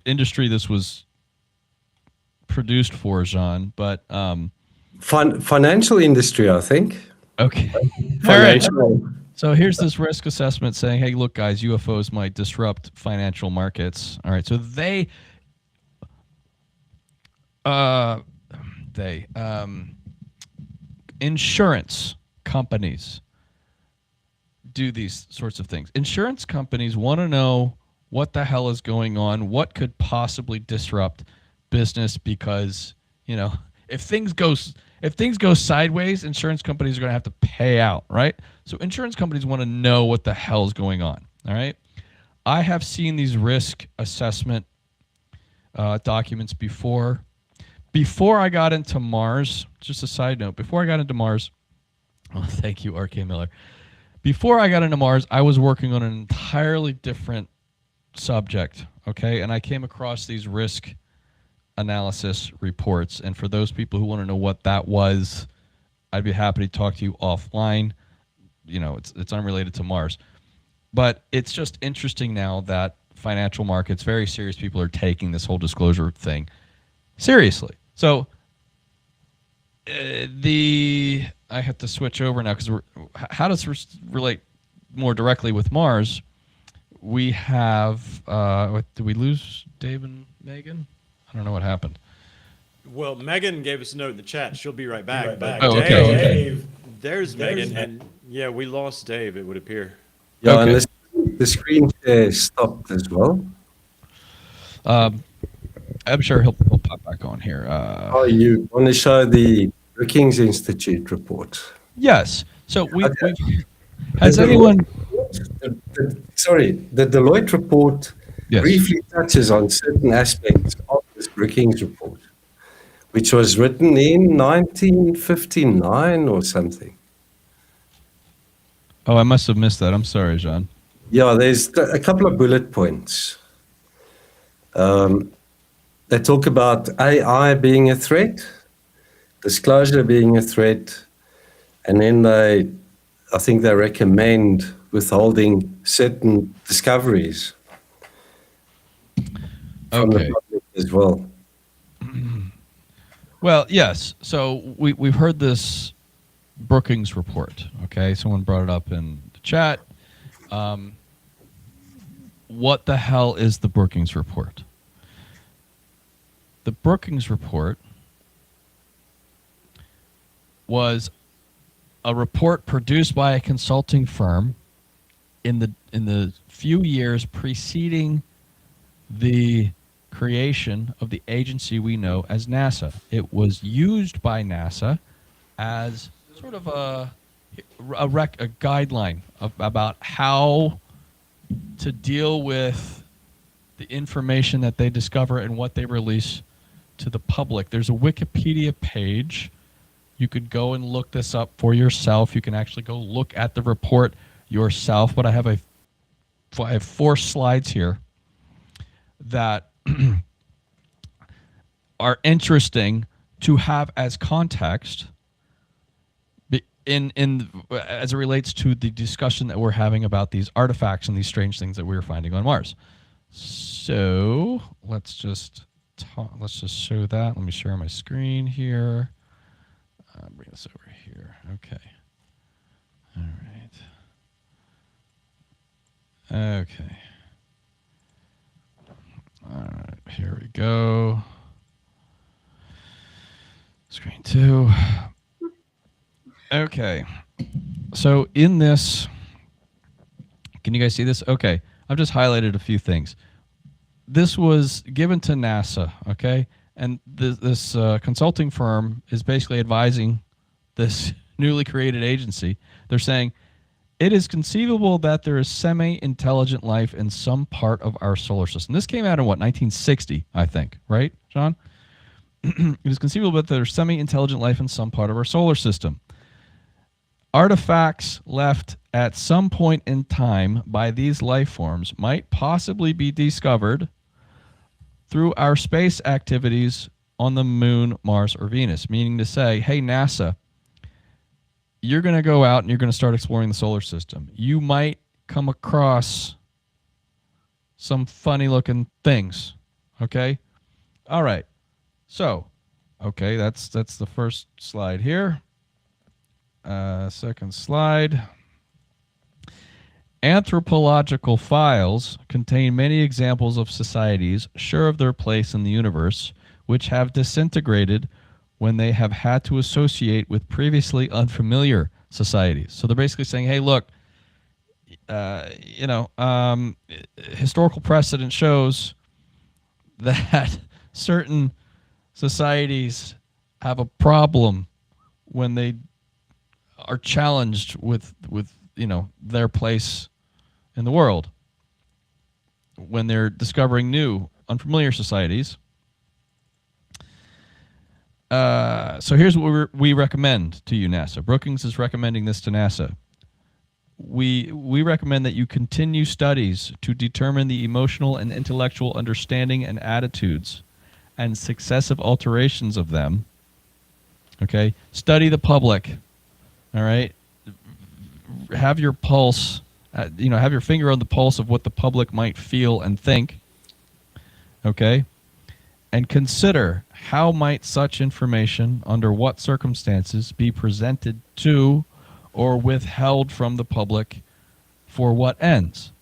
industry this was produced for, Jean, but Financial industry, I think. okay. Financial. So here's this risk assessment saying, hey, look, guys, UFOs might disrupt financial markets. All right, so insurance companies do these sorts of things. Insurance companies want to know what the hell is going on, what could possibly disrupt business, because if things go sideways, insurance companies are going to have to pay out, right? So insurance companies want to know what the hell is going on. All right, I have seen these risk assessment documents before. Before I got into Mars, just a side note, before I got into Mars, thank you, R.K. Miller. Before I got into Mars, I was working on an entirely different subject, okay? And I came across these risk analysis reports. And for those people who want to know what that was, I'd be happy to talk to you offline. It's unrelated to Mars. But it's just interesting now that financial markets, very serious people, are taking this whole disclosure thing seriously. So I have to switch over now because how does this relate more directly with Mars? We have did we lose Dave and Megan? I don't know what happened. Well, Megan gave us a note in the chat. She'll be right back. Oh, okay. Dave, there's Megan, and yeah, we lost Dave. It would appear. Yeah, Okay. and the screen share stopped as well. I'm sure he'll pop back on here. You want to show the Brookings Institute report? Yes. So we've Has has anyone? The Deloitte report Yes. briefly touches on certain aspects of this Brookings report, which was written in 1959 or something. Oh, I must have missed that. I'm sorry, Jean. Yeah, there's a couple of bullet points. They talk about AI being a threat, disclosure being a threat, and then I think they recommend withholding certain discoveries from the Okay. public as well. Well, yes. So we've heard this Brookings report. Okay, someone brought it up in the chat. What the hell is the Brookings report? The Brookings report was a report produced by a consulting firm in the few years preceding the creation of the agency we know as NASA. It was used by NASA as sort of a guideline about how to deal with the information that they discover and what they release to the public. There's a Wikipedia page. You could go and look this up for yourself. You can actually go look at the report yourself. But I have 4 slides here that are interesting to have as context in as it relates to the discussion that we're having about these artifacts and these strange things that we're finding on Mars. So let's just show that. Let me share my screen here. Bring this over here. Okay. All right. Okay. All right. Here we go. to. Okay. So in this, can you guys see this? Okay. I've just highlighted a few things. This was given to NASA, okay? And this consulting firm is basically advising this newly created agency. They're saying, it is conceivable that there is semi-intelligent life in some part of our solar system. This came out in what, 1960, I think, right, John? It is conceivable that there is semi-intelligent life in some part of our solar system. Artifacts left at some point in time by these life forms might possibly be discovered through our space activities on the moon, Mars, or Venus, meaning to say, hey, NASA, you're going to go out and you're going to start exploring the solar system. You might come across some funny looking things. Okay? All right. So, okay, that's the first slide here. Second slide. Anthropological files contain many examples of societies sure of their place in the universe, which have disintegrated when they have had to associate with previously unfamiliar societies. So they're basically saying, hey, look, historical precedent shows that certain societies have a problem when they are challenged with their place in the world, when they're discovering new, unfamiliar societies. So here's what we recommend to you, NASA. Brookings is recommending this to NASA. We recommend that you continue studies to determine the emotional and intellectual understanding and attitudes and successive alterations of them. Okay? Study the public. All right? Have your pulse, have your finger on the pulse of what the public might feel and think. Okay? And consider how might such information, under what circumstances, be presented to or withheld from the public for what ends.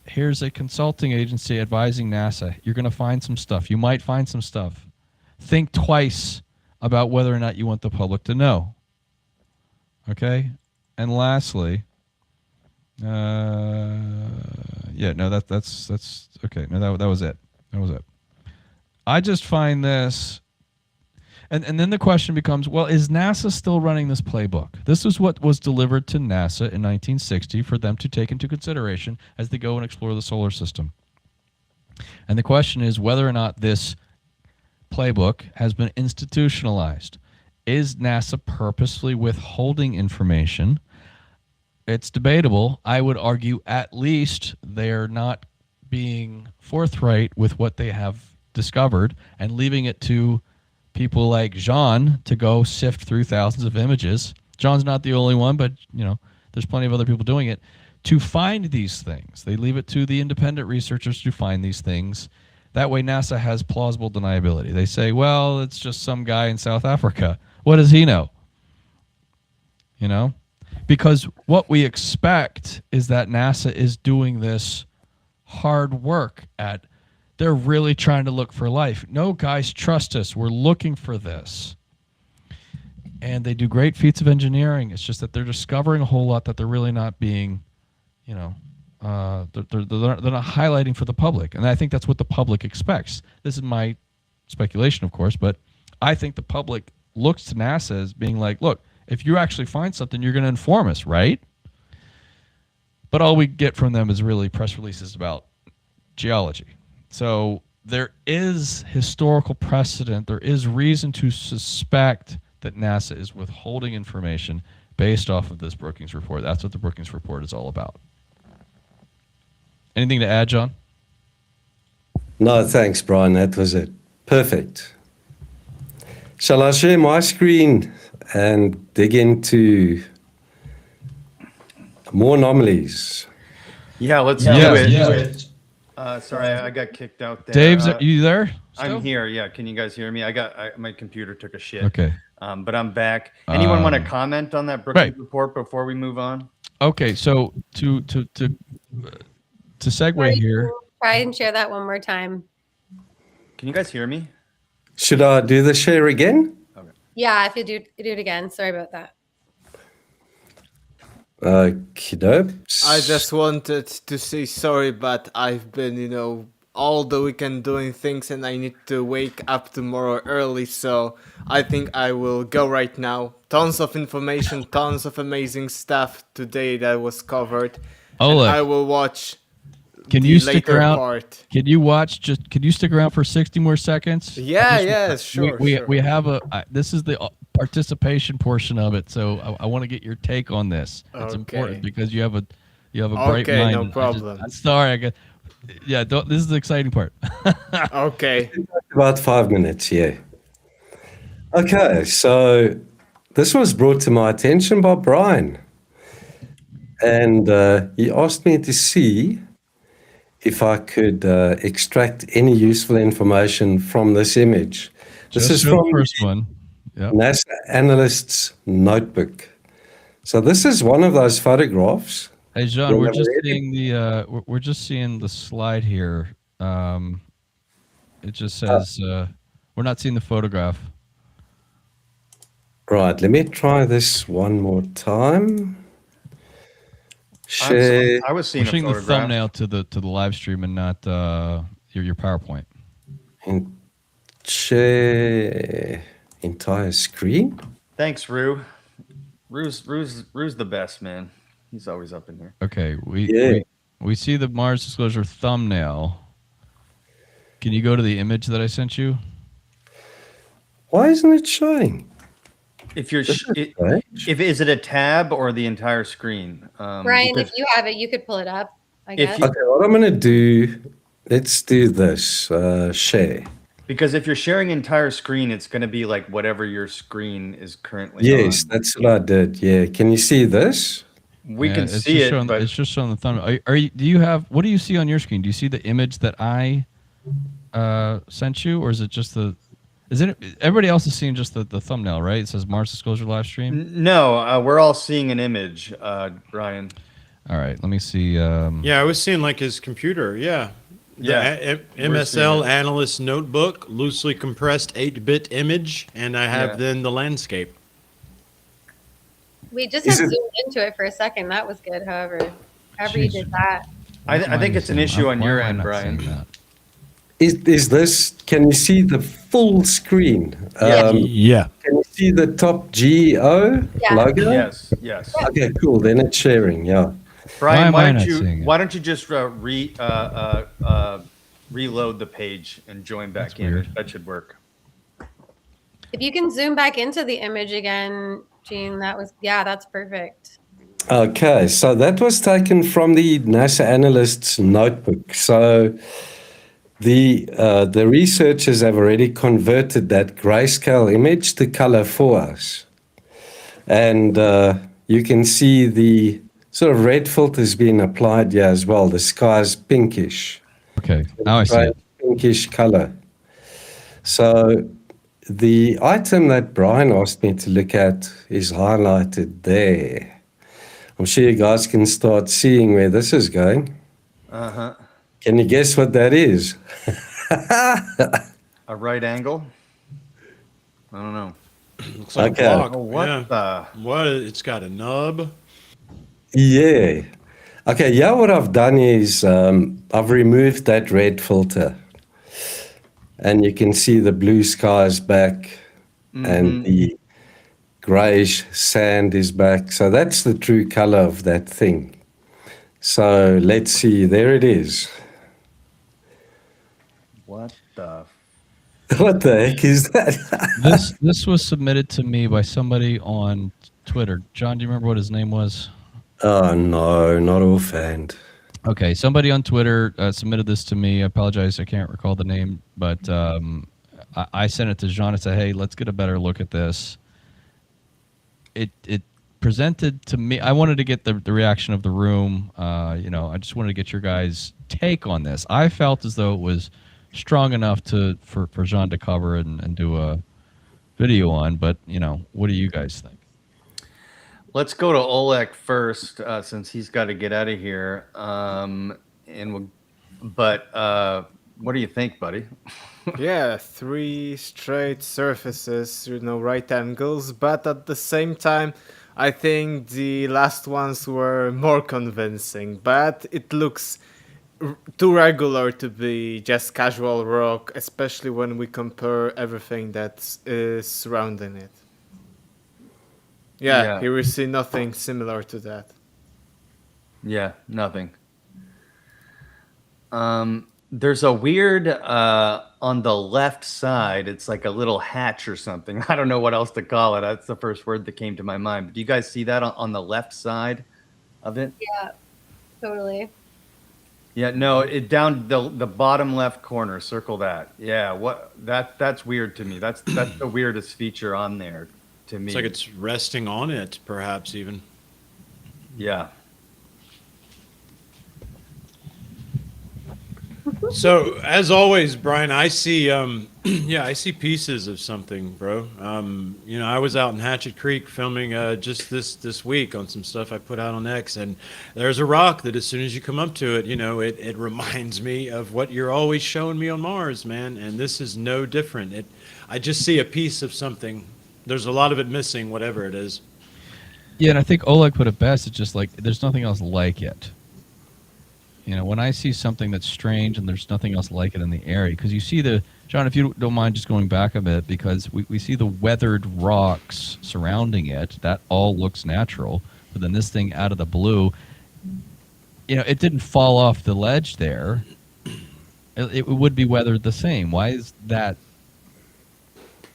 Here's a consulting agency advising NASA. You're going to find some stuff. You might find some stuff. Think twice about whether or not you want the public to know. Okay? And lastly, that's okay. No, that was it. That was it. I just find this, and then the question becomes, well, is NASA still running this playbook? This is what was delivered to NASA in 1960 for them to take into consideration as they go and explore the solar system. And the question is whether or not this playbook has been institutionalized. Is NASA purposely withholding information? It's debatable. I would argue at least they're not being forthright with what they have discovered and leaving it to people like Jean to go sift through thousands of images. John's not the only one, but there's plenty of other people doing it to find these things. They leave it to the independent researchers to find these things. That way NASA has plausible deniability. They say, well, it's just some guy in South Africa. What does he know? Because what we expect is that NASA is doing this hard work at. They're really trying to look for life. No, guys, trust us. We're looking for this. And they do great feats of engineering. It's just that they're discovering a whole lot that they're really not being, they're not highlighting for the public. And I think that's what the public expects. This is my speculation, of course, but I think the public looks to NASA as being like, look, if you actually find something, you're going to inform us, right? But all we get from them is really press releases about geology. So there is historical precedent. There is reason to suspect that NASA is withholding information based off of this Brookings report. That's what the Brookings report is all about. Anything to add, John? No, thanks, Brian. That was it. Perfect. Shall I share my screen and dig into more anomalies? Yeah, let's do Yes, it. yes. Sorry, I got kicked out there. Dave's, are you there? I'm here. Yeah, can you guys hear me? My computer took a shit. Okay. But I'm back. Anyone want to comment on that Brookings report before we move on? Okay, so to segue here. Try and share that one more time. Can you guys hear me? Should I do the share again? Okay. Yeah, if you do it again. Sorry about that. Okey-dokes. I just wanted to say sorry, but I've been, all the weekend doing things and I need to wake up tomorrow early, so I think I will go right now. Tons of information, tons of amazing stuff today that was covered. And Oleg, I will watch can the you stick later around? part. Can you stick around for 60 more seconds? Yeah, sure. We have this is the participation portion of it, so I want to get your take on this. It's important because you have a bright Okay, mind. no problem. I'm sorry, this is the exciting part. Okay. About 5 minutes, yeah. Okay, so this was brought to my attention by Brian. And he asked me to see if I could extract any useful information from this image. This is from the first one. Yep. NASA analyst's notebook. So this is one of those photographs. Hey John, we're just seeing the slide here. It just says we're not seeing the photograph. Right, let me try this one more time. Share. I was seeing We're seeing a the photograph. thumbnail to the live stream and not your PowerPoint. And share entire screen. Thanks, Rue. Rue's the best, man. He's always up in here. Okay, Yeah. we see the Mars disclosure thumbnail. Can you go to the image that I sent you? Why isn't it showing? If you're, This is strange. is it a tab or the entire screen? Brian, because if you have it, you could pull it up, I If guess. you- Okay, what I'm going to do, let's do this. Share. Because if you're sharing entire screen, it's going to be like whatever your screen is currently Yes, on. that's what I did. Yeah. Can you see this? We Yeah, can it's see just it, showing, but it's just showing the thumbnail. What do you see on your screen? Do you see the image that I sent you, or is it just everybody else is seeing just the thumbnail, right? It says Mars disclosure live stream. no, we're all seeing an image, Brian. All right, let me see. Yeah, I was seeing like his computer. Yeah. Yeah, The we're seeing MSL it. analyst notebook, loosely compressed 8-bit image, and I have Yeah. then the landscape. We just Is had it- zoomed into it for a second. That was good, however you did that. I think it's an issue on your end, Why am I not Brian. seeing that? Is this, can you see the full screen? Yeah. Yeah. Can you see the top GO Yeah. logo? Yes, yes. Okay, cool. Then it's sharing. Yeah. Brian, am why I don't not you seeing it? just reload the page and join back That's in? weird. That should work. If you can zoom back into the image again, Gene, that's perfect. Okay, so that was taken from the NASA analyst's notebook. So the researchers have already converted that grayscale image to color for us. And you can see the sort of red filters being applied here as well. The sky's pinkish. Okay, now I see it. Pinkish color. So the item that Brian asked me to look at is highlighted there. I'm sure you guys can start seeing where this is going. Uh-huh. Can you guess what that is? A right angle? I don't know. Looks like Okay. a block. Oh, what Yeah. the? What? It's got a nub. Yeah. Okay, yeah, what I've done is I've removed that red filter. And you can see the blue skies back and the grayish sand is back. So that's the true color of that thing. So let's see, there it is. What the? What the heck is that? This was submitted to me by somebody on Twitter. John, do you remember what his name was? Oh, no, not offhand. Okay, somebody on Twitter submitted this to me. I apologize, I can't recall the name, but I sent it to Jean and said, "Hey, let's get a better look at this." It presented to me. I wanted to get the reaction of the room. I just wanted to get your guys' take on this. I felt as though it was strong enough for Jean to cover and do a video on. But what do you guys think? Let's go to Oleg first, since he's got to get out of here. What do you think, buddy? Yeah, three straight surfaces, right angles, but at the same time, I think the last ones were more convincing, but it looks too regular to be just casual rock, especially when we compare everything that is surrounding it. Yeah, Yeah. here we see nothing similar to that. Yeah, nothing. There's a weird on the left side. It's like a little hatch or something. I don't know what else to call it. That's the first word that came to my mind. But do you guys see that on the left side of it? Yeah, totally. Yeah, no, it down the bottom left corner. Circle that. Yeah, that's weird to me. That's the weirdest feature on there to me. It's like it's resting on it, perhaps even. Yeah. So as always, Brian, I see I see pieces of something, bro. I was out in Hatchet Creek filming just this week on some stuff I put out on X, and there's a rock that as soon as you come up to it, it reminds me of what you're always showing me on Mars, man. And this is no different. I just see a piece of something. There's a lot of it missing, whatever it is. Yeah, and I think Oleg put it best. It's just like there's nothing else like it. When I see something that's strange and there's nothing else like it in the area, because you see John, if you don't mind just going back a bit, because we see the weathered rocks surrounding it, that all looks natural, but then this thing out of the blue, it didn't fall off the ledge there. It would be weathered the same. Why is that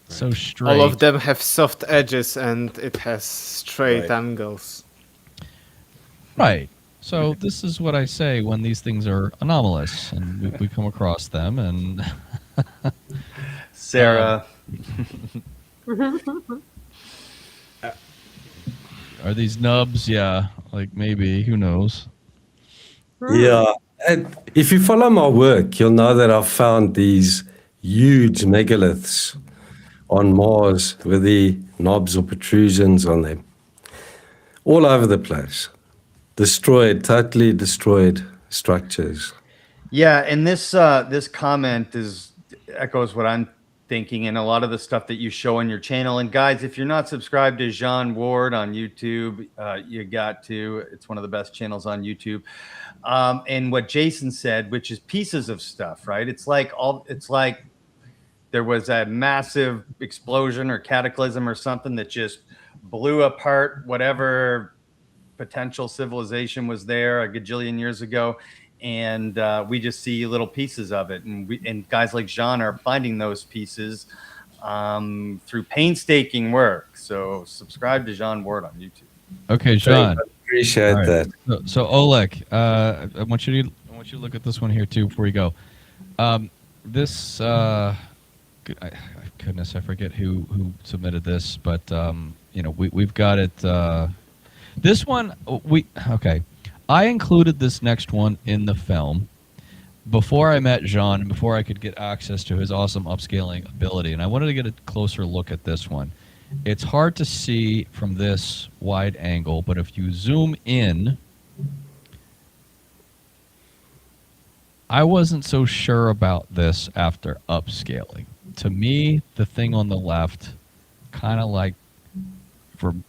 so straight? All of them have soft edges and it has straight Right. angles. Right. So this is what I say when these things are anomalous and we come across them. And Sarah. are these nubs? Yeah, like maybe. Who knows? Yeah. And if you follow my work, you'll know that I've found these huge megaliths on Mars with the knobs or protrusions on them all over the place. Totally destroyed structures. Yeah, and this comment echoes what I'm thinking, and a lot of the stuff that you show on your channel. And guys, if you're not subscribed to Jean Ward on YouTube, you got to. It's one of the best channels on YouTube. And what Jason said, which is pieces of stuff, right? It's like there was a massive explosion or cataclysm or something that just blew apart whatever potential civilization was there a gajillion years ago, and we just see little pieces of it, and guys like Jean are finding those pieces through painstaking work. So subscribe to Jean Ward on YouTube. Okay, John. Appreciate All right. that. So Oleg, I want you to look at this one here too before you go. This goodness, I forget who submitted this, but we've got it. This one, I included this next one in the film before I met Jean and before I could get access to his awesome upscaling ability, and I wanted to get a closer look at this one. It's hard to see from this wide angle, but if you zoom in, I wasn't so sure about this after upscaling. To me, the thing on the left kind of like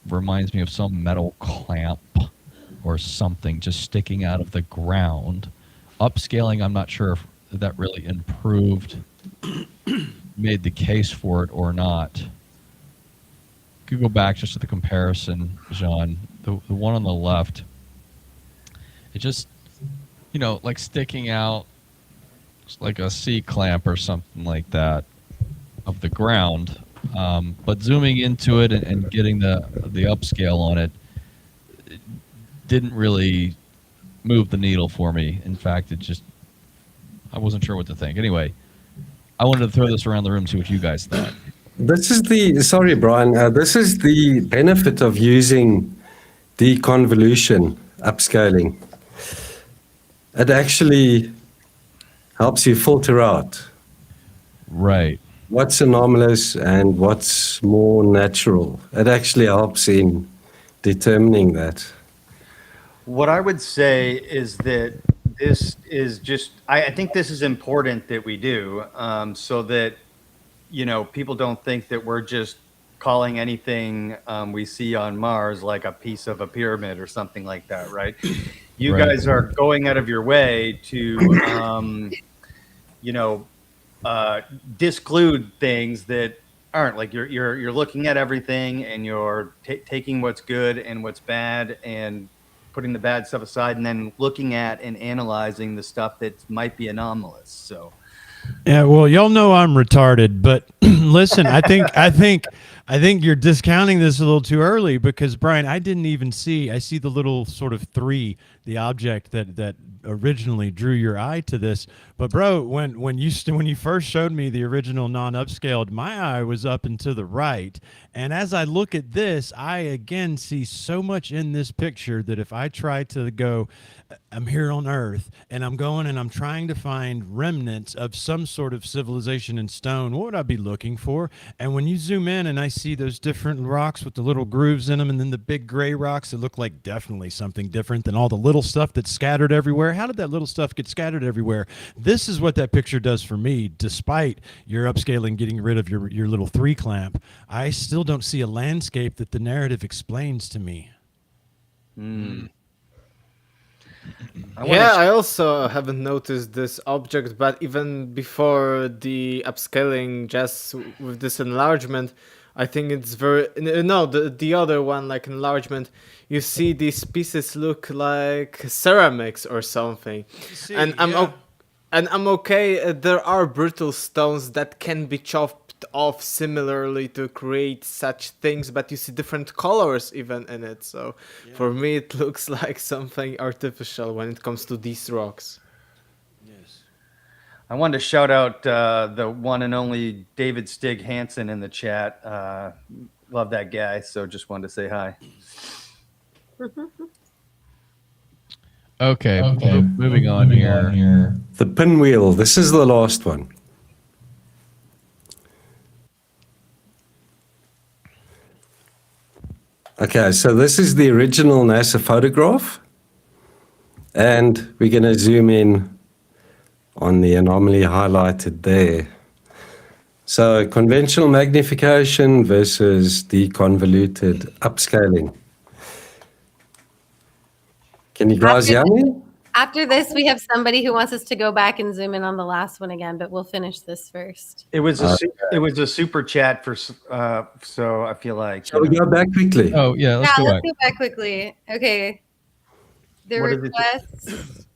reminds me of some metal clamp or something just sticking out of the ground. Upscaling, I'm not sure if that really improved, made the case for it or not. Could go back just to the comparison, Jean. The one on the left, it just, like sticking out, just like a C clamp or something like that of the ground. But zooming into it and getting the upscale on it didn't really move the needle for me. In fact, I wasn't sure what to think. Anyway, I wanted to throw this around the room, see what you guys thought. Sorry, Brian, this is the benefit of using deconvolution, upscaling. It actually helps you filter out Right. what's anomalous and what's more natural. It actually helps in determining that. What I would say is that this is just, I think this is important that we do, so that, people don't think that we're just calling anything we see on Mars like a piece of a pyramid or something like that, right? You Right. guys are going out of your way to, disclude things that aren't like you're looking at everything and you're taking what's good and what's bad and putting the bad stuff aside and then looking at and analyzing the stuff that might be anomalous. So Yeah, well, y'all know I'm retarded, but listen, I think you're discounting this a little too early because Brian, I didn't even see. I see the little sort of 3, the object that originally drew your eye to this. But bro, when you first showed me the original non-upscaled, my eye was up and to the right. And as I look at this, I again see so much in this picture that if I try to go, I'm here on Earth and I'm going and I'm trying to find remnants of some sort of civilization in stone, what would I be looking for? And when you zoom in and I see those different rocks with the little grooves in them and then the big gray rocks that look like definitely something different than all the little stuff that's scattered everywhere. How did that little stuff get scattered everywhere? This is what that picture does for me. Despite your upscaling, getting rid of your little 3 clamp, I still don't see a landscape that the narrative explains to me. I also haven't noticed this object, but even before the upscaling, just with this enlargement, I think it's very no the other one like enlargement. You see these pieces look like ceramics or something, and I'm okay. There are brittle stones that can be chopped off similarly to create such things, but you see different colors even in it. So for me, it looks like something artificial when it comes to these rocks. Yes. I wanted to shout out the one and only David Stig Hansen in the chat. Love that guy. So just wanted to say hi. Okay, moving on here. The pinwheel. This is the last one. Okay, so this is the original NASA photograph. And we're going to zoom in on the anomaly highlighted there. So conventional magnification versus deconvoluted upscaling. Can you guys hear me? After this, we have somebody who wants us to go back and zoom in on the last one again, but we'll finish this first. It was a super chat for so I feel like Shall we go back quickly? Oh yeah, let's go Let's back. go back quickly. Okay. The What is it? request.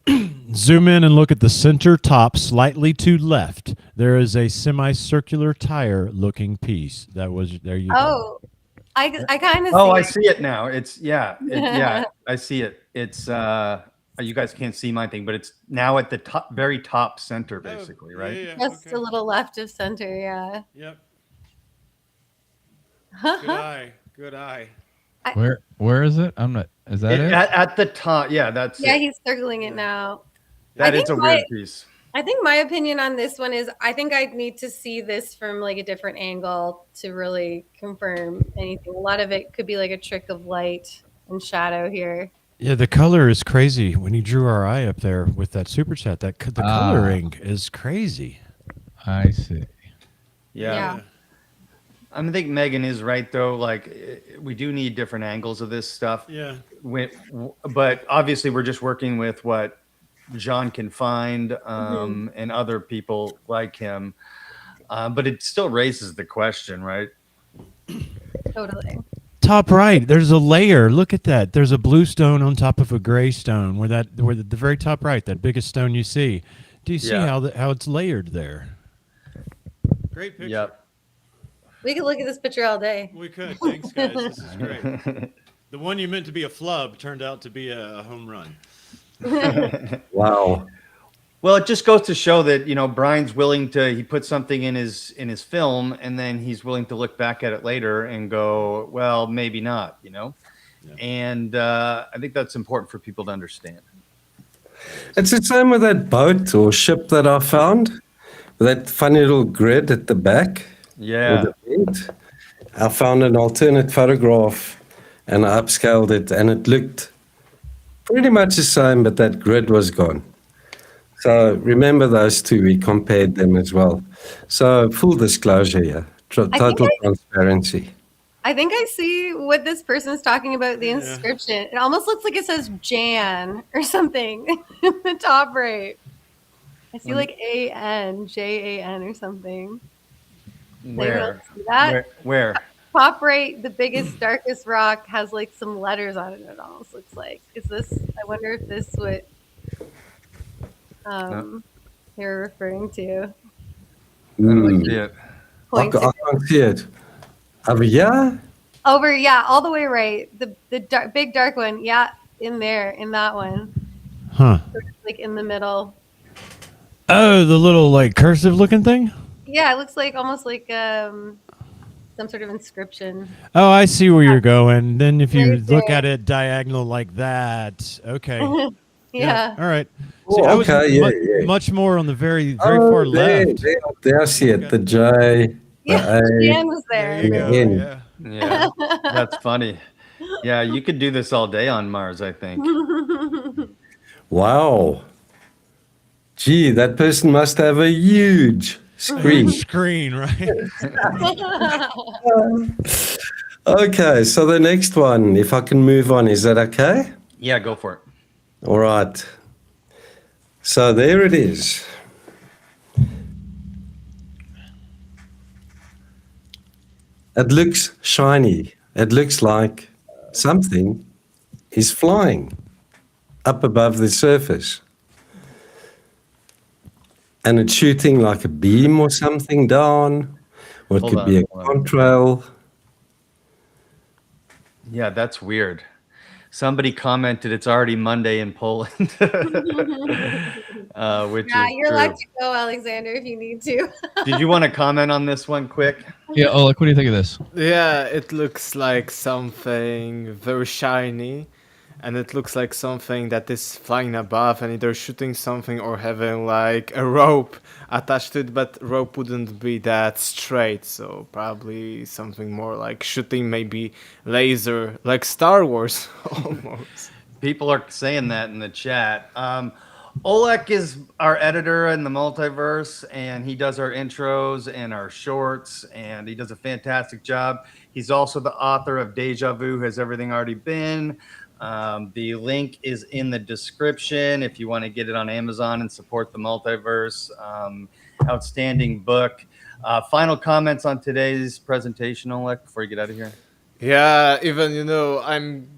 Zoom in and look at the center top slightly to left. There is a semicircular tire looking piece. That was there you go. Oh, I kind of. Oh, I see it now. It's yeah, I see it. It's you guys can't see my thing, but it's now at the top, very top center, basically, right? Yeah, Just a little left of center, yeah. Yep. Good eye. Good eye. Where is it? I'm not. Is that it? At the top, yeah, that's Yeah, it. he's circling it now. That I is a think weird piece. I think my opinion on this one is I think I'd need to see this from like a different angle to really confirm anything. A lot of it could be like a trick of light and shadow here. Yeah, the color is crazy. When you drew our eye up there with that super chat, the coloring is crazy. I see. Yeah. I think Megan is right though. Like we do need different angles of this stuff. Yeah. But obviously we're just working with what John can find and other people like him. But it still raises the question, right? Totally. Top right, there's a layer. Look at that. There's a blue stone on top of a gray stone. Where the very top right, that biggest stone you see. Do you see how it's layered there? Great picture. Yep. We could look at this picture all day. We could. Thanks, guys. This is great. The one you meant to be a flub turned out to be a home run. Wow. Well, it just goes to show that, Brian's willing to, he put something in his film and then he's willing to look back at it later and go, well, maybe not, Yeah. And I think that's important for people to understand. It's the same with that boat or ship that I found, with that funny little grid at the back. Yeah. With the vent. I found an alternate photograph and I upscaled it and it looked pretty much the same, but that grid was gone. So remember those two, we compared them as well. So full disclosure here, total transparency. I think I see what this person is talking about, the inscription. It almost looks like it says Jan or something in the top right. I see like A-N, J-A-N or something. Where? See that? Where? Top right, the biggest, darkest rock has like some letters on it, it almost looks like. Is this, I wonder if this what they're referring to. I don't see it. I can't see it. Over here? Over, yeah, all the way right. The big dark one, yeah, in there, in that one. Huh. Sort of like in the middle. Oh, the little like cursive looking thing? Yeah, it looks like almost like some sort of inscription. Oh, I see where you're going. Then if you Right look there. at it diagonal like that, okay. Yeah. All right. Oh, See, I was okay, yeah. much more on the very far left. There I see it, the J, the Yeah, A. Jan was there. There you go. in. Yeah. Yeah, that's funny. Yeah, you could do this all day on Mars, I think. Wow. Gee, that person must have a huge screen. Screen, right? Okay, so the next one, if I can move on, is that okay? Yeah, go for it. All right. So there it is. It looks shiny. It looks like something is flying up above the surface. And it's shooting like a beam or something down, or it Hold could on, be a hold on. contrail. Yeah, that's weird. Somebody commented it's already Monday in Poland, which Yeah, is you're true. allowed to go, Alexander, if you need to. Did you want to comment on this one quick? Yeah, Oleg, what do you think of this? Yeah, it looks like something very shiny, and it looks like something that is flying above and either shooting something or having like a rope attached to it, but rope wouldn't be that straight, so probably something more like shooting maybe laser, like Star Wars almost. People are saying that in the chat. Oleg is our editor in the multiverse, and he does our intros and our shorts, and he does a fantastic job. He's also the author of Deja Vu Has Everything Already Been? The link is in the description if you want to get it on Amazon and support the multiverse. Outstanding book. Final comments on today's presentation, Oleg, before you get out of here? Yeah, even, I'm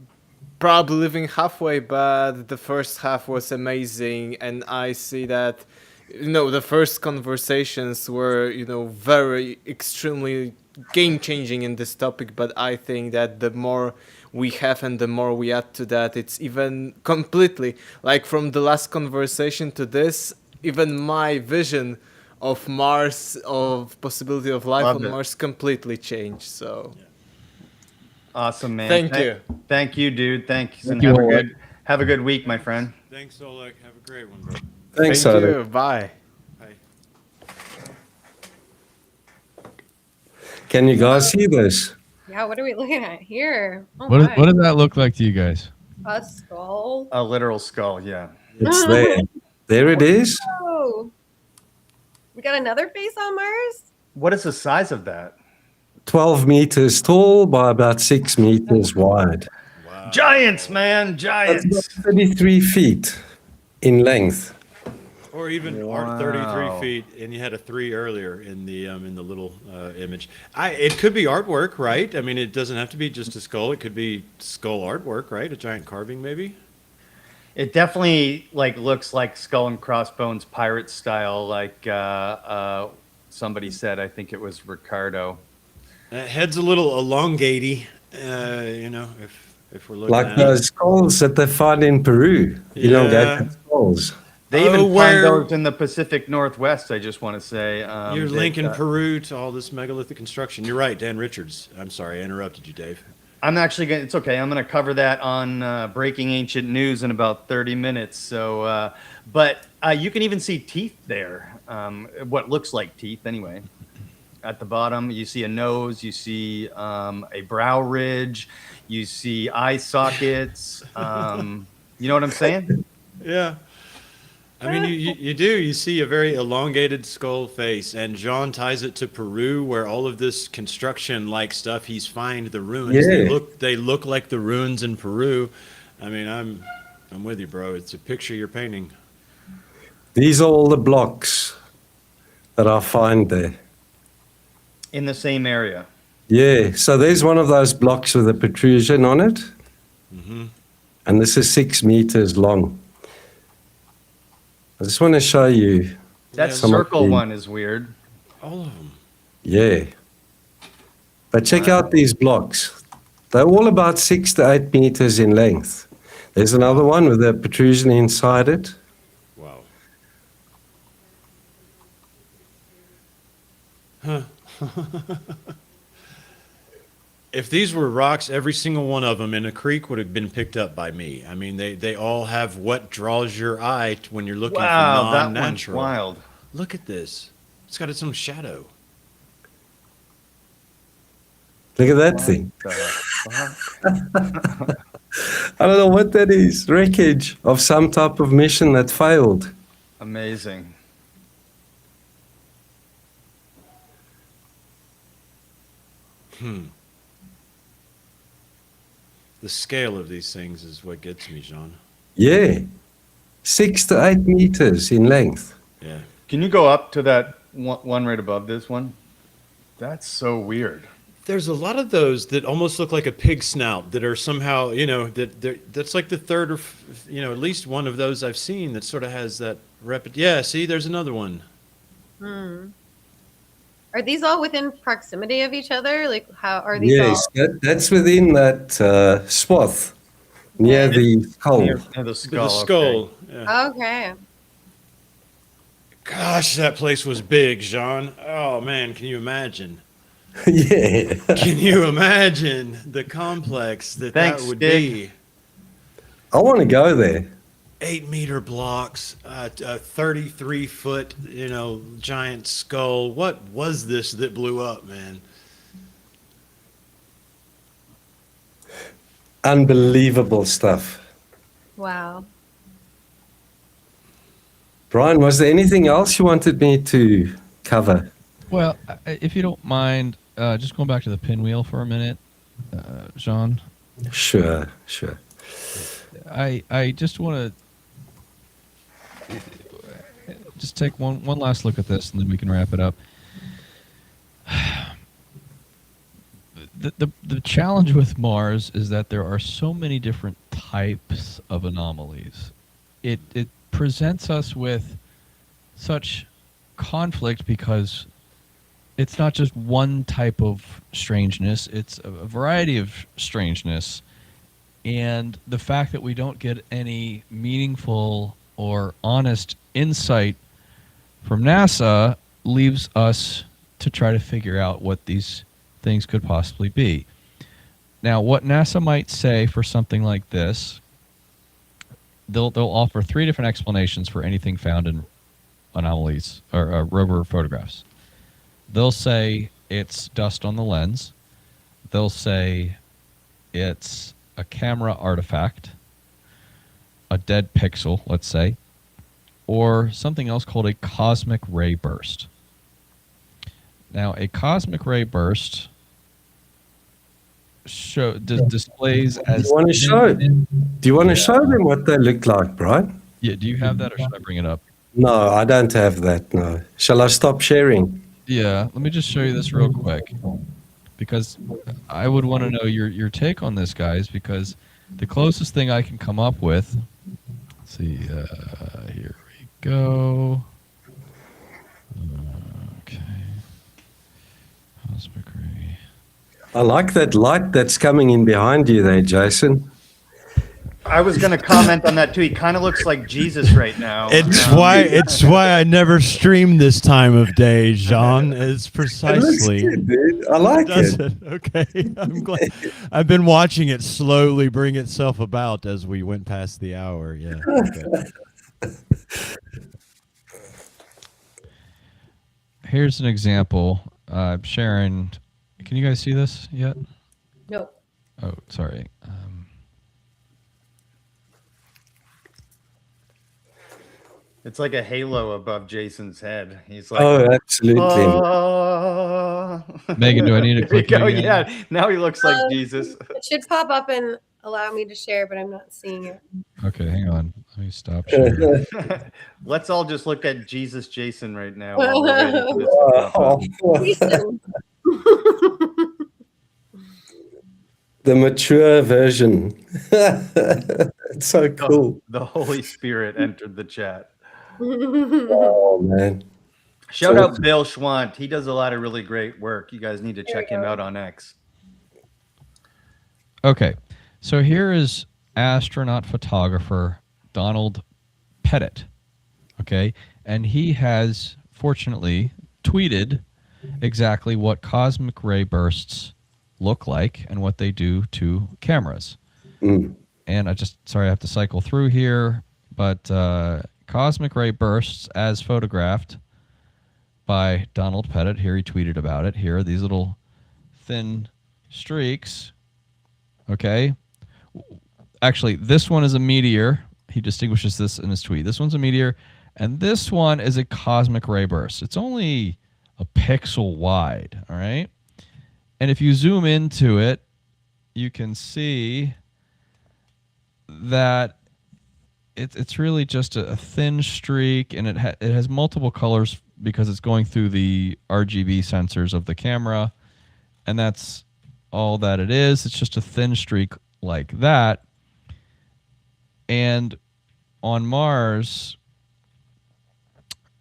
probably living halfway, but the first half was amazing, and I see that, the first conversations were, very extremely game-changing in this topic, but I think that the more we have and the more we add to that, it's even completely, like from the last conversation to this, even my vision of Mars, of possibility of life Love on it. Mars completely changed, so... Awesome, man. Thank you. Thank you, dude. Thanks, and you, have Oleg. a good week, my friend. Thanks, Oleg. Have a great one, bro. Thanks, Thank Oleg. you, bye. Bye. Can you guys see this? Yeah, what are we looking at here? Oh What my. does that look like to you guys? A skull. A literal skull, yeah. It's there. There it is. Oh, we got another face on Mars? What is the size of that? 12 meters tall by about 6 meters wide. Giants, man, That's giants. about 33 feet in length. Or even Wow. 33 feet, and you had a 3 earlier in the little image. It could be artwork, right? I mean, it doesn't have to be just a skull. It could be skull artwork, right? A giant carving, maybe. It definitely looks like skull and crossbones pirate style, like somebody said. I think it was Ricardo. Head's a little elongatey, if we're looking Like at those skulls that they find in Peru. Yeah. Elongated skulls. They even find where- those in the Pacific Northwest. I just want to say. You're that, linking Peru to all this megalithic construction. You're right, Dan Richards. I'm sorry, I interrupted you, Dave. I'm actually going to, it's okay. I'm going to cover that on Breaking Ancient News in about 30 minutes. So, but you can even see teeth there. What looks like teeth anyway. At the bottom, you see a nose, you see a brow ridge, you see eye sockets. You know what I'm saying? Yeah. I mean, you do. You see a very elongated skull face, and John ties it to Peru, where all of this construction-like stuff. He's find the ruins. Yeah. They look like the ruins in Peru. I mean, I'm with you, bro. It's a picture you're painting. These are all the blocks that I find there. In the same area. Yeah, so there's one of those blocks with a protrusion on it. Mm-hmm. And this is 6 meters long. I just want to show you. That some of circle the- one is weird. All of them. Yeah. But check out these blocks. They're all about 6 to 8 meters in length. There's another one with a protrusion inside it. Wow. Huh. If these were rocks, every single one of them in a creek would have been picked up by me. I mean, they all have what draws your eye when you're looking Wow, for that one's non-natural. wild. Look at this. It's got its own shadow. Look at that thing. The I don't know what that is. Wreckage of some type of mission that failed. Amazing. The scale of these things is what gets me, Jean. Yeah. 6 to 8 meters in length. Yeah. Can you go up to that one right above this one? That's so weird. There's a lot of those that almost look like a pig snout that are somehow, that's like the third or, at least one of those I've seen that sort of has that Yeah, see, there's another one. Are these all within proximity of each other? Like, how are these Yes, that's within that swath near the skull. Near the skull. The skull. okay. Yeah. all? Okay. Gosh, that place was big, Jean. Oh, man, can you imagine? Yeah. Can you imagine the complex Thanks, that would Stig. be? I want to go there. 8-meter blocks, a 33-foot, giant skull. What was this that blew up, man? Unbelievable stuff. Wow. Brian, was there anything else you wanted me to cover? Well, if you don't mind, just going back to the pinwheel for a minute, Jean. Sure. I just want to just take one last look at this, and then we can wrap it up. The challenge with Mars is that there are so many different types of anomalies. It presents us with such conflict because it's not just one type of strangeness, it's a variety of strangeness. And the fact that we don't get any meaningful or honest insight from NASA leaves us to try to figure out what these things could possibly be. Now, what NASA might say for something like this, they'll offer 3 different explanations for anything found in anomalies or rover photographs. They'll say it's dust on the lens. They'll say it's a camera artifact, a dead pixel, let's say, or something else called a cosmic ray burst. Now, a cosmic ray burst displays as... Do you want to show them what they look like, Brian? Yeah, do you have that, or should I bring it up? No, I don't have that, no. Shall I stop sharing? Yeah, let me just show you this real quick, because I would want to know your take on this, guys, because the closest thing I can come up with, let's see, here we go. Okay. Cosmic ray. I like that light that's coming in behind you there, Jason. I was going to comment on that too. He kind of looks like Jesus right now. It's why I never stream this time of day, Jean. It's precisely. It looks good, dude. I like Does it. it? Okay. I'm glad. I've been watching it slowly bring itself about as we went past the hour. Yeah. Okay. Here's an example. Sharon, can you guys see this yet? No. Oh, sorry. It's like a halo above Jason's head. He's like, Oh, absolutely. oh. Megan, do I need to There you click it go. again? Yeah, now he looks like Jesus. It should pop up and allow me to share, but I'm not seeing it. Okay, hang on. Let me stop sharing. Let's all just look at Jesus Jason right now while we're waiting for this to pop up. Jason. The mature version. It's so cool. The Holy Spirit entered the chat. Oh, man. Shout out Bill Schwant. He does a lot of really great work. You guys need to check him out on X. Okay, so here is astronaut photographer Donald Pettit. Okay, and he has fortunately tweeted exactly what cosmic ray bursts look like and what they do to cameras. And I have to cycle through here, but cosmic ray bursts as photographed by Donald Pettit. Here he tweeted about it. Here are these little thin streaks. Okay. Actually, this one is a meteor. He distinguishes this in his tweet. This one's a meteor, and this one is a cosmic ray burst. It's only a pixel wide, all right? And if you zoom into it, you can see that it's really just a thin streak, and it has multiple colors because it's going through the RGB sensors of the camera, and that's all that it is. It's just a thin streak like that. And on Mars,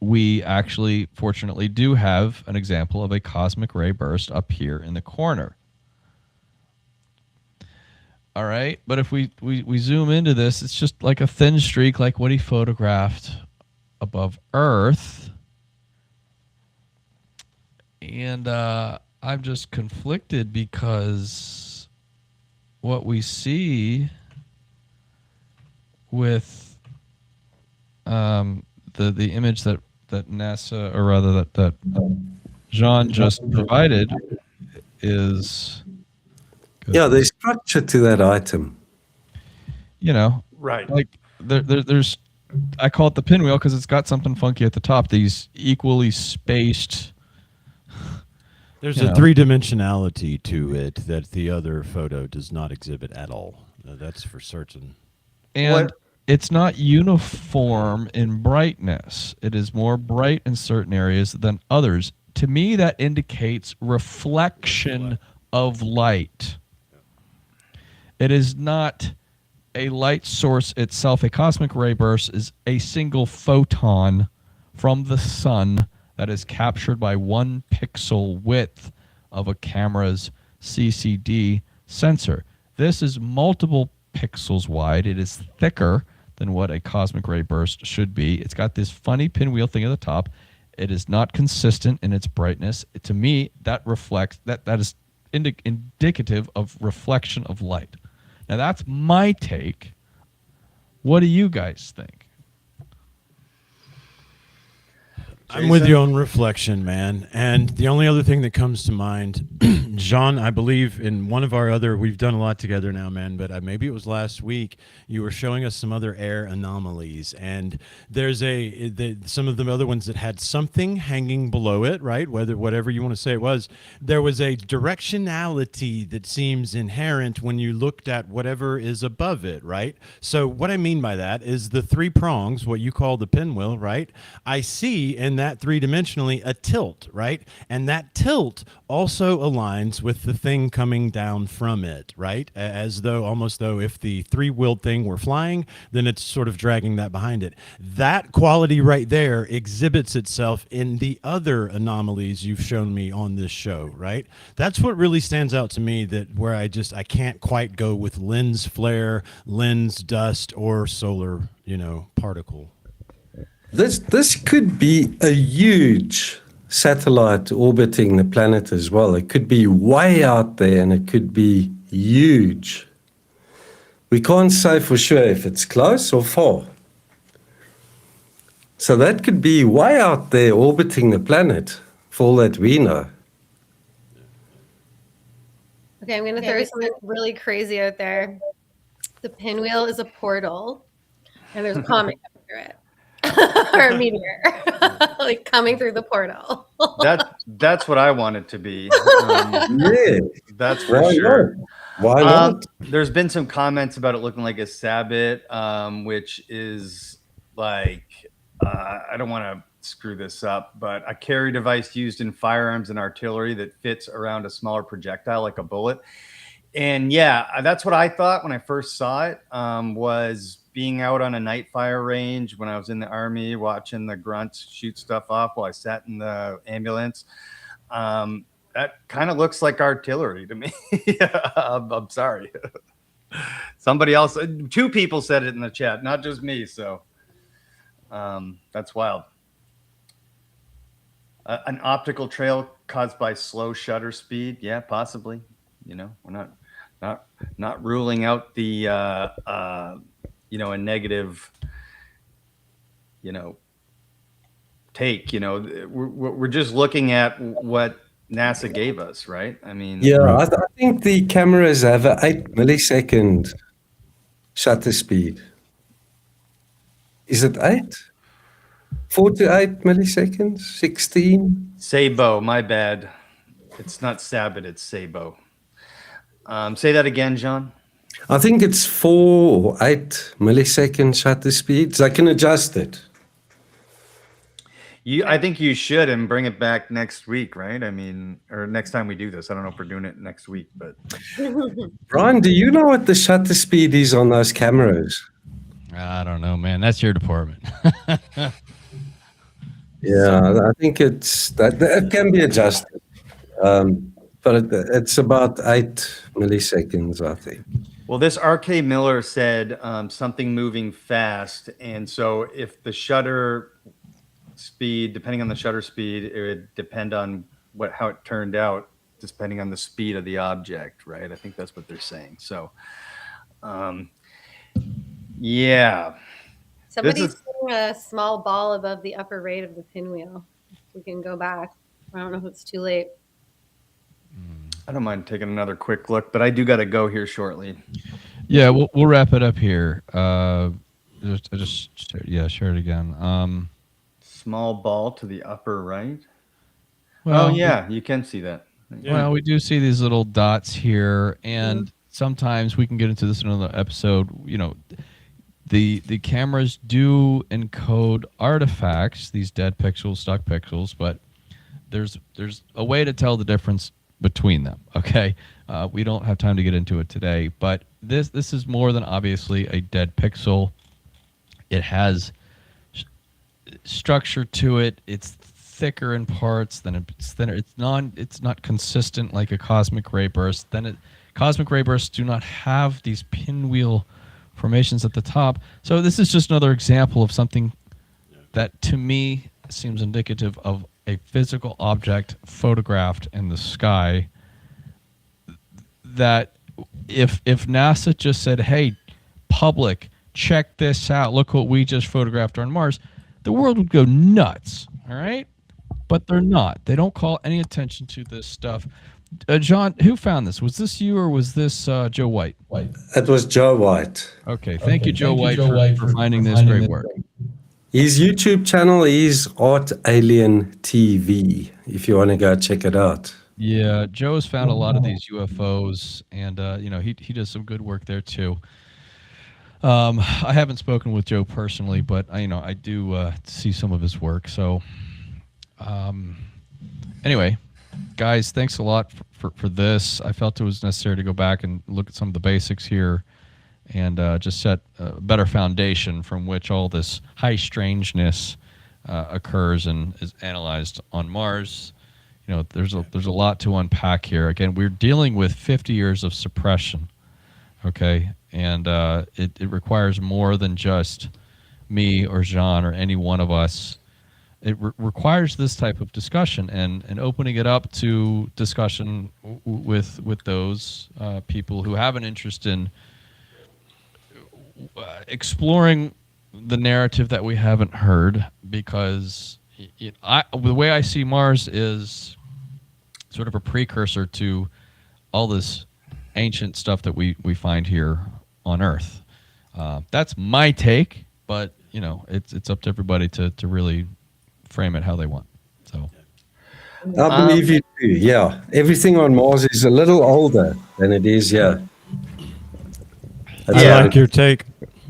we actually, fortunately, do have an example of a cosmic ray burst up here in the corner. All right, but if we zoom into this, it's just like a thin streak like what he photographed above Earth. And I'm just conflicted because what we see with the image that NASA, or rather that Jean just provided, is there's structure to that item. Right. Like there's, I call it the pinwheel because it's got something funky at the top. These equally spaced. There's a three-dimensionality to it that the other photo does not exhibit at all. That's for certain. And it's not uniform in brightness. It is more bright in certain areas than others. To me, that indicates reflection of light. It is not a light source itself. A cosmic ray burst is a single photon from the sun that is captured by 1 pixel width of a camera's CCD sensor. This is multiple pixels wide. It is thicker than what a cosmic ray burst should be. It's got this funny pinwheel thing at the top. It is not consistent in its brightness. To me, that reflects that is indicative of reflection of light. Now that's my take. What do you guys think? I'm with you on reflection, man. And the only other thing that comes to mind, Jean, I believe in one of our other, we've done a lot together now, man, but maybe it was last week, you were showing us some other air anomalies. And there's some of the other ones that had something hanging below it, right? Whatever you want to say it was. There was a directionality that seems inherent when you looked at whatever is above it, right? So what I mean by that is the 3 prongs, what you call the pinwheel, right? I see in that 3-dimensionally a tilt, right? And that tilt also aligns with the thing coming down from it, right? As though, almost though if the 3-wheeled thing were flying, then it's sort of dragging that behind it. That quality right there exhibits itself in the other anomalies you've shown me on this show, right? That's what really stands out to me, that where I can't quite go with lens flare, lens dust, or solar, particle. This could be a huge satellite orbiting the planet as well. It could be way out there, and it could be huge. We can't say for sure if it's close or far. So that could be way out there orbiting the planet, for all that we know. Okay, I'm going to throw something really crazy out there. The pinwheel is a portal, and there's a comic after it. or a meteor, like coming through the portal. That's what I want it to be. Yeah. That's for Why sure. not? Why not? There's been some comments about it looking like a sabot, which is like I don't want to screw this up, but a carry device used in firearms and artillery that fits around a smaller projectile like a bullet. And yeah, that's what I thought when I first saw it. Was being out on a night fire range when I was in the Army, watching the grunts shoot stuff off while I sat in the ambulance. That kind of looks like artillery to me. I'm sorry. Somebody else, 2 people said it in the chat, not just me. So that's wild. An optical trail caused by slow shutter speed. Yeah, possibly. You know, we're not ruling out the a negative take. We're just looking at what NASA gave us, right? I mean, Yeah, I think the cameras have an 8 millisecond shutter speed. Is it 8? 4 to 8 milliseconds? 16? Sabo, my bad. It's not Sabot, it's Sabo. Say that again, John. I think it's 4 or 8 millisecond shutter speeds. I can adjust it. I think you should and bring it back next week, right? I mean, or next time we do this. I don't know if we're doing it next week, but Brian, do you know what the shutter speed is on those cameras? I don't know, man. That's your department. Yeah, I think it can be adjusted. But it's about 8 milliseconds, I think. well, this RK Miller said something moving fast, and so if the shutter speed, depending on the shutter speed, it would depend on how it turned out, depending on the speed of the object, right? I think that's what they're saying. So, yeah. Somebody's putting a small ball above the upper right of the pinwheel. We can go back. I don't know if it's too late. I don't mind taking another quick look, but I do got to go here shortly. Yeah, we'll wrap it up here. Share it again. Small ball to the upper right. Well, oh yeah, you can see that. Well, we do see these little dots here, and sometimes we can get into this in another episode. You know, the cameras do encode artifacts, these dead pixels, stock pixels, but there's a way to tell the difference between them. Okay, we don't have time to get into it today, but this is more than obviously a dead pixel. It has structure to it. It's thicker in parts, then it's thinner. It's not consistent like a cosmic ray burst. Cosmic ray bursts do not have these pinwheel formations at the top. So this is just another example of something that to me seems indicative of a physical object photographed in the sky, that if NASA just said, hey, public, check this out, look what we just photographed on Mars, the world would go nuts, all right? But they're not. They don't call any attention to this stuff. John, who found this? Was this you or was this Joe White? It was Joe White. Okay, thank you, Joe White, for finding this great work. His YouTube channel is Art Alien TV, if you want to go check it out. Yeah, Joe has found a lot of these UFOs, and he does some good work there too. I haven't spoken with Joe personally, but I do see some of his work. So, anyway, guys, thanks a lot for this. I felt it was necessary to go back and look at some of the basics here, and just set a better foundation from which all this high strangeness occurs and is analyzed on Mars. There's a lot to unpack here. Again, we're dealing with 50 years of suppression, okay? And it requires more than just me or Jean or any one of us. It requires this type of discussion and opening it up to discussion with those people who have an interest in exploring the narrative that we haven't heard, because the way I see Mars is sort of a precursor to all this ancient stuff that we find here on Earth. That's my take, but you know, it's up to everybody to really frame it how they want. So I believe you do. Yeah, everything on Mars is a little older than it is here. I like your take.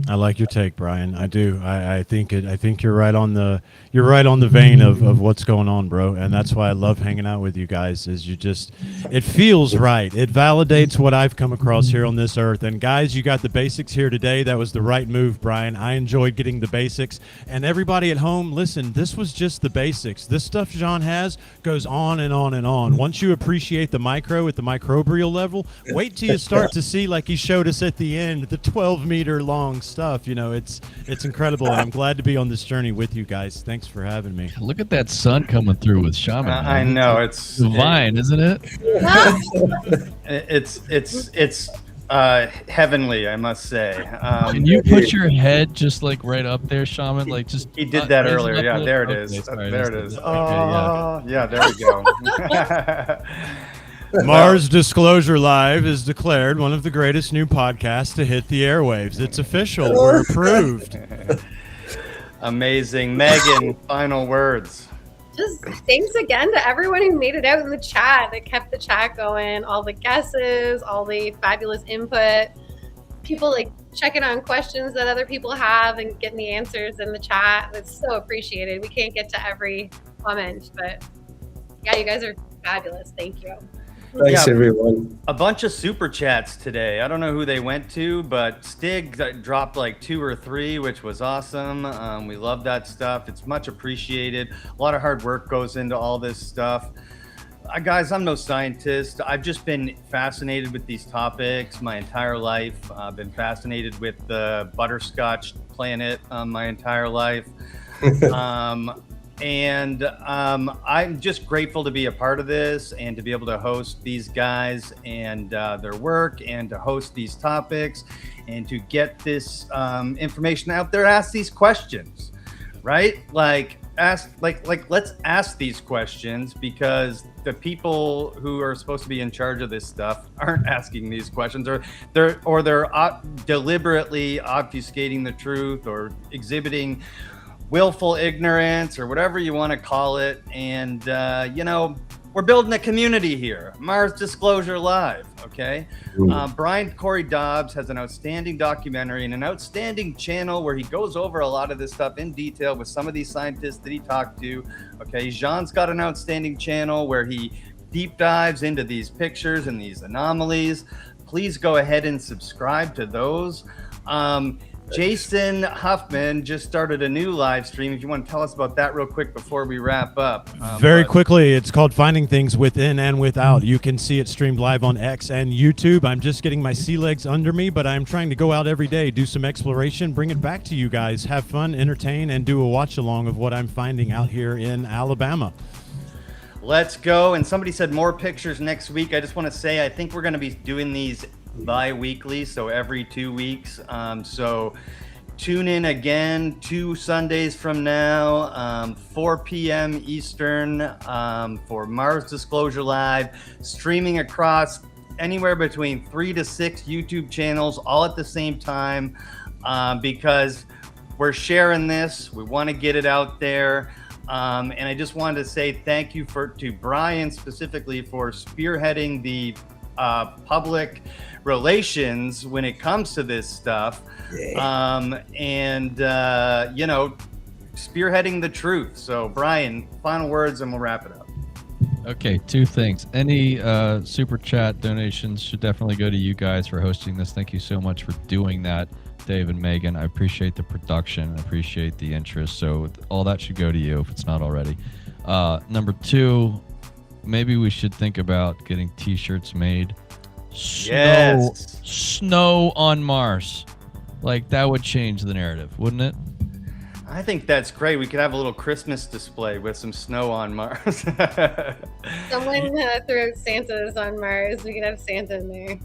I like your take, Brian. I do. I think you're right on the vein of what's going on, bro. And that's why I love hanging out with you guys. Is it feels right. It validates what I've come across here on this earth. And guys, you got the basics here today. That was the right move, Brian. I enjoyed getting the basics. And everybody at home, listen, this was just the basics. This stuff Jean has goes on and on and on. Once you appreciate the micro at the microbial level, wait till you start to see, like he showed us at the end, the 12-meter long stuff. You know, it's incredible, and I'm glad to be on this journey with you guys. Thanks for having me. look at that sun coming through with Shaman. I know it's divine, isn't it? It's heavenly, I must say. Can you put your head just like right up there, Shaman? Like just he did that raise earlier. up Yeah, a there it little? is. Okay, sorry, There I it just is. did Oh, that. yeah, there we go. Mars Disclosure Live is declared one of the greatest new podcasts to hit the airwaves. It's official. We're approved. Amazing. Megan, final words. Just thanks again to everyone who made it out in the chat, that kept the chat going, all the guesses, all the fabulous input, people like checking on questions that other people have and getting the answers in the chat. It's so appreciated. We can't get to every comment, but yeah, you guys are fabulous. Thank you. Thanks, everyone. A bunch of super chats today. I don't know who they went to, but Stig dropped like 2 or 3, which was awesome. We love that stuff. It's much appreciated. A lot of hard work goes into all this stuff. Guys, I'm no scientist. I've just been fascinated with these topics my entire life. I've been fascinated with the butterscotch planet my entire life. And I'm just grateful to be a part of this and to be able to host these guys and their work and to host these topics and to get this information out there. Ask these questions, right? Let's ask these questions, because the people who are supposed to be in charge of this stuff aren't asking these questions, or they're deliberately obfuscating the truth or exhibiting willful ignorance or whatever you want to call it. And we're building a community here. Mars Disclosure Live, okay? Brian Corey Dobbs has an outstanding documentary and an outstanding channel where he goes over a lot of this stuff in detail with some of these scientists that he talked to, okay? Jean's got an outstanding channel where he deep dives into these pictures and these anomalies. Please go ahead and subscribe to those. Jason Huffman just started a new live stream. If you want to tell us about that real quick before we wrap up. Very quickly, it's called Finding Things Within and Without. You can see it streamed live on X and YouTube. I'm just getting my sea legs under me, but I'm trying to go out every day, do some exploration, bring it back to you guys, have fun, entertain, and do a watch along of what I'm finding out here in Alabama. Let's go. And somebody said more pictures next week. I just want to say, I think we're going to be doing these bi-weekly, so every 2 weeks. So tune in again 2 Sundays from now, 4 p.m. Eastern, for Mars Disclosure Live, streaming across anywhere between 3 to 6 YouTube channels all at the same time, because we're sharing this. We want to get it out there. And I just wanted to say thank you to Brian specifically for spearheading the public relations when it comes to this stuff. Spearheading the truth. So Brian, final words and we'll wrap it up. Okay, 2 things. Any super chat donations should definitely go to you guys for hosting this. Thank you so much for doing that, Dave and Megan. I appreciate the production. I appreciate the interest. So all that should go to you if it's not already. Number 2, maybe we should think about getting t-shirts made. Snow on Mars. Like, that would change the narrative, wouldn't it? I think that's great. We could have a little Christmas display with some snow on Mars. Someone threw out Santa's on Mars. We could have Santa in there.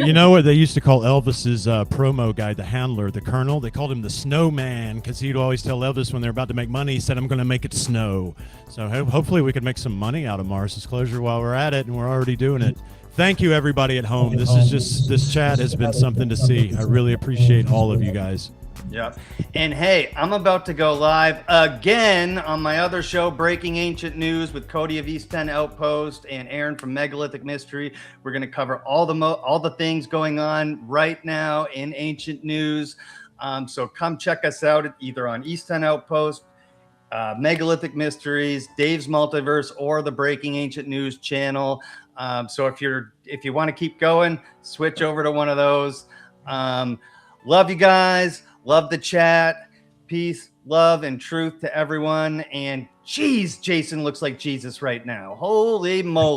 You know what they used to call Elvis's promo guy, the handler, the colonel? They called him the snowman, because he'd always tell Elvis when they're about to make money, he said, I'm going to make it snow. So hopefully we could make some money out of Mars Disclosure while we're at it, and we're already doing it. Thank you, everybody at home. This chat has been something to see. I really appreciate all of you guys. Yep. And hey, I'm about to go live again on my other show, Breaking Ancient News, with Cody of East 10 Outpost and Aaron from Megalithic Mystery. We're going to cover all the things going on right now in ancient news. So come check us out either on East 10 Outpost, Megalithic Mysteries, Dave's Multiverse, or the Breaking Ancient News channel. So if you want to keep going, switch over to one of those. Love you guys. Love the chat. Peace, love, and truth to everyone. And geez, Jason looks like Jesus right now. Holy moly.